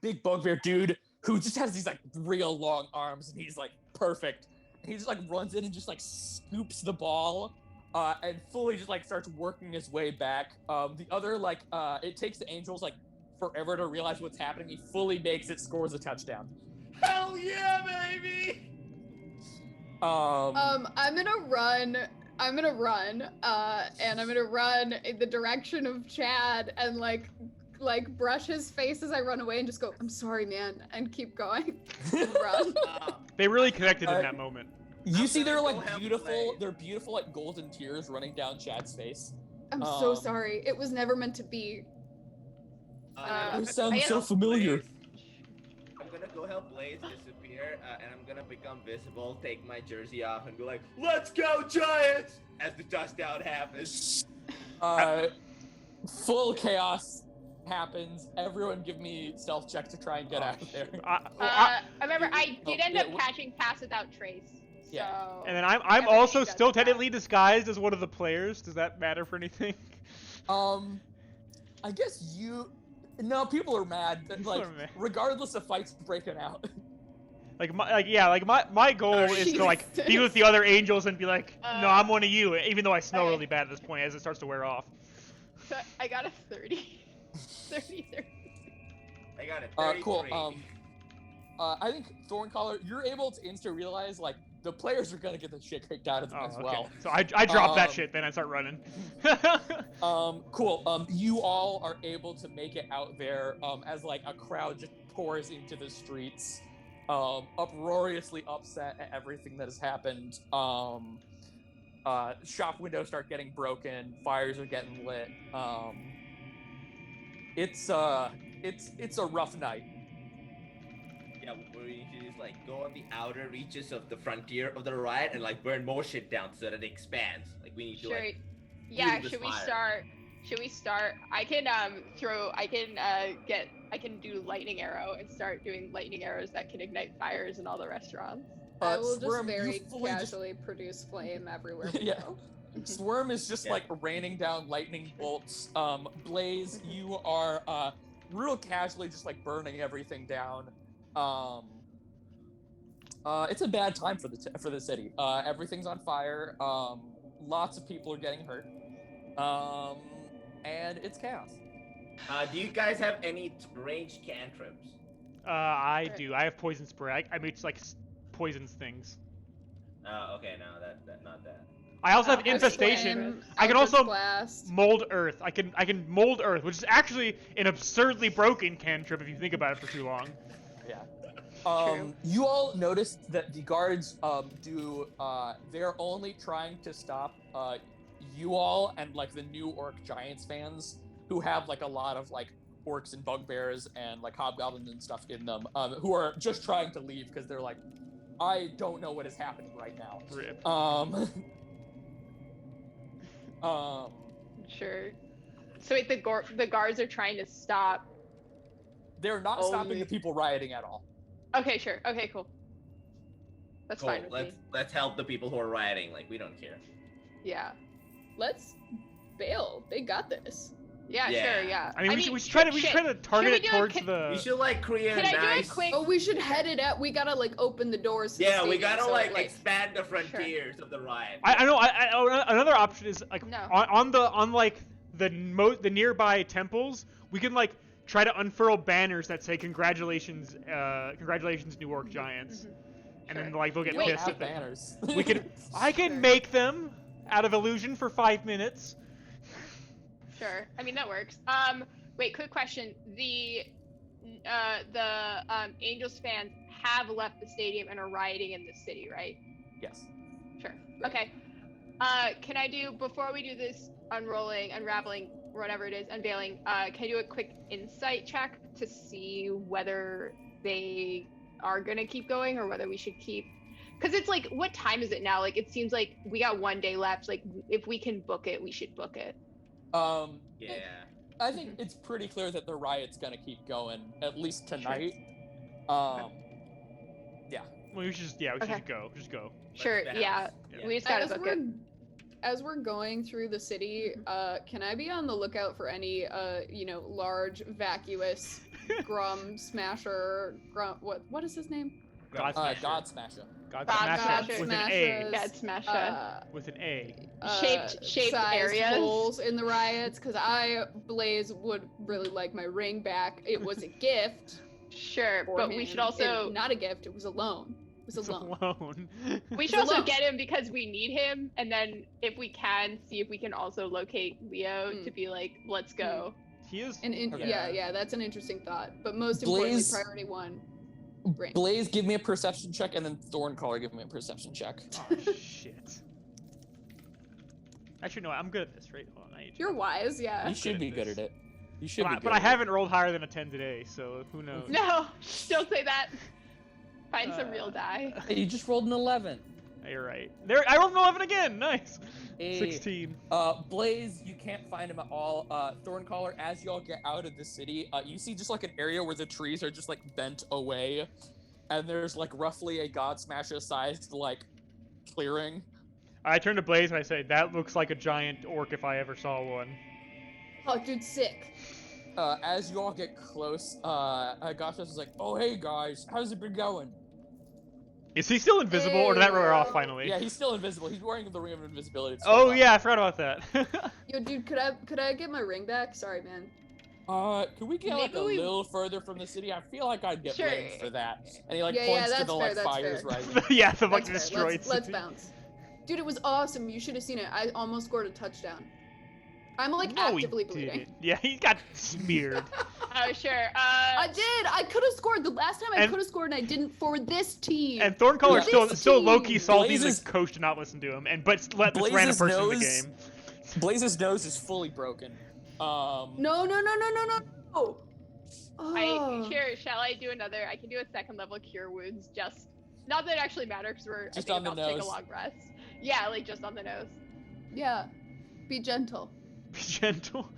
big bugbear dude who just has these real long arms and he's perfect. he just like runs in and just like scoops the ball, and fully just like starts working his way back. The other like it takes the Angels like forever to realize what's happening. He fully makes it, scores a touchdown. Hell yeah, baby! I'm gonna run, and I'm gonna run in the direction of Chad and like brush his face as I run away and just go, "I'm sorry, man," and keep going. And run. They really connected in that moment. You see their gonna like go have beautiful, play. their beautiful like golden tears running down Chad's face. I'm so Um, sorry. It was never meant to be. You sound I so am- familiar. I'm gonna go help Blaze disappear, and I'm gonna become visible, take my jersey off, and go like, "Let's go, Giants!" as the touchdown happens. Full chaos happens. Everyone give me stealth check to try and get out of there. I remember I did end up yeah, catching pass without trace. So. Yeah. And then I'm Everybody also does still that. technically disguised as one of the players. Does that matter for anything? I guess you. No, people are mad. That, People like, are mad. regardless of fights breaking out. My goal is to like be Jesus. with the other Angels and be like, no, I'm one of you, even though I smell okay. really bad at this point as it starts to wear off. So I got a 30. 30. I got it. 33. Cool. I think Thorncaller, you're able to instant realize like the players are gonna get the shit kicked out of them Oh, as okay. well. So I drop that Um, shit, then I start running. Cool. You all are able to make it out there as like a crowd just pours into the streets, uproariously upset at everything that has happened. Shop windows start getting broken, fires are getting lit. It's a rough night. Yeah, we should just like go on the outer reaches of the frontier of the riot and like burn more shit down so that it expands. Like we need to Sure. like. Yeah. this Should we fire. start? Should we start? I can I can do lightning arrow and start doing lightning arrows that can ignite fires in all the restaurants. I will just Swerm, you very fully just- casually produce flame everywhere we Yeah. go. Swerm is just Yeah. like raining down lightning bolts. Blaze, you are real casually just like burning everything down. It's a bad time for the city. Everything's on fire. Lots of people are getting hurt. And it's chaos. Do you guys have any ranged cantrips? I do. I have poison spray. I make like poisons things. Okay, no, that not that. I also have Eldritch infestation. Flame, I can Eldritch also blast. mold earth. I can mold earth, which is actually an absurdly broken cantrip if you think about it for too long. Yeah. True. You all noticed that the guards they're only trying to stop you all and like the new orc giants fans who have like a lot of like orcs and bugbears and like hobgoblins and stuff in them, who are just trying to leave because they're like, I don't know what is happening right now. Rip. Sure. So wait, the guards are trying to stop. They're not stopping the people rioting at all. Okay, sure. Okay, cool. That's Cool. fine with me. Let's help the people who are rioting. Like we don't care. Yeah. Let's bail. They got this. Yeah, Yeah. sure, yeah. I mean, we should try to target we it do a towards can- the. We should like create Can a I do nice. a quick? Oh, we should head it up. We gotta like open the doors. To the Yeah, we stadium, gotta so, like expand the frontiers of the riot. I know. Another option is like No. on like the nearby temples, we can like try to unfurl banners that say congratulations, New Orc Giants, and then Sure. like they'll get We don't pissed have if they. banners. We can. I can Sure. make them out of illusion for 5 minutes. Sure. I mean that works. Wait, quick question. The Angels fans have left the stadium and are rioting in the city, right? Yes. Sure. Okay. Can I do, before we do this unraveling, whatever it is, unveiling, can I do a quick insight check to see whether they are gonna keep going or whether we should keep? Because it's like, what time is it now? Like, it seems like we got 1 day left. Like, if we can book it, we should book it. Yeah. I think it's pretty clear that the riot's gonna keep going at least tonight. Yeah. Well, we should just Okay. go. Just go. Sure. bounce. Yeah. Yeah. We just gotta As book we're, it. as we're going through the city, can I be on the lookout for any, large, vacuous, grum smasher, what is his name? God God Smasher. God God Smasher Smasher. with an A. Smashers, God Smasher. With an A. Shaped sized areas. holes in the riots, because Blaze would really like my ring back. It was a gift. Sure, For but him. we should also Not a gift. It was a loan. It was It's a loan. alone. we It's should also alone. get him because we need him, and then if we can, see if we can also locate Leo to be like, let's go. He is. And yeah. yeah, that's an interesting thought. But most Blaze- importantly, priority one. Ring. Blaze, give me a perception check, and then Thorncaller, give me a perception check. Oh shit. Actually, no, I'm good at this, right? Hold on, You're wise, yeah. You should be good at it. You should be good. But I at it. haven't rolled higher than a 10 today, so who knows? No, don't say that. Find some real die. Hey, you just rolled an 11. You're right. There, I rolled an 11 again. Nice. Hey, 16. Blaze, you can't find him at all. Thorncaller, as y'all get out of the city, you see just like an area where the trees are just like bent away, and there's like roughly a God Smasher sized like clearing. I turn to Blaze and I say, "That looks like a giant orc if I ever saw one." Oh, dude, sick. As you all get close, Goshas is like, "Oh, hey guys, how's it been going?" Is he still invisible, or did that wear off finally? Yeah, he's still invisible. He's wearing the ring of invisibility. It's Oh still yeah, I forgot about that. Yo, dude, could I get my ring back? Sorry, man. Could we get like Maybe a we- little further from the city? I feel like I'd get Sure. blamed for that. And he like Yeah, points to that's the fair, like that's fires fair. rising. Yeah, the like That's fair. destroyed Let's city. bounce. Dude, it was awesome. You should have seen it. I almost scored a touchdown. I'm like No, he actively bleeding. didn't. Yeah, he got smeared. Oh, sure. I did. I could have scored. The last time I And- could have scored, and I didn't for this team. And Thorncaller Yeah. still low-key This salty. team- He's Blaze's- like coach did not listen to him, but let this Blaze's random person in the nose- game. Blaze's nose is fully broken. No. Oh. Here, shall I do another? I can do a second level cure wounds. Just not that it actually matters because we're Just I on think the about to take nose. a long rest. Yeah, like just on the nose. Yeah. Be gentle. Be gentle.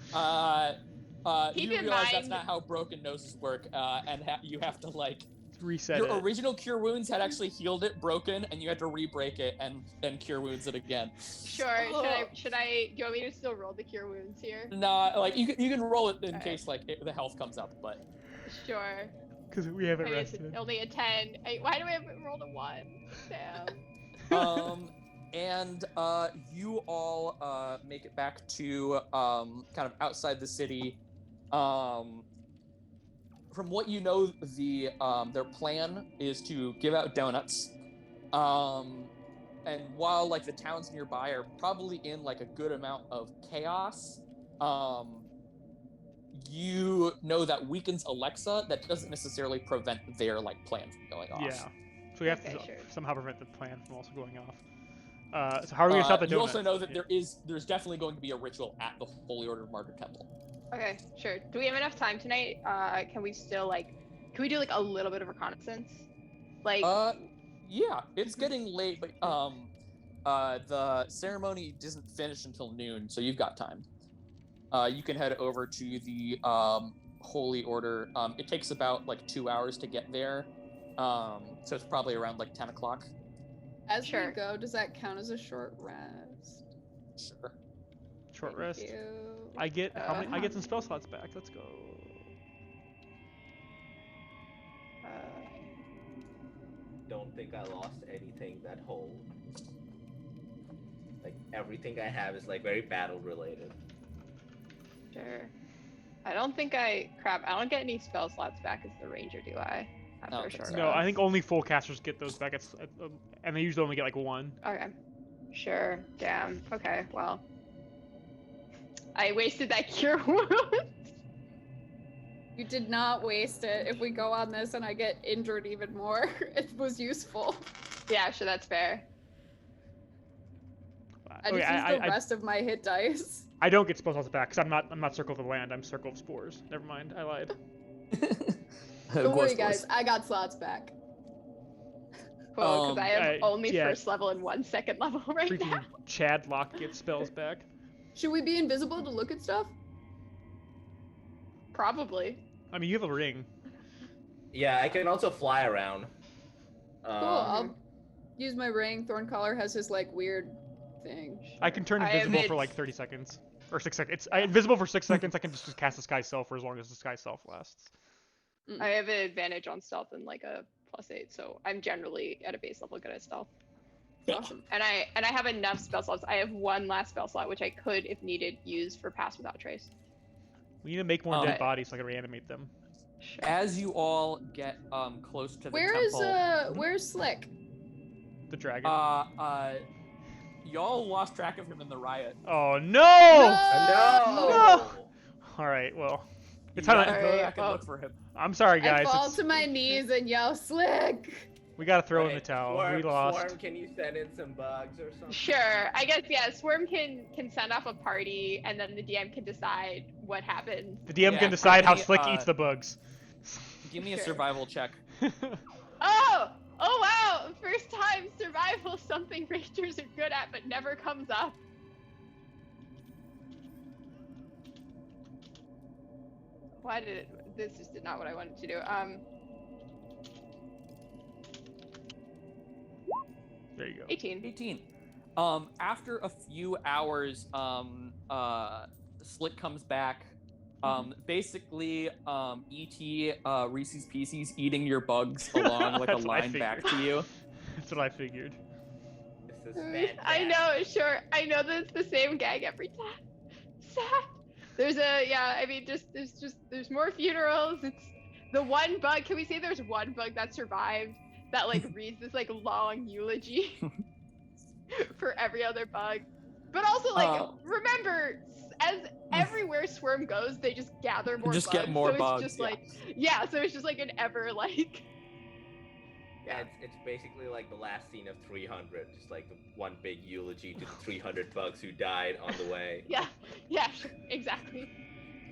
Keep You in realize that's mind- not how broken noses work, and you have to like Reset your it. original cure wounds had actually healed it broken, and you had to re-break it and cure wounds it again. Sure. Should I? Do you want me to still roll the cure wounds here? Nah, like you can roll it in Alright. case like the health comes up, but Sure. Because we haven't Maybe it's rested. only a 10. Why do I have rolled a 1? Damn. and you all make it back to kind of outside the city. From what you know, their plan is to give out donuts. And while like the towns nearby are probably in like a good amount of chaos, you know that weakens Alexa. That doesn't necessarily prevent their like plan from going off. Yeah. So we have Okay, to sure. somehow prevent the plan from also going off. So how are we gonna stop the donut? You also know that Yeah. there's definitely going to be a ritual at the Holy Order of Martyr Temple. Okay, sure. Do we have enough time tonight? Can we still can we do like a little bit of reconnaissance? Like, Yeah, it's getting late, but the ceremony doesn't finish until noon, so you've got time. You can head over to the Holy Order. It takes about like 2 hours to get there, so it's probably around like 10 o'clock. As Sure. we go, does that count as a short rest? Sure. Short Thank rest. you. I get I get some spell slots back. Let's go. Don't think I lost anything that whole. Like everything I have is like very battle related. sure. I don't think I don't get any spell slots back as the ranger, do I? After No, a short No, I rest? think only full casters get those back. And they usually only get like one. Okay. Sure. Damn. Okay. Well, I wasted that cure wound. You did not waste it. If we go on this and I get injured even more, it was useful. Yeah. Sure. That's fair. I just used the rest of my hit dice. I don't get spell slots back because I'm not Circle of the Land. I'm Circle of Spores. Never mind. I lied. Don't worry, guys. I got slots back. Cool, because I have only yeah. first level and 1 second level right Freaking now. Chad Lock gets spells back. Should we be invisible to look at stuff? Probably. I mean, you have a ring. Yeah, I can also fly around. Cool. I'll use my ring. Thorncaller has his like weird thing. I can turn I invisible have for it- like 30 seconds. Or 6 seconds. It's invisible for 6 seconds. I can just cast the Sky Self for as long as the Sky Self lasts. I have an advantage on stealth and like a +8, so I'm generally at a base level good at stealth. Awesome. And I have enough spell slots. I have one last spell slot which I could, if needed, use for Pass Without Trace. We need to make more Okay. dead bodies so I can reanimate them. Sure. As you all get close to the temple, Where's Slick? The dragon. y'all lost track of him in the riot. Oh no! No! All right, well, it's You time. gotta To, go Alright, back and well- look for him. I'm sorry, I guys. fall It's- to my knees and yell, Slick! we gotta throw in the Right, towel. Swarm, We lost. Swarm, can you send in some bugs or something? Sure. I guess yeah. Swarm can send off a party, and then the DM can decide what happens. The DM Yeah, can decide how give me, Slick eats the bugs. Give me a Sure. survival check. Oh wow! First time survival, something rangers are good at, but never comes up. Why did it? This just did not what I wanted to do. There you go. 18. 18. After a few hours, Slick comes back. Basically, E.T. Reese's Pieces eating your bugs along like a That's what I line back figured. to you. That's what I figured. This is fantastic. I know, sure. I know that it's the same gag every time. Sad. There's there's more funerals. It's the one bug. Can we say there's one bug that survived that like reads this like long eulogy for every other bug? But also like remember, as everywhere Swarm goes, they just gather more. Just bugs. get more so bugs, It's just yeah. like so it's just like an ever like. Yeah, it's basically like the last scene of 300, just like one big eulogy to the 300 bugs who died on the way. Yeah, sure, exactly.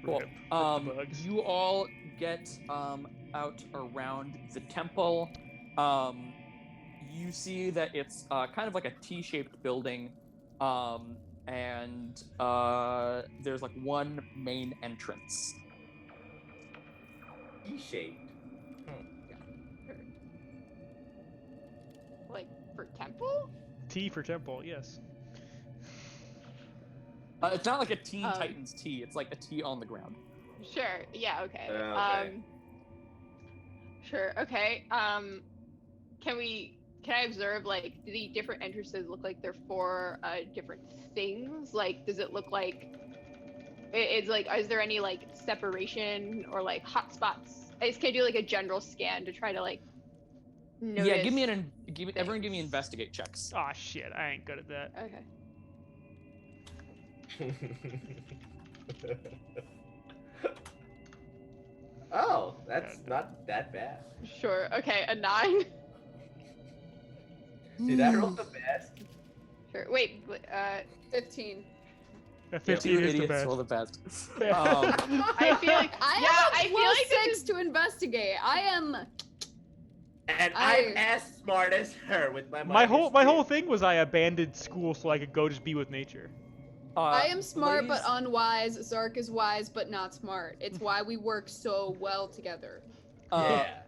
Cool. Rip the bugs. You all get out around the temple. You see that it's kind of like a T-shaped building, and there's like one main entrance. E-shaped. Like for temple. T for temple, yes. It's not like a Teen Um, Titans T. It's like a T on the ground. Sure. Yeah. Okay. Okay. Sure. Okay. Can I observe like do the different entrances look like they're for different things? Like, does it look like it's like is there any like separation or like hotspots? I just can do like a general scan to try to like notice. Yeah, everyone give me investigate checks. Ah, shit, I ain't good at that. Okay. Oh, that's not that bad. Sure. Okay. A 9. Did I roll the best? Sure. Wait. 15. A Yeah, 15 you is the idiots best. roll the best. I feel like I yeah. have I a feel like this +6 is to investigate. I am. And I- I'm as smart as her with my My whole -2. thing was I abandoned school so I could go just be with nature. I am smart Blaze- but unwise. Zark is wise but not smart. It's why we work so well together. Yeah.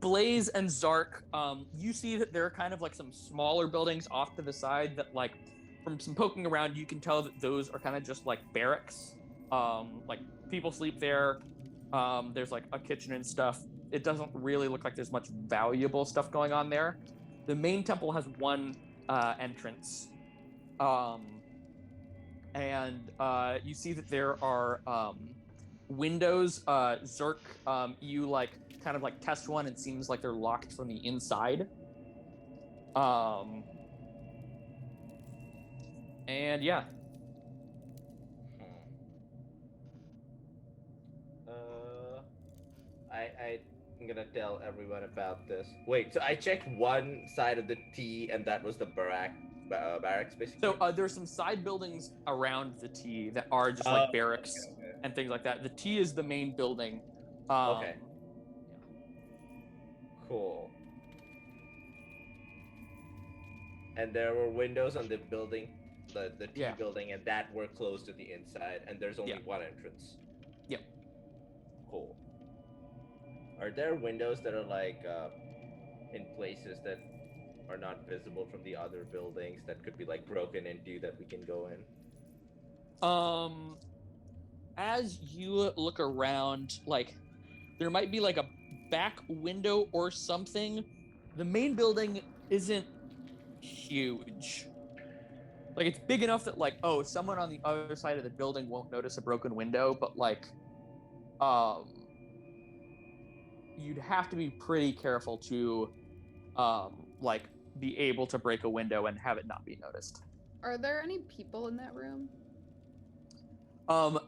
Blaze and Zark, you see that there are kind of like some smaller buildings off to the side that, like, from some poking around, you can tell that those are kind of just like barracks. Like people sleep there. There's like a kitchen and stuff. It doesn't really look like there's much valuable stuff going on there. The main temple has one entrance. And you see that there are windows. Zerk, you like kind of like test one. It seems like they're locked from the inside. And yeah, I'm gonna tell everyone about this. Wait, so I checked one side of the T, and that was the barracks, basically. so there's some side buildings around the T that are just like barracks Okay. and things like that. The T is the main building. Okay. Cool. And there were windows on the building, the T Yeah. building, and that were closed to the inside, and there's only Yeah. one entrance. Yep. Cool. Are there windows that are like in places that are not visible from the other buildings that could be like broken into that we can go in? As you look around, like there might be like a back window or something. The main building isn't huge. Like, it's big enough that, like, oh, someone on the other side of the building won't notice a broken window, but, like, you'd have to be pretty careful to, like, be able to break a window and have it not be noticed. Are there any people in that room?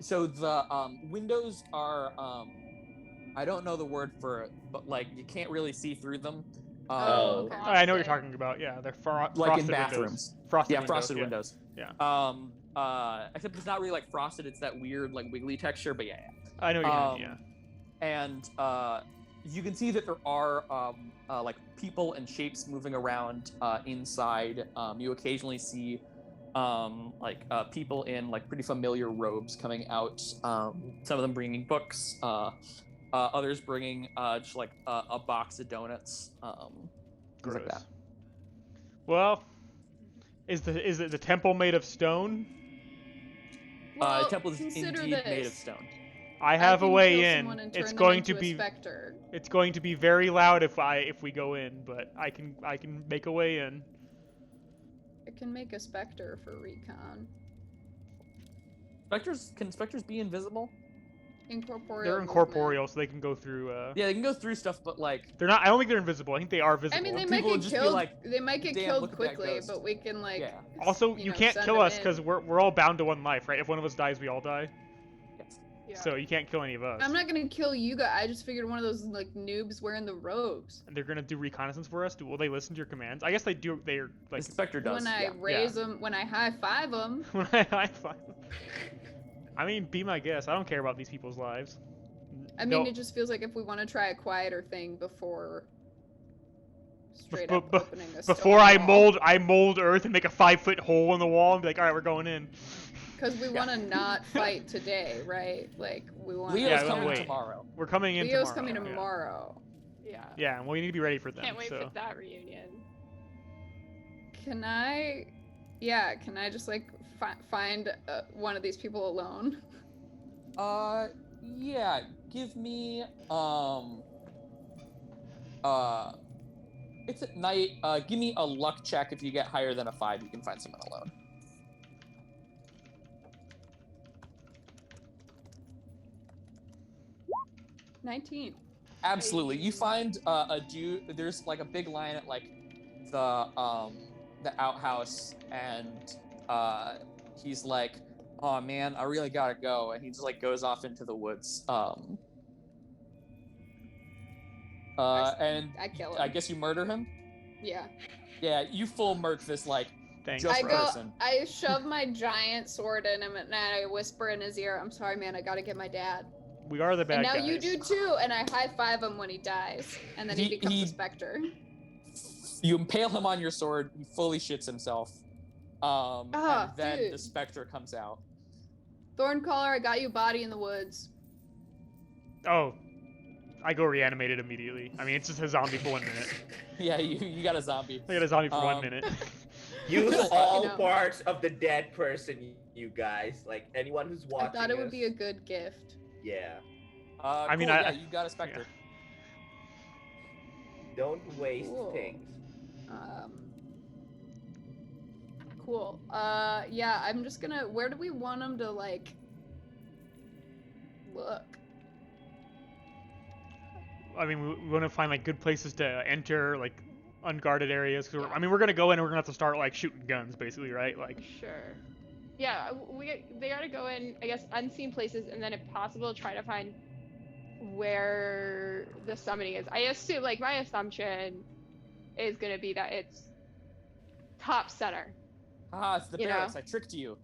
So the windows are I don't know the word for it, but like you can't really see through them. Oh, okay. I know what you're talking about. Yeah, they're Like frosted in bathrooms. Windows. Frosted Yeah, windows, frosted yeah. windows. Yeah. Except it's not really like frosted, it's that weird like wiggly texture, but yeah. I know what you mean, yeah. And you can see that there are like people and shapes moving around inside. You occasionally see people in like pretty familiar robes coming out. Some of them bringing books. Others bringing just like a box of donuts. Things like that. Well, is it the temple made of stone? Well, The temple is consider indeed this. made of stone. I have a can way kill someone in. and turn It's them going into to a be specter. it's going to be very loud if we go in, but I can make a way in. I can make a specter for recon. Can specters be invisible? Incorporeal. They're movement. incorporeal, so they can go through. Yeah, they can go through stuff, but like They're not. I don't think they're invisible. I think they are visible. I mean, they People might would get just be killed. like, they might get "Damn, killed look at that quickly, ghost." but we can like. Yeah. Also, you you know, can't send kill them us because in. we're all bound to one life, right? If one of us dies, we all die. Yes. Yeah. So you can't kill any of us. I'm not gonna kill you guys. I just figured one of those like noobs wearing the robes. And they're gonna do reconnaissance for us. Will they listen to your commands? I guess they do. They're like. The specter does. When I yeah. raise them, when I high five them. When I find. I mean, be my guest. I don't care about these people's lives. I mean, it just feels like if we want to try a quieter thing before straight up opening a before stone wall. I mold earth and make a 5-foot hole in the wall and be like, all right, we're going in. Because we want to not fight today, right? Like we want. Leo's Yeah, coming wait. tomorrow. We're coming in Leo's tomorrow. coming yeah. tomorrow. Yeah. Yeah, and we need to be ready for them. Can't wait so. for that reunion. Can I? Yeah. Can I just like find one of these people alone? Yeah. Give me it's at night. Give me a luck check. If you get higher than a 5, you can find someone alone. $19. Absolutely. You find a dude. There's like a big line at like the outhouse, and he's like, "Oh man, I really gotta go," and he just like goes off into the woods. And I kill him. I guess you murder him. Yeah. Yeah, you full murk this like Thanks. just I go. person. I shove my giant sword in him, and I whisper in his ear, "I'm sorry, man. I gotta get my dad." We are the bad And now guys. you do too, and I high five him when he dies, and then he becomes a specter. You impale him on your sword. He fully shits himself. And then dude. the specter comes out. Thorncaller, I got you a body in the woods. Oh, I go reanimated immediately. I mean, it's just a zombie for 1 minute. Yeah, you got a zombie. I got a zombie for 1 minute. Use You all know. parts of the dead person, you guys. Like anyone who's watching. I thought it would us. be a good gift. Yeah. I mean, cool, I- yeah, you got a specter. Don't waste Cool. things. Cool. Yeah, I'm just gonna. Where do we want him to like look? I mean, we want to find like good places to enter, like unguarded areas. 'Cause I mean, we're gonna go in and we're gonna have to start like shooting guns, basically, right? Like, Sure. Yeah, they gotta go in, I guess, unseen places, and then if possible, try to find where the summoning is. I assume, like, my assumption is gonna be that it's top center. Ah, it's the You know. barracks. I tricked you.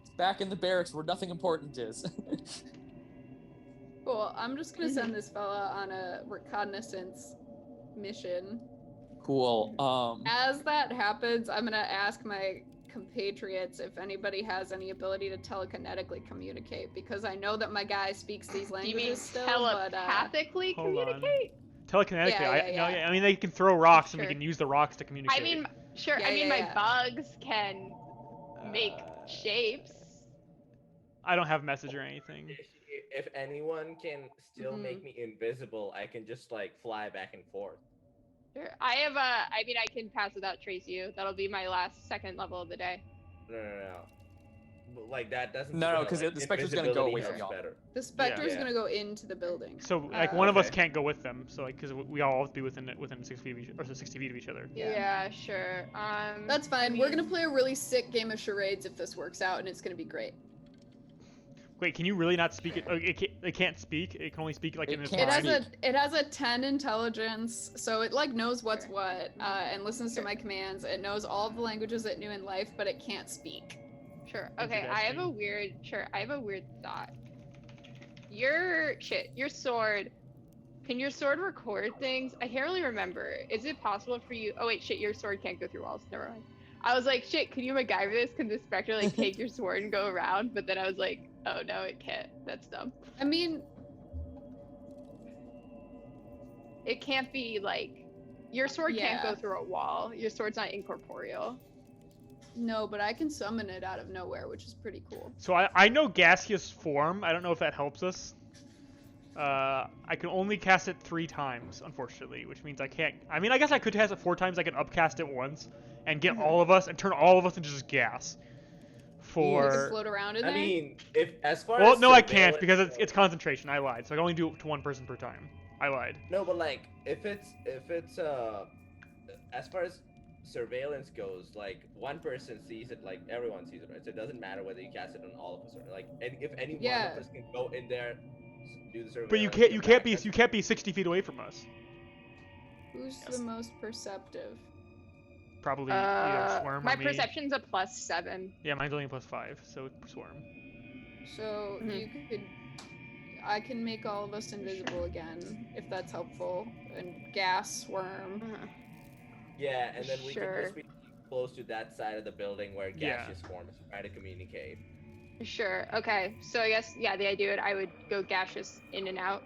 It's back in the barracks where nothing important is. Cool. I'm just gonna send this fella on a reconnaissance mission. Cool. As that happens, I'm gonna ask my compatriots if anybody has any ability to telekinetically communicate, because I know that my guy speaks these Do you languages mean still, telepathically Hold on. communicate? telekinetically, Yeah. I mean, they can throw rocks and we Sure. can use the rocks to communicate. I mean, sure. Yeah, I mean, yeah, my bugs can make shapes. I don't have message or anything. if anyone can still make me invisible, I can just like fly back and forth. Sure. I mean, I can pass without trace you. That'll be my last second level of the day. No. But, like that doesn't. No, because like, the specter's gonna go away invisibility from helps y'all. better. The specter's Yeah. gonna go into the building. So like one of us Okay. can't go with them. So like because we all have to be within 6 feet of each, or 60 feet of each other. Yeah. Sure. That's fine. I We're mean- gonna play a really sick game of charades if this works out, and it's gonna be great. Wait, can you really not speak it? It can't speak. It can only speak like It in its can't mind. It has a 10 intelligence, so it like knows what's what and listens to my commands. It knows all of the languages it knew in life, but it can't speak. Sure. Okay. I have a weird thought. Your sword. Can your sword record things? I can't really remember. Is it possible for you? Oh wait, shit. Your sword can't go through walls. Never mind. I was like, shit. Can you MacGyver this? Can the specter like take your sword and go around? But then I was like, oh no, it can't. That's dumb. I mean, It can't be like your sword can't Yeah. go through a wall. Your sword's not incorporeal. no, but I can summon it out of nowhere, which is pretty cool. So I know gaseous form. I don't know if that helps us. I can only cast it 3 times, unfortunately, which means I can't. I mean, I guess I could cast it 4 times. I can upcast it once and get all of us and turn all of us into just gas. You can For float around in I there. mean, if as far well, as no, I can't surveillance because goes- it's concentration. I lied. So I can only do it to 1 person per time. I lied. No, but like if it's as far as surveillance goes, like one person sees it, like everyone sees it, right? So it doesn't matter whether you cast it on all of us or like, and if any Yeah. one of us can go in there, do the surveillance. But you come back, that's- can't be 60 feet away from us. Who's Yes. the most perceptive? Probably either Swarm My or me. perception's a +7. Yeah, mine's only +5, so Swarm. So you could. I can make all of us invisible again, if that's helpful. And gas, worm. Yeah, and then we Sure. can just be close to that side of the building where Yeah. gaseous form is trying to communicate. Sure. Okay. So I guess the idea I would go gaseous in and out.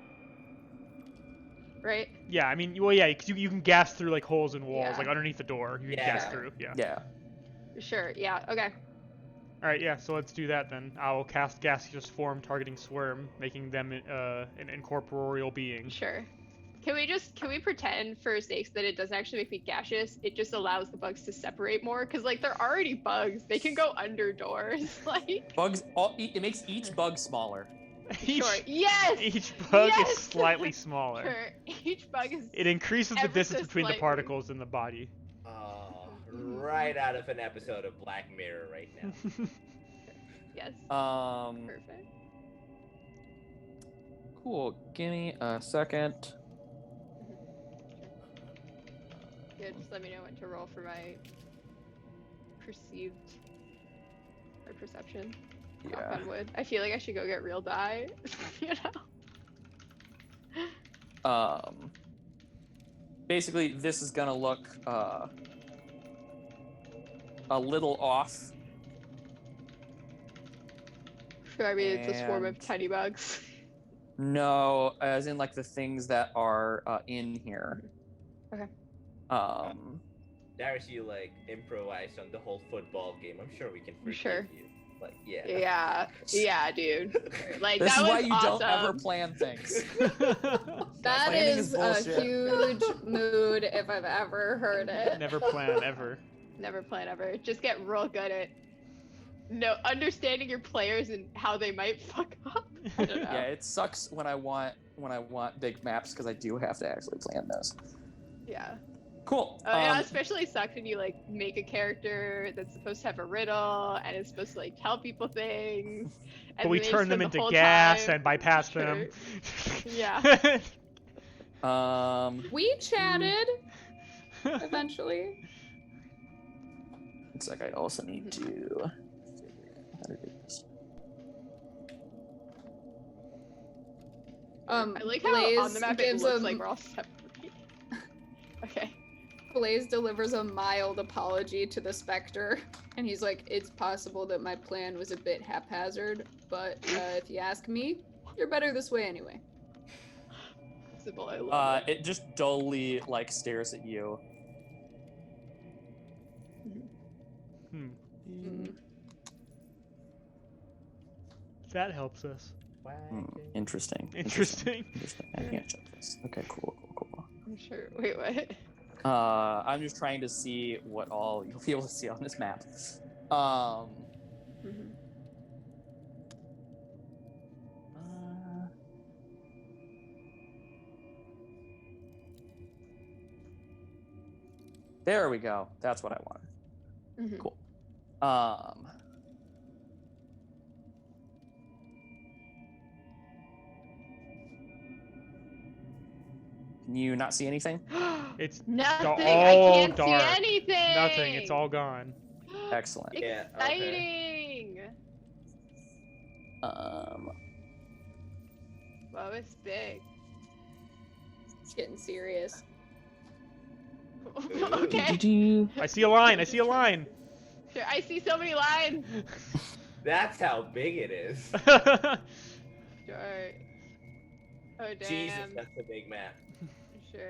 Right. Yeah, I mean, well, yeah, 'cause you can gas through like holes in walls, Yeah. like underneath the door. You can gas Yeah. through. Yeah. Yeah. Sure. Yeah. Okay. All right. Yeah. So let's do that then. I'll cast gaseous form targeting Swarm, making them an incorporeal being. Sure. Can we pretend for sakes that it doesn't actually make me gaseous? It just allows the bugs to separate more, because like they're already bugs. They can go under doors. Like. Bugs. It makes each bug smaller. Each, Sure. Yes. each bug Yes! is slightly smaller. Sure. Each bug is. It increases the Ever so distance between the slightly. particles in the body. Right out of an episode of Black Mirror right now. Yes. Um. Perfect. Cool. Give me a second. Yeah. Just let me know when to roll for my perceived or perception. Knock Yeah. on wood. I feel like I should go get real die. You know. Basically, this is gonna look a little off. Sure. I mean, it's a swarm of And- tiny bugs. No, as in like the things that are in here. Okay. Darius, you like improvised on the whole football game. I'm sure we can forgive Sure. you. Like, yeah. Yeah. Yeah, dude. Like This that is was why you awesome. don't ever plan things. That Planning is is a bullshit. huge mood if I've ever heard it. Never plan ever. Never plan ever. Just get real good at understanding your players and how they might fuck up. I don't know. Yeah, it sucks when I want big maps because I do have to actually plan those. Yeah. Cool. It especially sucks when you like make a character that's supposed to have a riddle and it's supposed to like tell people things. And But we they turn them spend the into whole gas time- and bypass Sure. them. Yeah. We chatted eventually. It's like I also need to figure out how to do this. I like how Blaze on the map it gives looks them- like we're all separate. Okay. Blaze delivers a mild apology to the Spectre, and he's like, "It's possible that my plan was a bit haphazard, but if you ask me, you're better this way anyway." Sybil, I love it. It just dully like stares at you. Hmm. Mm. That helps us. Interesting. Interesting. Interesting. I can't check this. Okay, cool. I'm sure. Wait, what? I'm just trying to see what all you'll be able to see on this map. Mhm. There we go. That's what I wanted. Mhm. Cool. Can you not see anything? It's nothing. all I can't dark. see anything. Nothing. It's all gone. Excellent. Yeah, Exciting. Wow, it's big. It's getting serious. Okay. I see a line. I see a line. Sure, I see so many lines. That's how big it is. Sure. Oh damn. Jesus, that's a big map. Sure.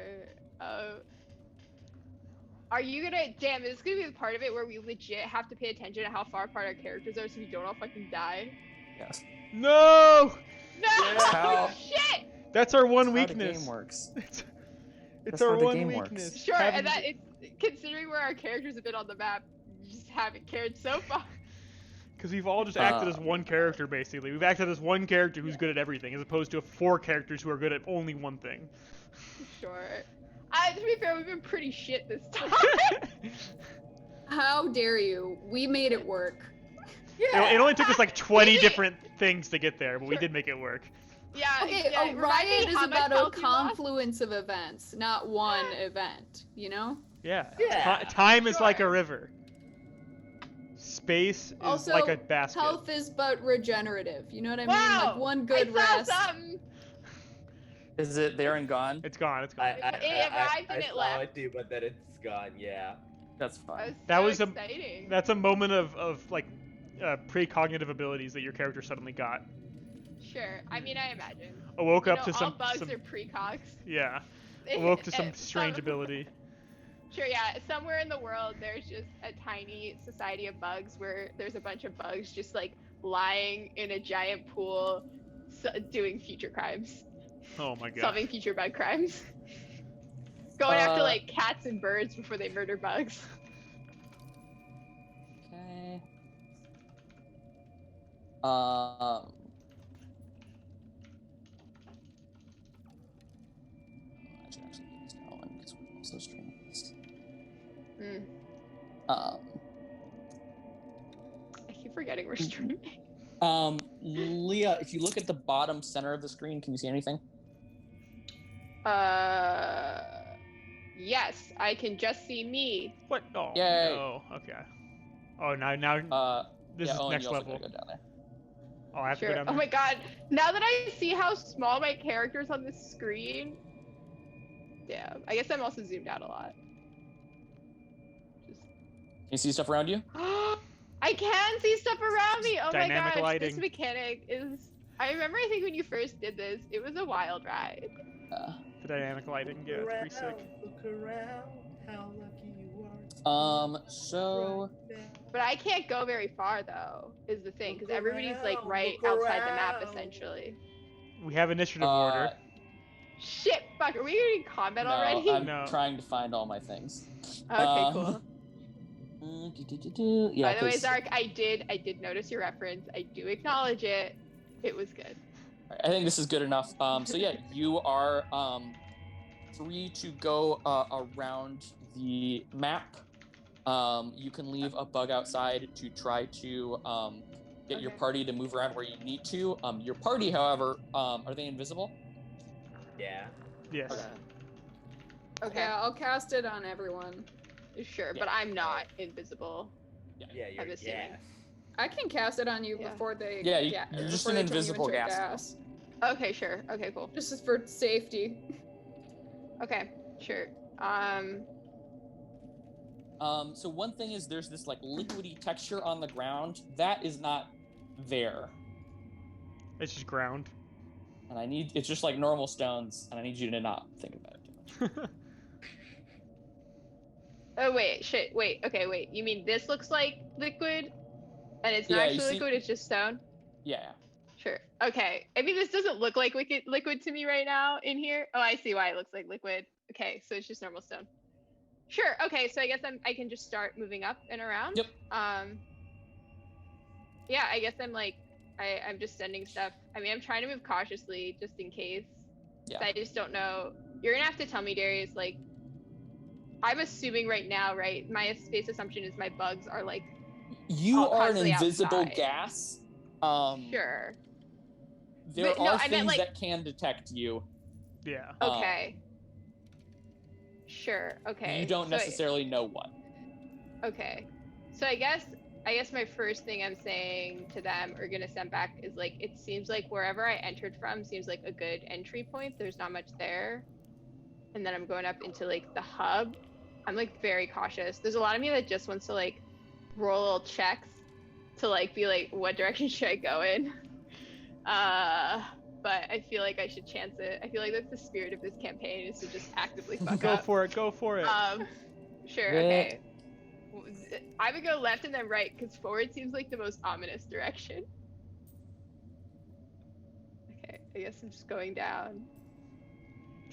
Are you gonna? Damn, is this gonna be the part of it where we legit have to pay attention to how far apart our characters are so we don't all fucking die? Yes. No! No! That's how- Shit! That's our one That's how the weakness. game works. It's That's our how the one game works. weakness. Sure, Having and that it's considering where our characters have been on the map, you just haven't cared so far. Because we've all just acted as one character, basically. We've acted as one character who's good at everything, as opposed to 4 characters who are good at only one thing. Sure. To be fair, we've been pretty shit this time. How dare you? We made it work. It only took us like 20 did. different things to get there, but we Sure. did make it work. Yeah. Okay, yeah, a remind riot me is how much about a health you lost? confluence of events, not one event, you know? Yeah. Yeah. Time is like a Sure. river. Space is Also, like a basket. health is but regenerative, you know what I mean? Wow! Like one good I saw rest. something. Is it there and gone? It's gone. It's gone. It arrived and it saw left. it too, but then it's gone. Yeah. That's fine. That so was a- exciting. That's a moment of like precognitive abilities that your character suddenly got. Sure. I mean, I imagine. Awoke You up know, to all some bugs some are precogs. yeah. Awoke to some And strange ability. Sure, yeah. Somewhere in the world, there's just a tiny society of bugs where there's a bunch of bugs just like lying in a giant pool, doing future crimes, Oh my god. solving future bug crimes, going after Uh, like cats and birds before they murder bugs. Okay. I should actually get this going because we're also streaming this. Mm. Um, I keep forgetting we're streaming. Leah, if you look at the bottom center of the screen, can you see anything? Yes, I can just see me. What? Oh Yay. no. Okay. Oh now this Yeah, is Owen, next you also level. gotta go down there. Oh, I have to Sure. go down Oh there. my god. Now that I see how small my character's on this screen. Yeah, I guess I'm also zoomed out a lot. Just... Can you see stuff around you? I can see stuff around me. Oh my Dynamic gosh, lighting. this mechanic is. I remember. I think when you first did this, it was a wild ride. The dynamic lighting, yeah, it's pretty sick. Look around, how lucky you are. So But I can't go very far though. Is the thing because Look everybody's like around, right look outside the map around. essentially. We have initiative order. Shit, fuck. Are we in combat no, already? I'm No. trying to find all my things. Okay, cool. Yeah, By the way, 'cause Zark, I did notice your reference. I do acknowledge it. It was good. I think this is good enough. So yeah, you are free to go around the map. You can leave a bug outside to try to get your Okay. party to move around where you need to. Your party, however, are they invisible? Yeah. Yes. Okay. Yeah, I'll cast it on everyone. Sure, Yeah. but I'm not invisible. Yeah, I'm you're assuming. gas. I can cast it on you Yeah. before they. Yeah, you're just before an they turn you invisible into a gas. Okay, sure. Okay, cool. Just as for safety. Okay, sure. So one thing is there's this like liquidy texture on the ground that is not there, It's just ground. and it's just like normal stones, and I need you to not think about it too much. Oh wait, shit. Wait. Okay, wait. You mean this looks like liquid, and it's not Yeah, you actually see- liquid? It's just stone. Yeah. Sure. Okay. I mean, this doesn't look like liquid to me right now in here. Oh, I see why it looks like liquid. Okay, so it's just normal stone. Sure. Okay, so I guess I can just start moving up and around. Yep. Yeah, I guess I'm just sending stuff. I mean, I'm trying to move cautiously just in case. Yeah. I just don't know. You're gonna have to tell me, Darius. Like, I'm assuming right now, right? My space assumption is my bugs are like. You all are an constantly invisible outside. gas. Sure. There But no, are I meant, things like- that can detect you. Yeah. Okay. Sure. Okay. You don't So necessarily know what. Okay. So I guess my first thing I'm saying to them or gonna send back is like, it seems like wherever I entered from seems like a good entry point. There's not much there. And then I'm going up into like the hub. I'm like very cautious. There's a lot of me that just wants to like roll little checks to like be like, what direction should I go in? But I feel like I should chance it. I feel like that's the spirit of this campaign, is to just actively fuck Go up. for it. Go for it. Sure. Yeah. Okay. I would go left and then right because forward seems like the most ominous direction. Okay, I guess I'm just going down.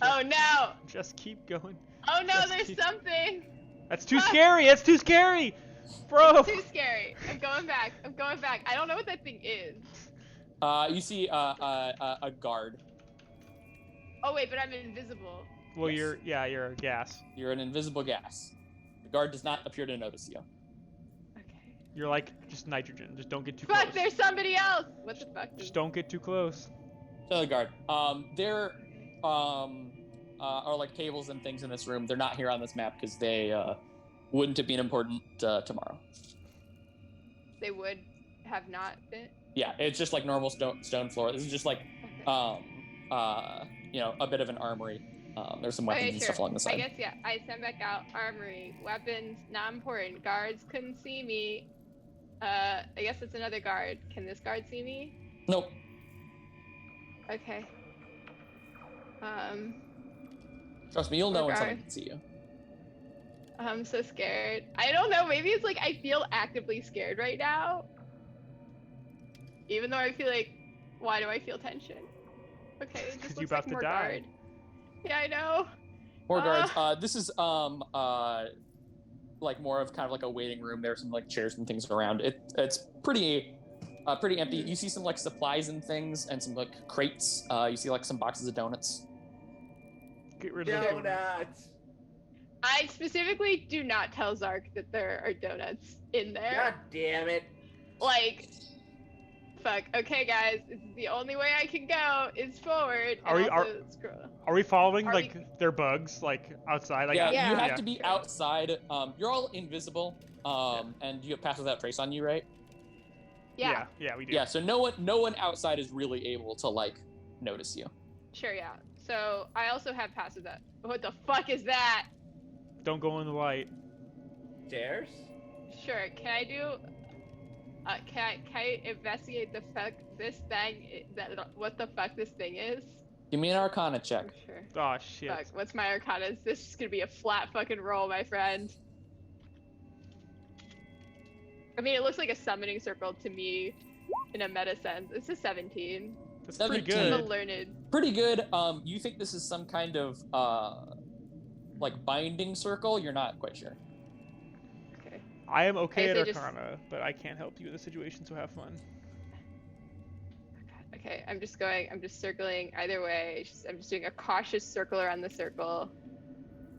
Oh no! Just keep going. Oh no, Just there's keep- something! That's too scary. That's too scary, bro. It's too scary. I'm going back. I don't know what that thing is. You see a guard. Oh wait, but I'm invisible. Well, Yes. you're a gas. You're an invisible gas. The guard does not appear to notice you. Okay. You're like just nitrogen. Just don't get too Fuck, close. there's somebody else! What the fuck? Just don't get too close. So the guard. There are like tables and things in this room. They're not here on this map because they wouldn't have been important tomorrow. They would have not been. Yeah, it's just like normal stone floor. This is just like Okay. a bit of an armory. There's some weapons Okay, and sure. stuff along the side. I guess, yeah. I send back out armory. Weapons, not important. Guards couldn't see me. I guess it's another guard. Can this guard see me? Nope. Okay. Trust me, you'll know when Okay. someone can see you. I'm so scared. I don't know. Maybe it's like I feel actively scared right now. Even though I feel like, why do I feel tension? Okay, it 'Cause just you looks about like to more die. guard. Yeah, I know. More guards. This is like more of kind of like a waiting room. There's some like chairs and things around. It's pretty empty. You see some like supplies and things and some like crates. You see like some boxes of donuts. Get rid of the donut. Donuts. I specifically do not tell Zark that there are donuts in there. God damn it. Like, fuck. Okay, guys, it's the only way I can go is forward. Are and we- also scroll. Are we following Are like their bugs like outside? Like, Yeah, Yeah. you have to be outside. You're all invisible. And you have pass without trace on you, right? Yeah, Yeah, we do. Yeah. So no one outside is really able to like notice you. sure, yeah. So I also have passive that. What the fuck is that? Don't go in the light. Stairs? Sure. Can I do? Can I investigate the fuck this thing? What the fuck this thing is? Give me an Arcana check. Sure. Oh shit. Fuck. What's my arcana? This is gonna be a flat fucking roll, my friend. I mean, it looks like a summoning circle to me, in a meta sense. It's a 17. That's pretty 17. I'm a good. learned. Pretty good. You think this is some kind of like binding circle? You're not quite sure. Okay. I am okay Okay, at so just- Arcana, but I can't help you in this situation, so have fun. Okay, I'm just circling either way. I'm just doing a cautious circle around the circle.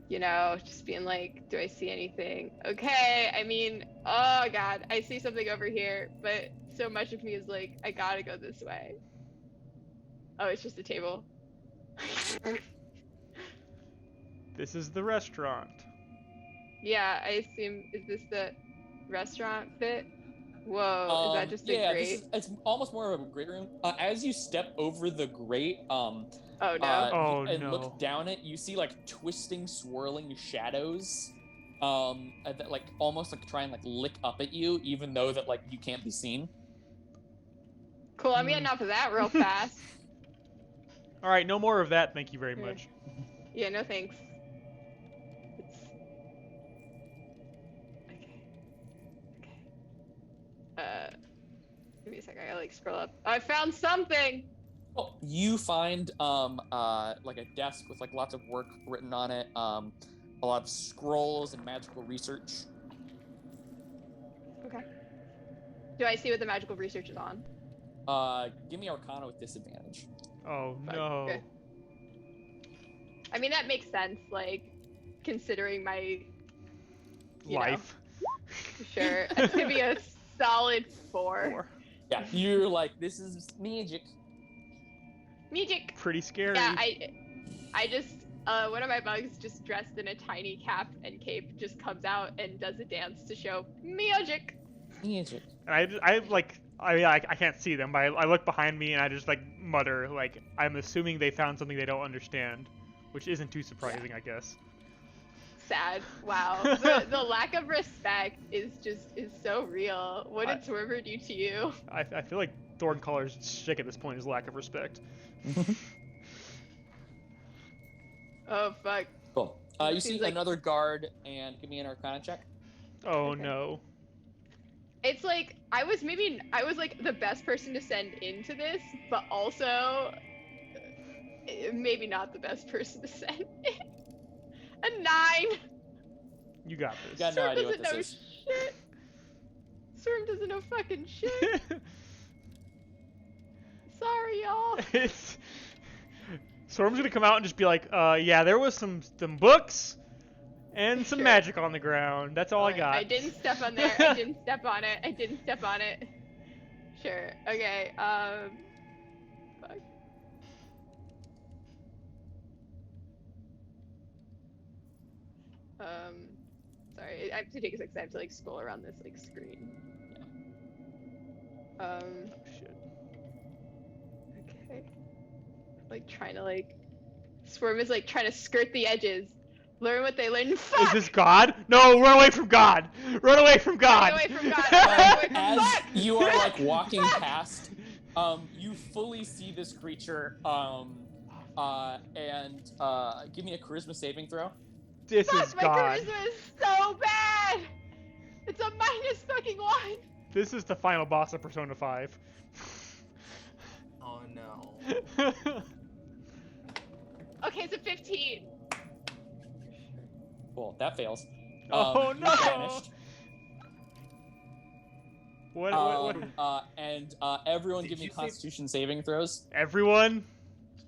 You know, just being like, do I see anything? Okay, I mean, oh god, I see something over here, but so much of me is like, I gotta go this way. Oh, it's just a table. This is the restaurant. Yeah, I assume, is this the restaurant fit? Whoa, is that just a yeah, grate? it's almost more of a grate room. As you step over the grate, Oh no. Oh, and no. look down it, you see like twisting, swirling shadows, that like almost like try and like lick up at you, even though that like you can't be seen. Cool, I'm getting off of that real fast. All right, no more of that. Thank you very Yeah. much. Yeah, no thanks. It's... Okay. Okay. Give me a second. I gotta like scroll up. I found something. Oh, you find like a desk with like lots of work written on it, a lot of scrolls and magical research. Okay. Do I see what the magical research is on? Give me Arcana with disadvantage. Oh Fuck, no. okay. I mean that makes sense, like considering my you Life. know, sure. It's gonna be a solid 4. 4. Yeah, you're like, this is magic. Magic. Pretty scary. Yeah, I just one of my bugs just dressed in a tiny cap and cape just comes out and does a dance to show magic. Magic. And I can't see them, but I look behind me and I just like mutter, like, I'm assuming they found something they don't understand, which isn't too surprising, I guess. Sad. Wow. The lack of respect is so real. What did Swerver do to you? I feel like Thorncaller's shtick at this point is lack of respect. Oh fuck. Cool. You Seems see like- another guard, and give me an Arcana check. Oh Okay. no. It's like I was like the best person to send into this, but also maybe not the best person to send in. A 9. You got You this. got no Swerm idea what doesn't this know is. shit. Swerm doesn't know fucking shit. Sorry, y'all. It's... Storm's gonna come out and just be like, yeah, there was some books and some Sure. magic on the ground. That's all I got. I didn't step on there. I didn't step on it. I didn't step on it. Sure. Okay. Fuck. Sorry. I have to take a second. I have to like scroll around this like screen. Oh, shit. Okay. Like trying to like. Swerm is like trying to skirt the edges. Learn what they learned. Fuck! Is this God? No, run away from God! Run away from God! Run away from God! Run away from As fuck! you are like Fuck! walking Fuck! past, you fully see this creature, and give me a charisma saving throw. This Fuck, is my God. charisma is so bad! It's a minus fucking 1! This is the final boss of Persona 5. Oh no. Okay, it's a 15. Cool, that fails. Oh, you no! vanished. What? And everyone Did give me you say- Constitution saving throws. Everyone,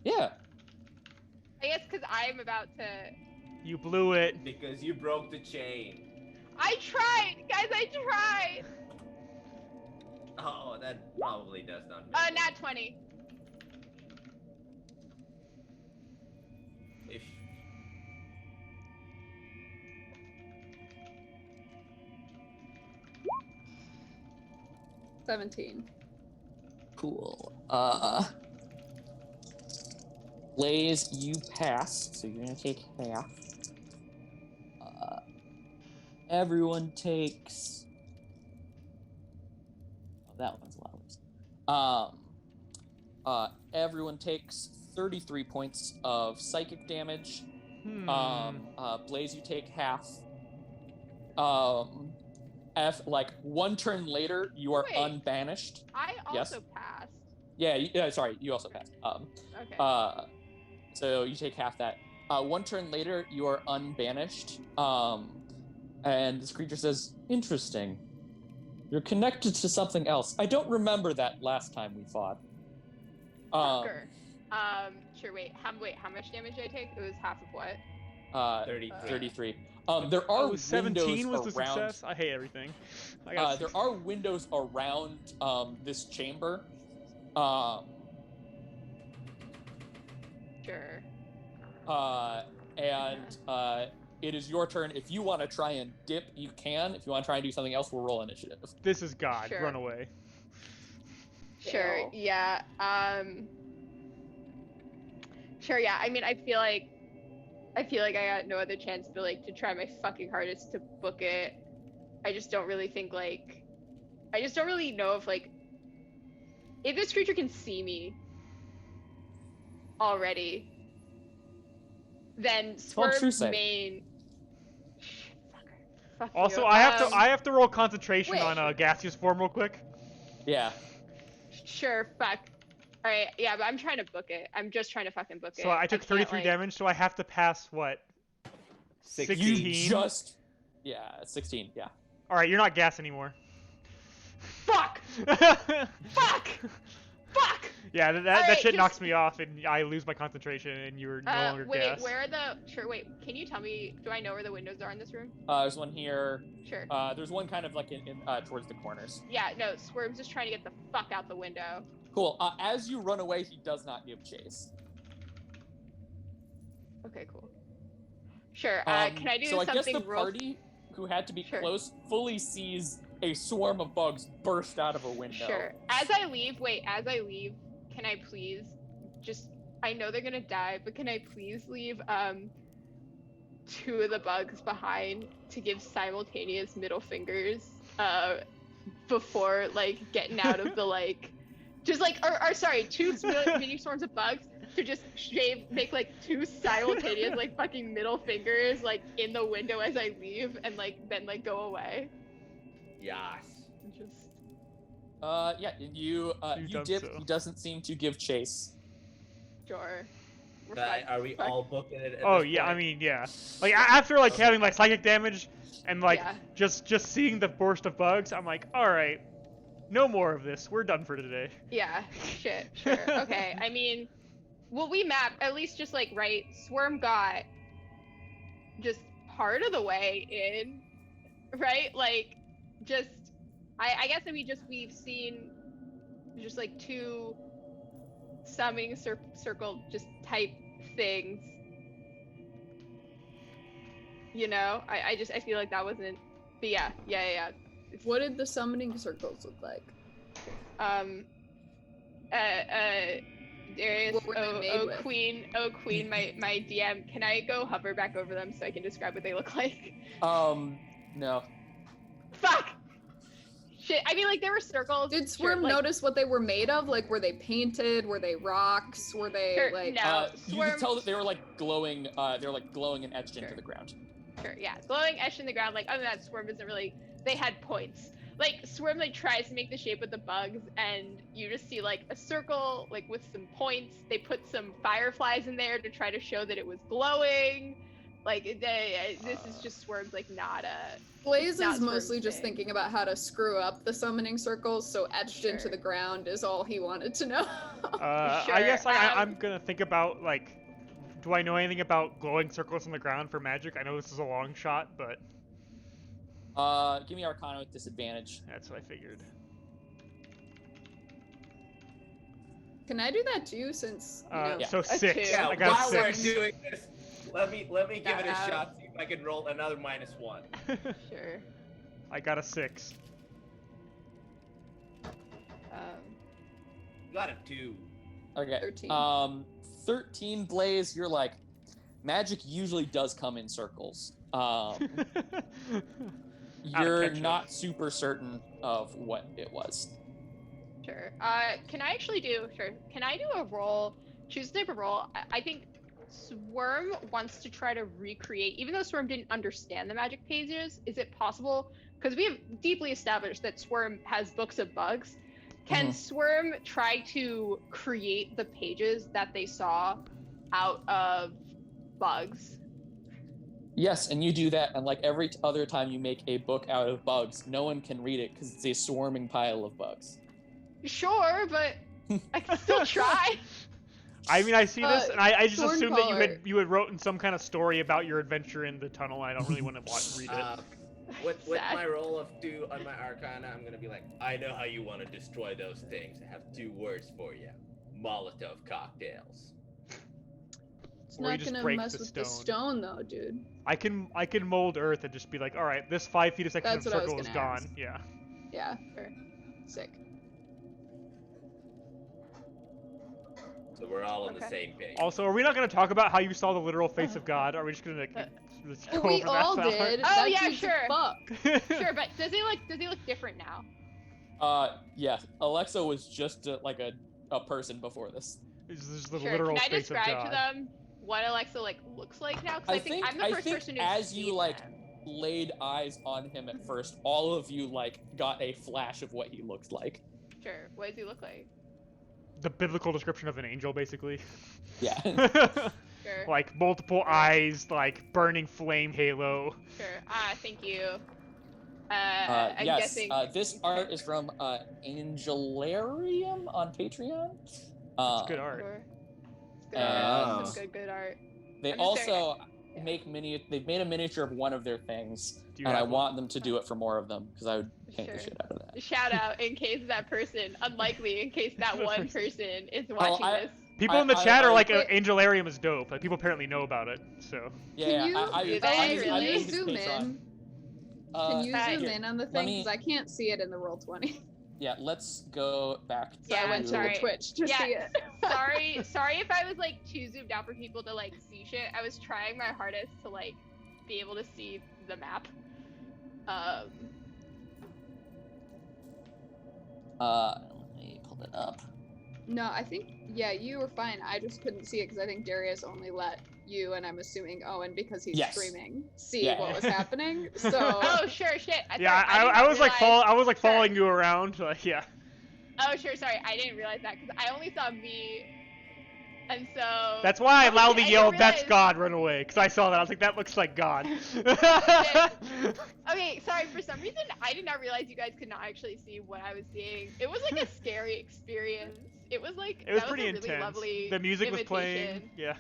Yeah. I guess because I'm about to. you blew it. Because you broke the chain. I tried! Guys, I tried! Oh, that probably does not make Nat 20. If 17. Cool. Blaze, you pass, so you're gonna take half. Everyone takes. Oh, that one's loud. Everyone takes 33 points of psychic damage. Blaze, you take half. Like 1 turn later, you are Wait. unbanished. I Yes. also passed. Yeah, sorry, you also passed. Okay. So you take half that. 1 turn later, you are unbanished. And this creature says, "Interesting. You're connected to something else. I don't remember that last time we fought." Fucker. Sure, wait, how much damage did I take? It was half of what? 33. 33. There are Oh, 17 was windows the around. success? I hate everything. I got There are windows around this chamber. Sure. And it is your turn. If you want to try and dip, you can. If you want to try and do something else, we'll roll initiative. This is God. Sure. Run away. Sure, Ew. yeah. Sure, yeah. I mean, I feel like I got no other chance but like to try my fucking hardest to book it. I just don't really think like I just don't really know if this creature can see me already, then called True Swerve's Sight. main. Fuck Also, you. I have to roll concentration wait. on gaseous form real quick. Yeah. Sure, fuck. All right, yeah, but I'm trying to book it. I'm just trying to fucking book it. So I took can't, 33 like- damage, so I have to pass what? 16. You just. Yeah, 16. Yeah. All right, you're not gas anymore. Fuck! Fuck! Fuck! Yeah, that Alright, shit just- knocks me off, and I lose my concentration, and you're no longer wait, gas. where are the? Sure, wait. Can you tell me? Do I know where the windows are in this room? There's one here. Sure. There's one kind of like in towards the corners. Yeah, no. Swerve's just trying to get the fuck out the window. Cool. As you run away, he does not give chase. Okay, cool. Sure. Can I do so I something guess the real? party who had to be Sure. close fully sees a swarm of bugs burst out of a window. Sure. As I leave, can I please just? I know they're gonna die, but can I please leave 2 of the bugs behind to give simultaneous middle fingers before like getting out of the like, just like or sorry, 2 mini swarms of bugs to just make like 2 simultaneous like fucking middle fingers like in the window as I leave and like then like go away. Yes. Just Yeah, you You've you done dip. so. He doesn't seem to give chase. sure. We're But fine. are we Fuck. all booking it? At Oh this yeah, I point? mean yeah. Like after like Okay. having like psychic damage and like Yeah. just seeing the burst of bugs, I'm like, all right, no more of this. We're done for today. Yeah, shit, sure. Okay, I mean, well, we map at least just like, right, Swarm got just part of the way in, right? Like, just, I guess that we've seen just like 2 summoning circle just type things. You know, I feel like that wasn't, but yeah. It's, What did the summoning circles look like? Darius, What were they made with? Queen, my DM, can I go hover back over them so I can describe what they look like? No. Fuck! Shit, I mean, like, there were circles. Did sure, Swarm like, notice what they were made of? Like, were they painted? Were they rocks? Were they Sure, like? no. You Swarm- could tell that they were like glowing. They were like glowing and etched into Sure. the ground. Sure, yeah. Glowing etched in the ground, like, other than that, Swarm isn't really, they had points. Like, Swarm, like, tries to make the shape of the bugs, and you just see, like, a circle, like, with some points. They put some fireflies in there to try to show that it was glowing. Like, this is just Swarm's, like, not a... Blaze not is mostly Swarm's just thing. thinking about how to screw up the summoning circles, so etched into Sure. the ground is all he wanted to know. I Sure, guess I'm gonna think about like, do I know anything about glowing circles on the ground for magic? I know this is a long shot, but Give me Arcana with disadvantage. that's what I figured. Can I do that too? Since you know, Yeah. So 6. 2. Yeah, I got while a we're 6. doing this, let me give it a Yeah. shot. See if I can roll another -1. Sure. I got a 6. You got a 2. Okay. 13. 13 Blaze. You're like, magic usually does come in circles. You're ketchup. not super certain of what it was. Sure. Can I actually do, sure. Can I do a roll, choose a type of roll? I think Swarm wants to try to recreate, even though Swarm didn't understand the magic pages, is it possible? Because we have deeply established that Swarm has books of bugs. Can Swarm try to create the pages that they saw out of bugs? Yes, and you do that, and like every other time you make a book out of bugs, no one can read it because it's a swarming pile of bugs. Sure, but I can still try. I mean, I see this, and I just Thorn assumed that Caller. you had written some kind of story about your adventure in the tunnel. I don't really want to read it. With Sad. my roll of 2 on my Arcana, I'm gonna be like, I know how you want to destroy those things. I have 2 words for you: Molotov cocktails. it's Or you not just gonna break mess the with the stone. stone though, dude. I can mold earth and just be like, all right, this 5 feet of section That's of what I was circle is gonna gone. ask. Yeah. Yeah, fair. Sick. So we're all on the Okay. same page. Also, are we not going to talk about how you saw the literal face of God? Are we just going to just go We over all that did. Oh, That yeah, dude's a sure. Fuck. Sure, but does he look different now? Yeah, Alexa was just like a person before this. It's just the Sure. literal Can I face of describe to God. them what Alexa like looks like now? Because I think I'm the first person who's as you seen like them. laid eyes on him at first, all of you like got a flash of what he looked like. Sure. What does he look like? the biblical description of an angel, basically. Yeah. Sure. Like multiple eyes, like burning flame halo. Sure. Thank you. I'm Yes. guessing. This art is from Angelarium on Patreon. It's good art. Sure. It's good art. And Some good art. they I'm just staring also yeah. they've made a miniature of one of their things, Do you and I have one? want them to do it for more of them because I would paint the Sure. shit out of that. Shout out in case that person, unlikely in case that one person is watching I- this. People in the chat are like, Wait. Angelarium is dope. Like people apparently know about it. So. Yeah, Can you, I Do use they I use really? his zoom Patreon. in? Can you Uh, zoom here, in on the let thing? me- Because I can't see it in the Roll20. Yeah, let's go back to So I went to sorry. Twitch to Yeah. see it. Sorry if I was like too zoomed out for people to like see shit. I was trying my hardest to like be able to see the map. let me pull it up. No, I think, yeah, you were fine. I just couldn't see it because I think Darius only let you, and I'm assuming Owen, because he's Yes. streaming, see Yeah. what was happening. So, Oh sure, shit. Yeah, Sorry, I was like realize- following you around. Like, yeah. Oh sure, sorry. I didn't realize that because I only saw me, and so. That's why I Oh, loudly shit, I yelled, didn't "That's realize- God! Run away!" Because I saw that. I was like, "That looks like God." Okay, sorry. For some reason, I did not realize you guys could not actually see what I was seeing. It was like a scary experience. It was like It was that pretty was a really intense. lovely The music was playing. invitation. Yeah.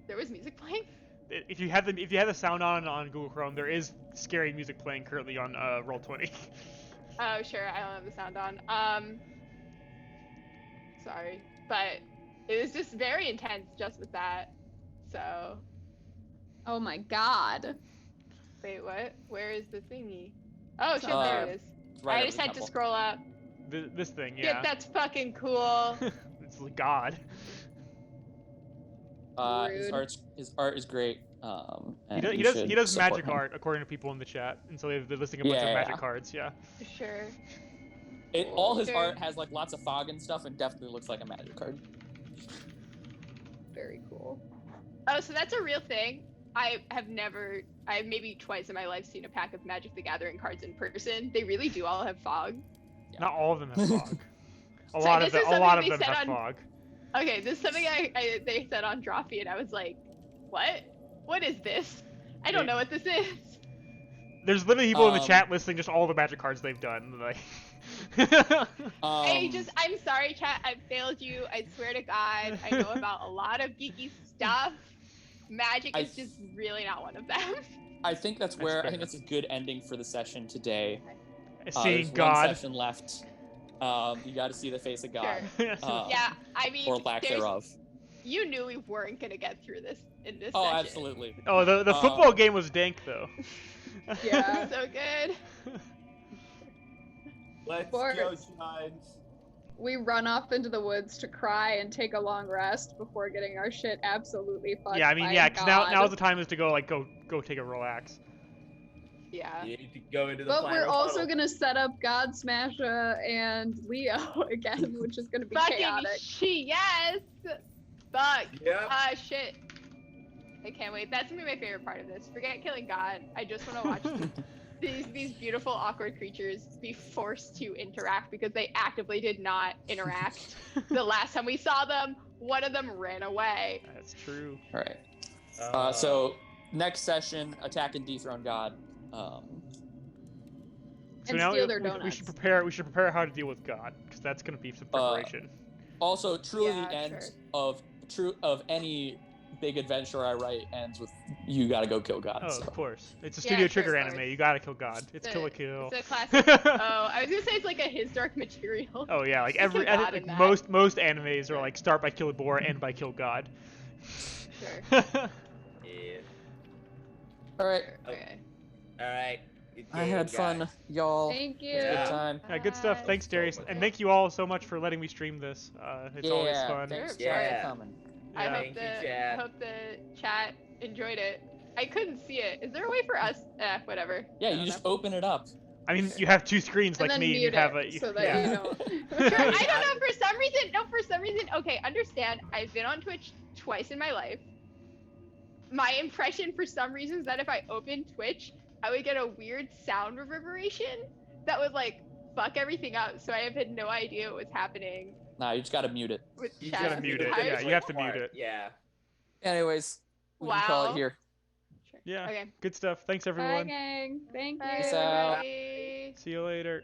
There was music playing. If you have the sound on Google Chrome, there is scary music playing currently on Roll20. Oh sure, I don't have the sound on. Sorry, but it was just very intense just with that. So oh my god. wait, what? Where is the thingy? Oh shit, Uh, there it is. It's right I over just the had to temple. scroll up. This thing, Shit, yeah. that's fucking cool. It's like God. His Rude. art is great. He And does, you he does, should he does support magic him. art according to people in the chat, and so they're listing a bunch Yeah, of yeah, magic yeah. cards. Yeah. Sure. All his Sure. art has like lots of fog and stuff, and definitely looks like a magic card. Very cool. Oh, so that's a real thing. I've maybe twice in my life seen a pack of Magic the Gathering cards in person. They really do all have fog. Yeah. Not all of them have fog. A So lot this of them, is a lot of something them they have said on- fog. Okay, this is something they said on Drawfee, and I was like, what? What is this? I don't Yeah. know what this is. There's literally people in the Um, chat listing just all the magic cards they've done. Like. I'm sorry, chat. I failed you. I swear to God. I know about a lot of geeky stuff. Magic is just really not one of them. I think that's That's where I fair. think that's a good ending for the session today. Seeing There's God. one session left. You got to see the face of God, Sure. uh, Yeah, I mean, or lack there's- thereof. you knew we weren't gonna get through this in this Oh, session. absolutely. Oh, the football game was dank though. Yeah. So good. Let's Before- go, Giants. We run off into the woods to cry and take a long rest before getting our shit absolutely fucked. Yeah, I mean, by yeah, because God. now's the time is to go go take a relax. Yeah. You need to go into the But final we're also tunnel. gonna set up God Smasher and Leo again, which is gonna be Fucking chaotic. yes. Fuck. Yep. Shit. I can't wait. That's gonna be my favorite part of this. Forget killing God. I just want to watch these beautiful awkward creatures be forced to interact because they actively did not interact. The last time we saw them, one of them ran away. That's true. All right. So next session, attack and dethrone God. So And now steal their we donuts. should prepare. We should prepare how to deal with God, because that's gonna be some preparation. Also, truly, Yeah, the end sure. of any big adventure I write ends with you got to go kill God. Oh, so. of course. It's a Yeah, Studio sure, Trigger of anime. course. You gotta kill God. It's The- kill a kill. It's a classic. Oh, I was gonna say it's like a His Dark Material. Oh yeah, like Just kill every God like, in that. most animes are like start by kill a boar, end by kill God. Sure. Yeah. All right. Okay. All right. Good I game, had fun, guys. y'all. Thank you. It was a Yeah. good time. Yeah, good stuff. Bye. Thanks, Darius, and thank you all so much for letting me stream this. It's always fun. Thanks Yeah. for coming. I Yeah. hope Thank you, the chat. hope the chat enjoyed it. I couldn't see it. Is there a way for us? Whatever. Yeah, I you don't just know. open it up. I mean, you have two screens And like then me. mute You have it a so that yeah. you don't. Sure, I don't know. For some reason. Okay, understand. I've been on Twitch twice in my life. My impression, for some reason, is that if I opened Twitch, I would get a weird sound reverberation that would like fuck everything up. So I have had no idea what was happening. Nah, you just gotta mute it. With You chat gotta mute it. type? Yeah, you have to mute it. Yeah. Anyways, we can call Wow. it here. Sure. Yeah. Okay. Good stuff. Thanks Bye, everyone. gang. Thank Bye, you. Peace out. everybody. See you later.